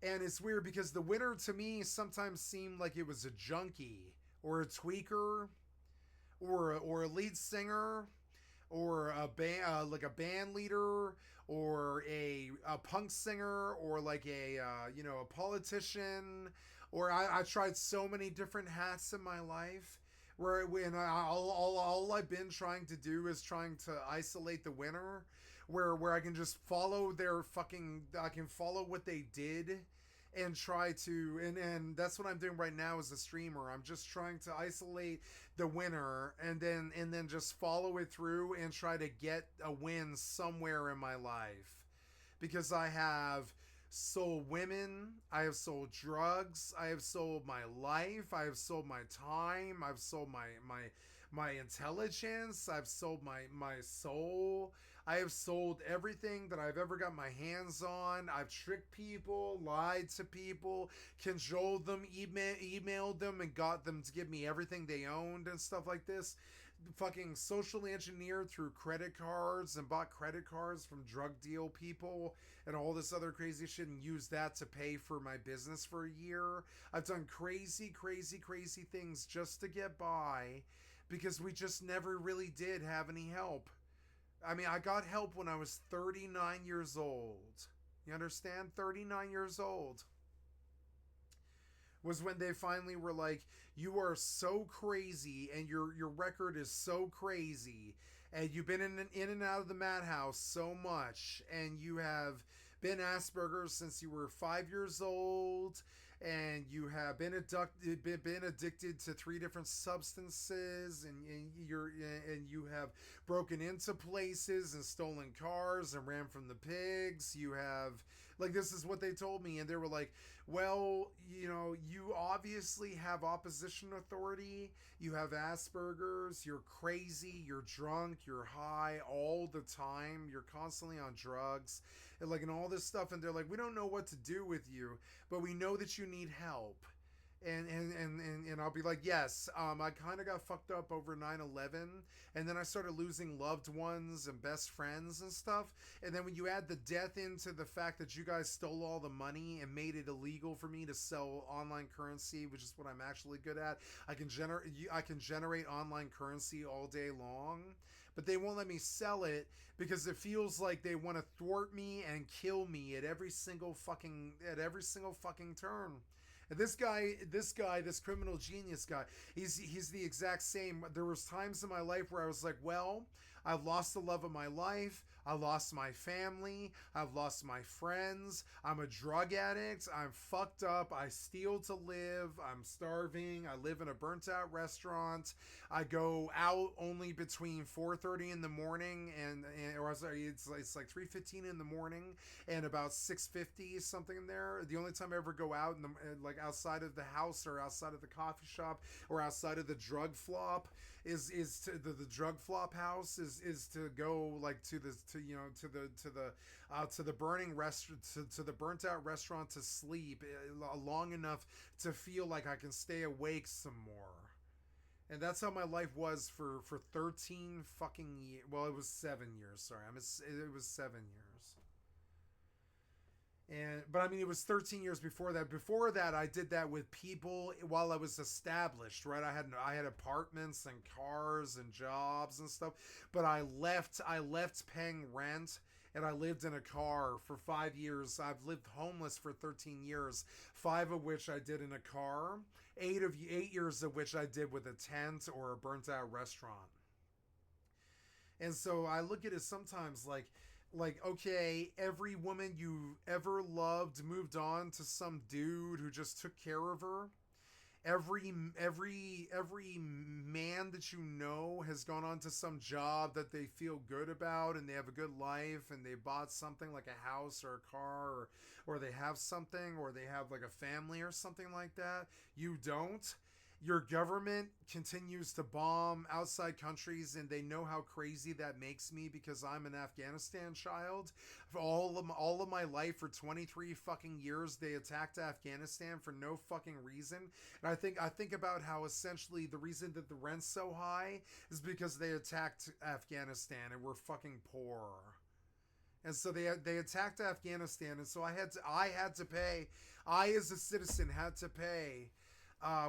Speaker 1: And it's weird because the winner to me sometimes seemed like it was a junkie or a tweaker or a lead singer or a band, like a band leader or a punk singer or like a you know, a politician. Or I tried so many different hats in my life where when all I've been trying to do is trying to isolate the winner. Where I can just follow I can follow what they did and try to, and that's what I'm doing right now as a streamer. I'm just trying to isolate the winner and then just follow it through and try to get a win somewhere in my life. Because I have sold women, I have sold drugs, I have sold my life, I have sold my time, I've sold my intelligence, I've sold my soul. I have sold everything that I've ever got my hands on. I've tricked people, lied to people, cajoled them, emailed them, and got them to give me everything they owned and stuff like this. Fucking socially engineered through credit cards and bought credit cards from drug deal people and all this other crazy shit and used that to pay for my business for a year. I've done crazy things just to get by because we just never really did have any help. I mean, I got help when I was 39 years old. You understand? 39 years old was when they finally were like, you are so crazy and your record is so crazy and you've been in and out of the madhouse so much and you have been Asperger's since you were 5 years old and you have been addicted to 3 different substances and you have broken into places and stolen cars and ran from the pigs. You have, like, this is what they told me, and they were like, well, you know, you obviously have opposition authority, you have Asperger's, you're crazy, you're drunk, you're high all the time, you're constantly on drugs, and all this stuff, and they're like, we don't know what to do with you, but we know that you need help. And I'll be like, yes, I kind of got fucked up over 9/11, and then I started losing loved ones and best friends and stuff, and then when you add the death into the fact that you guys stole all the money and made it illegal for me to sell online currency, which is what I'm actually good at, I can generate online currency all day long, but they won't let me sell it because it feels like they want to thwart me and kill me at every single fucking turn. And this criminal genius guy, he's the exact same. There was times in my life where I was like, well, I've lost the love of my life. I lost my family. I've lost my friends. I'm a drug addict. I'm fucked up. I steal to live. I'm starving. I live in a burnt out restaurant. I go out only between 4:30 in the morning or sorry, it's like 3:15 in the morning and about 6:50 something in there. The only time I ever go out like outside of the house or outside of the coffee shop or outside of the drug flop is to the drug flop house is to go like to the burning restaurant to the burnt out restaurant to sleep long enough to feel like I can stay awake some more. And that's how my life was for 13 fucking years. Well, it was 7 years. Sorry, it was 7 years. But I mean, it was 13 years before that. Before that, I did that with people while I was established, right? I had apartments and cars and jobs and stuff. But I left paying rent, and I lived in a car for 5 years. I've lived homeless for 13 years, 5 of which I did in a car, 8 years of which I did with a tent or a burnt out restaurant. And so I look at it sometimes like, okay, every woman you ever loved moved on to some dude who just took care of her. Every man that you know has gone on to some job that they feel good about and they have a good life and they bought something like a house or a car or they have something or they have like a family or something like that. You don't. Your government continues to bomb outside countries, and they know how crazy that makes me because I'm an Afghanistan child. For all of my life, for 23 fucking years, they attacked Afghanistan for no fucking reason. And I think about how essentially the reason that the rent's so high is because they attacked Afghanistan and we're fucking poor. And so they attacked Afghanistan, and so I had to pay. I, as a citizen, had to pay.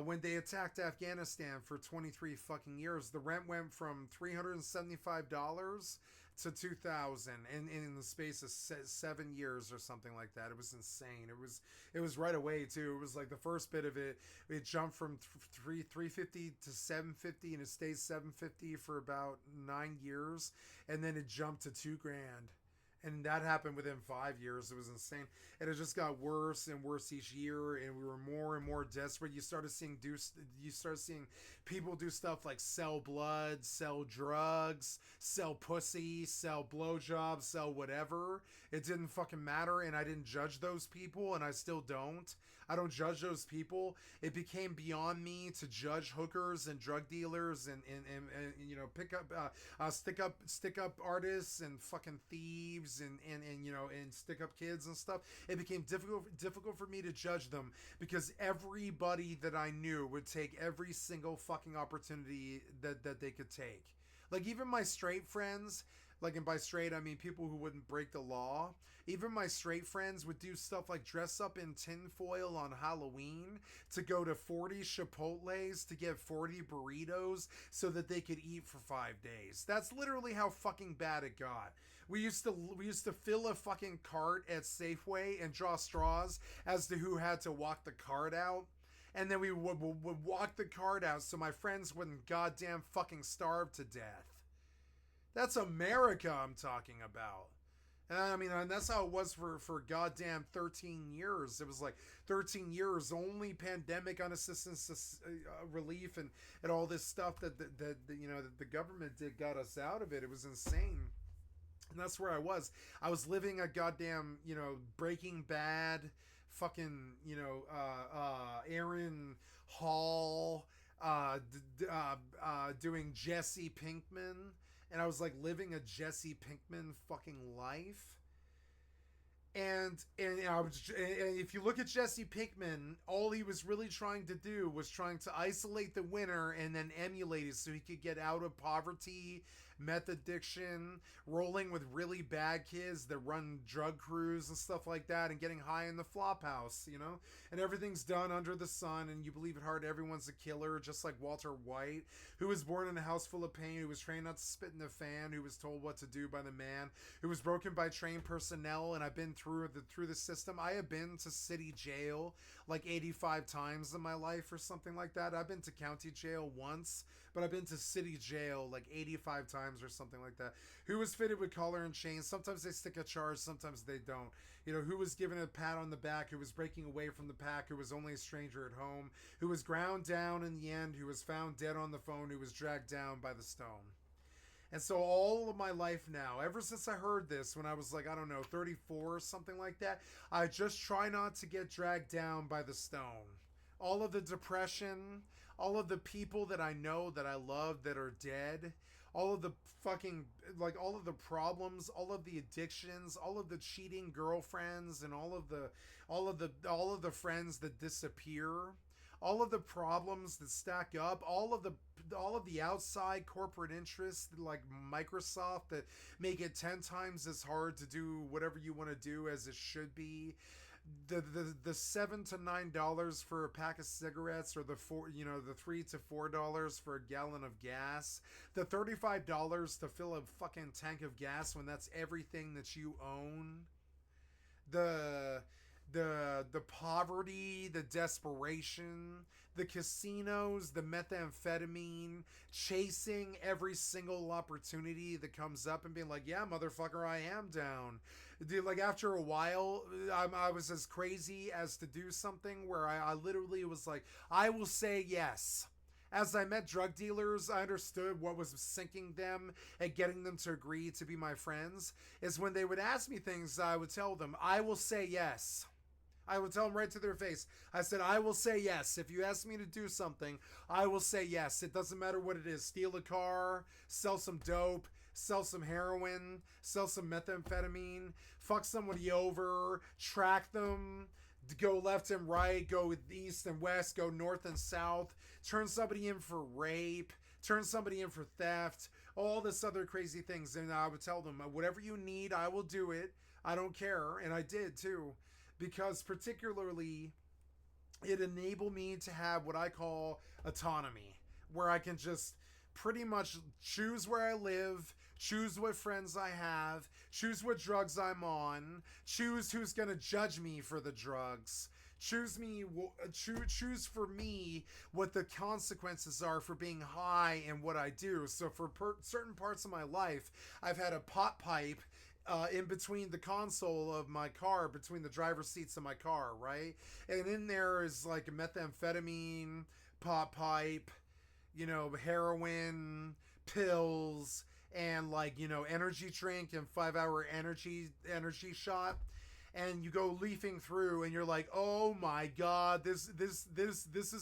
Speaker 1: When they attacked Afghanistan for 23 fucking years, the rent went from $375 to $2,000 in the space of 7 years or something like that. It was insane. It was right away too. It was like the first bit of it jumped from $350 to $750, and it stayed $750 for about 9 years, and then it jumped to $2,000. And that happened within 5 years. It was insane. And it just got worse and worse each year. And we were more and more desperate. You started seeing people do stuff like sell blood, sell drugs, sell pussy, sell blowjobs, sell whatever. It didn't fucking matter. And I didn't judge those people. And I still don't. I don't judge those people. It became beyond me to judge hookers and drug dealers and you know, stick up artists and fucking thieves and you know, and stick up kids and stuff. It became difficult for me to judge them because everybody that I knew would take every single fucking opportunity that they could take. Like even my straight friends, like, and by straight I mean people who wouldn't break the law. Even my straight friends would do stuff like dress up in tinfoil on Halloween to go to 40 Chipotles to get 40 burritos so that they could eat for 5 days. That's literally how fucking bad it got. We used to fill a fucking cart at Safeway and draw straws as to who had to walk the cart out. And then we would walk the cart out so my friends wouldn't goddamn fucking starve to death. That's America I'm talking about. And I mean, and that's how it was for goddamn 13 years. It was like 13 years, only pandemic unassisted relief and all this stuff that you know, that the government did got us out of it. It was insane. And that's where I was. I was living a goddamn, you know, Breaking Bad, fucking, you know, Aaron Hall, doing Jesse Pinkman. And I was like living a Jesse Pinkman fucking life. And if you look at Jesse Pinkman, all he was really trying to do was trying to isolate the winner and then emulate it so he could get out of poverty, meth addiction, rolling with really bad kids that run drug crews and stuff like that, and getting high in the flop house, you know? And everything's done under the sun, and you believe it hard everyone's a killer, just like Walter White, who was born in a house full of pain, who was trained not to spit in the fan, who was told what to do by the man, who was broken by trained personnel, and I've been through the system. I have been to city jail like 85 times in my life or something like that. I've been to county jail once, but I've been to city jail like 85 times or something like that. Who was fitted with collar and chain? Sometimes they stick a charge, sometimes they don't. You know, who was given a pat on the back, who was breaking away from the pack, who was only a stranger at home, who was ground down in the end, who was found dead on the phone, who was dragged down by the stone. And so all of my life now, ever since I heard this when I was like, I don't know, 34 or something like that, I just try not to get dragged down by the stone. All of the depression, all of the people that I know that I love that are dead, all of the fucking, like, all of the problems, all of the addictions, all of the cheating girlfriends, and all of the friends that disappear, all of the problems that stack up, all of the outside corporate interests like Microsoft that make it 10 times as hard to do whatever you want to do as it should be. The $7 to $9 for a pack of cigarettes, or the $3 to $4 for a gallon of gas, the $35 to fill a fucking tank of gas when that's everything that you own, the poverty, the desperation, the casinos, the methamphetamine, chasing every single opportunity that comes up and being like, yeah, motherfucker, I am down. Dude, like, after a while, I was as crazy as to do something where I literally was like, I will say yes. As I met drug dealers, I understood what was sinking them and getting them to agree to be my friends, is when they would ask me things, I would tell them, I will say yes. I would tell them right to their face. I said, I will say yes. If you ask me to do something, I will say yes. It doesn't matter what it is. Steal a car, sell some dope, sell some heroin, sell some methamphetamine, fuck somebody over, track them, go left and right, go east and west, go north and south, turn somebody in for rape, turn somebody in for theft, all this other crazy things. And I would tell them, whatever you need, I will do it. I don't care. And I did too. Because particularly, it enabled me to have what I call autonomy, where I can just pretty much choose where I live, choose what friends I have, choose what drugs I'm on, choose who's going to judge me for the drugs, choose for me what the consequences are for being high and what I do. So for certain parts of my life, I've had a pot pipe in between the console of my car, between the driver's seats of my car, right? And in there is like methamphetamine, pot pipe, heroin, pills, and like, energy drink and 5-hour energy shot. And you go leafing through and you're like, oh my God, this is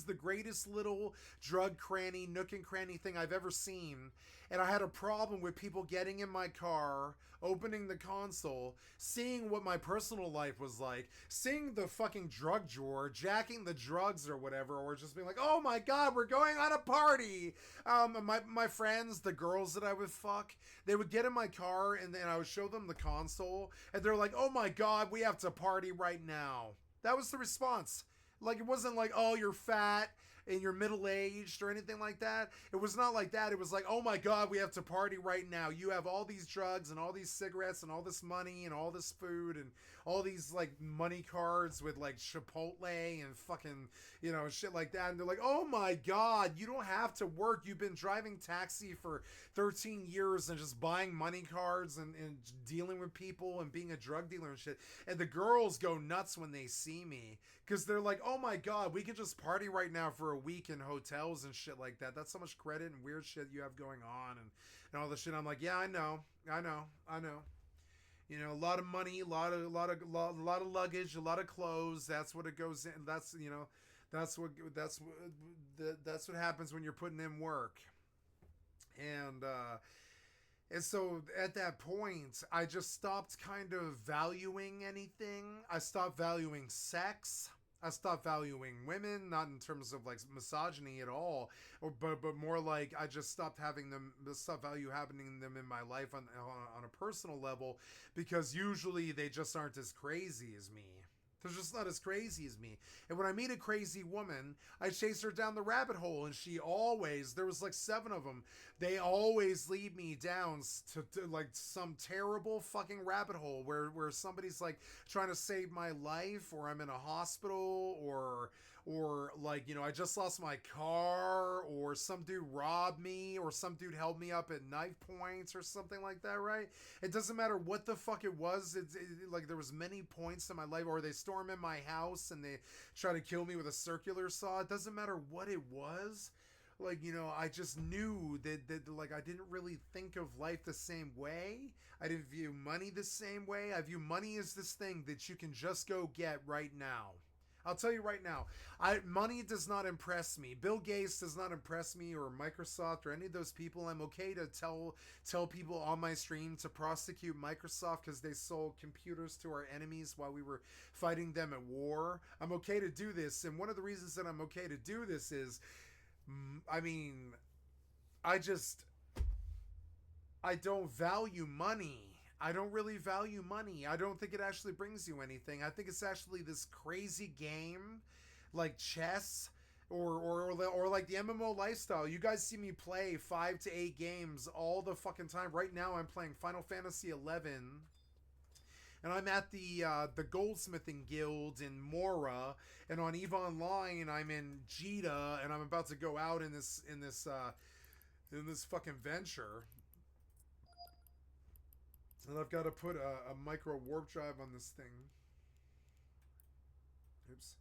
Speaker 1: the greatest little drug cranny, nook and cranny thing I've ever seen. And I had a problem with people getting in my car, opening the console, seeing what my personal life was like, seeing the fucking drug drawer, jacking the drugs or whatever, or just being like, oh my God, we're going on a party. My friends, the girls that I would fuck, they would get in my car and then I would show them the console and they're like, oh my God, we have to party right now. That was the response. Like, it wasn't like, oh, you're fat and you're middle-aged or anything like that. It was not like that. It was like, oh my God, we have to party right now. You have all these drugs and all these cigarettes and all this money and all this food and all these like money cards with like Chipotle and fucking, shit like that. And they're like, oh my God, you don't have to work. You've been driving taxi for 13 years and just buying money cards and dealing with people and being a drug dealer and shit. And the girls go nuts when they see me because they're like, oh my God, we could just party right now for a week in hotels and shit like that. That's so much credit and weird shit you have going on and all this shit. I'm like, yeah, I know. A lot of money, a lot of luggage, a lot of clothes. That's what it goes in. That's what happens when you're putting in work. And so at that point, I just stopped kind of valuing anything. I stopped valuing sex. I stopped valuing women, not in terms of like misogyny at all, but more like I just stopped having them in my life on a personal level, because usually they just aren't as crazy as me. They're just not as crazy as me. And when I meet a crazy woman, I chase her down the rabbit hole, and she always, there was like 7 of them, they always lead me down to like some terrible fucking rabbit hole where somebody's like trying to save my life, or I'm in a hospital, or like, you know, I just lost my car, or some dude robbed me, or some dude held me up at knife points or something like that, right? It doesn't matter what the fuck it was. Like there was many points in my life, or they storm in my house and they try to kill me with a circular saw. It doesn't matter what it was. Like, you know, I just knew that like I didn't really think of life the same way. I didn't view money the same way. I view money as this thing that you can just go get right now. I'll tell you right now, money does not impress me. Bill Gates does not impress me, or Microsoft, or any of those people. I'm okay to tell people on my stream to prosecute Microsoft because they sold computers to our enemies while we were fighting them at war. I'm okay to do this, and one of the reasons that I'm okay to do this is, I mean, I don't value money. I don't really value money. I don't think it actually brings you anything. I think it's actually this crazy game like chess or like the MMO lifestyle. You guys see me play 5 to 8 games all the fucking time. Right now I'm playing Final Fantasy 11. And I'm at the Goldsmithing Guild in Mora, and on EVE Online I'm in Jita, and I'm about to go out in this fucking venture. And I've got to put a micro warp drive on this thing. Oops.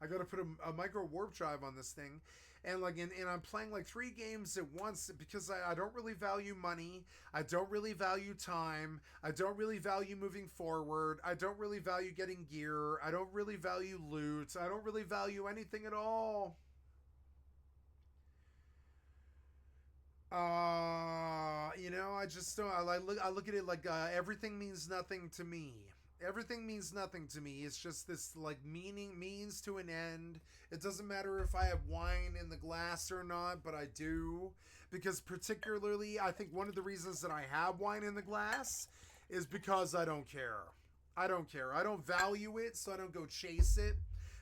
Speaker 1: I got to put a micro warp drive on this thing. And like, and I'm playing like 3 games at once because I don't really value money. I don't really value time. I don't really value moving forward. I don't really value getting gear. I don't really value loot. I don't really value anything at all. You know, I just don't. I look at it like everything means nothing to me. Everything means nothing to me. It's just this like means to an end. It doesn't matter if I have wine in the glass or not, but I do, because particularly I think one of the reasons that I have wine in the glass is because I don't care. I don't care. I don't value it, so I don't go chase it.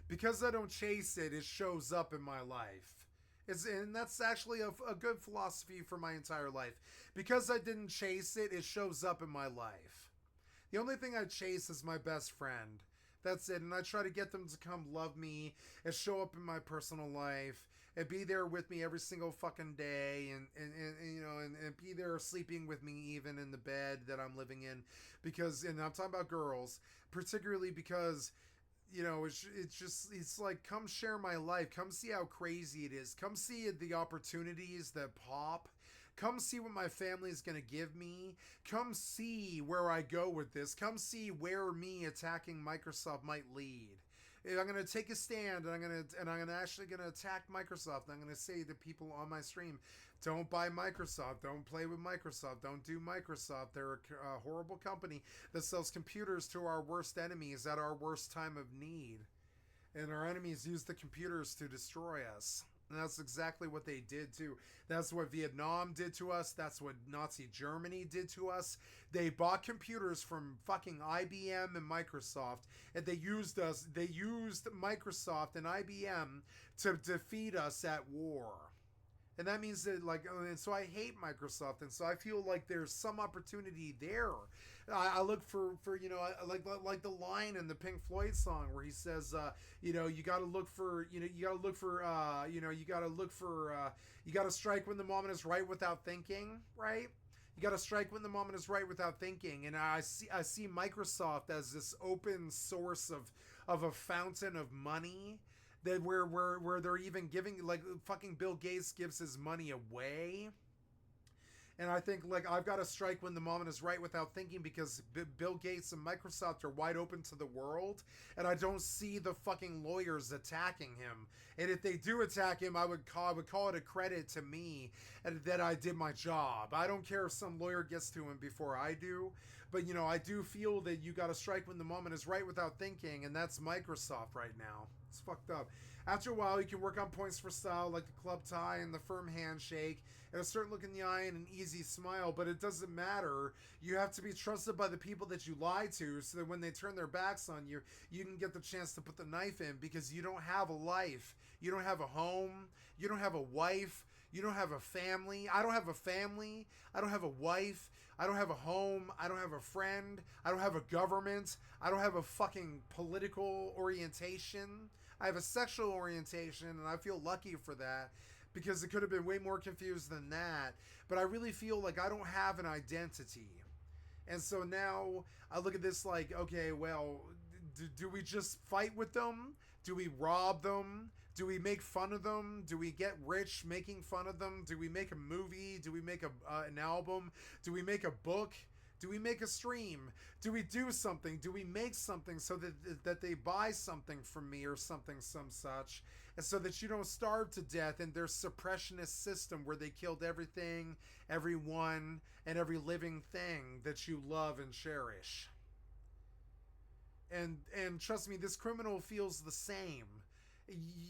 Speaker 1: Because I don't chase it, it shows up in my life. And that's actually a good philosophy for my entire life. Because I didn't chase it, it shows up in my life. The only thing I chase is my best friend. That's it. And I try to get them to come love me and show up in my personal life and be there with me every single fucking day, and you know, and be there sleeping with me even in the bed that I'm living in. Because, and I'm talking about girls, particularly because, you know, it's like, come share my life. Come see how crazy it is. Come see the opportunities that pop. Come see what my family is going to give me. Come see where I go with this. Come see where me attacking Microsoft might lead. I'm going to take a stand, and I'm actually going to attack Microsoft. I'm going to say to people on my stream, don't buy Microsoft. Don't play with Microsoft. Don't do Microsoft. They're a horrible company that sells computers to our worst enemies at our worst time of need. And our enemies use the computers to destroy us. And that's exactly what they did too. That's what Vietnam did to us. That's what Nazi Germany did to us. They bought computers from fucking IBM and Microsoft, and they used Microsoft and IBM to defeat us at war. And that means that, like, and so I hate Microsoft, and so I feel like there's some opportunity there. I look for you know, like the line in the Pink Floyd song where he says, you know, you got to look for, you got to strike when the moment is right without thinking, right? You got to strike when the moment is right without thinking. And I see Microsoft as this open source of a fountain of money. That where they're even giving, like, fucking Bill Gates gives his money away. And I think, like, I've got to strike when the moment is right without thinking, because Bill Gates and Microsoft are wide open to the world, and I don't see the fucking lawyers attacking him. And if they do attack him, I would call it a credit to me and that I did my job. I don't care if some lawyer gets to him before I do, but, you know, I do feel that you got to strike when the moment is right without thinking, and that's Microsoft right now. It's fucked up. After a while, you can work on points for style like the club tie and the firm handshake, and a certain look in the eye and an easy smile, but it doesn't matter. You have to be trusted by the people that you lie to so that when they turn their backs on you, you can get the chance to put the knife in because you don't have a life. You don't have a home. You don't have a wife. You don't have a family. I don't have a family. I don't have a wife. I don't have a home. I don't have a friend. I don't have a government. I don't have a fucking political orientation. I have a sexual orientation, and I feel lucky for that because it could have been way more confused than that. But I really feel like I don't have an identity. And so now I look at this like, okay, well, do we just fight with them? Do we rob them? Do we make fun of them? Do we get rich making fun of them? Do we make a movie? Do we make an album? Do we make a book? Do we make a stream? Do we do something? Do we make something so that they buy something from me or something some such, and so that you don't starve to death in their suppressionist system where they killed everything, everyone, and every living thing that you love and cherish? And trust me, this criminal feels the same.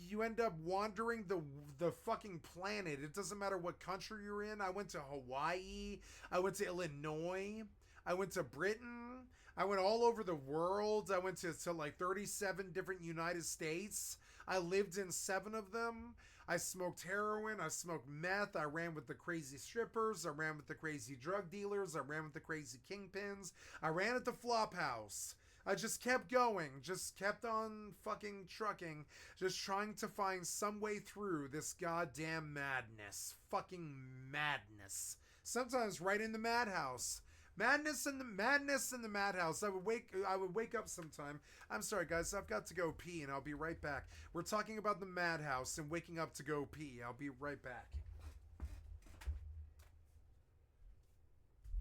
Speaker 1: You end up wandering the fucking planet. It doesn't matter what country you're in. I went to Hawaii. I went to Illinois. I went to Britain. I went all over the world. I went to like 37 different United States. I lived in 7 of them. I smoked heroin. I smoked meth. I ran with the crazy strippers. I ran with the crazy drug dealers. I ran with the crazy kingpins. I ran at the flop house. I just kept going, just kept on fucking trucking, just trying to find some way through this goddamn madness. Fucking madness. Sometimes right in the madhouse. Madness in the madhouse. I would wake up sometime. I'm sorry guys, I've got to go pee and I'll be right back. We're talking about the madhouse and waking up to go pee. I'll be right back.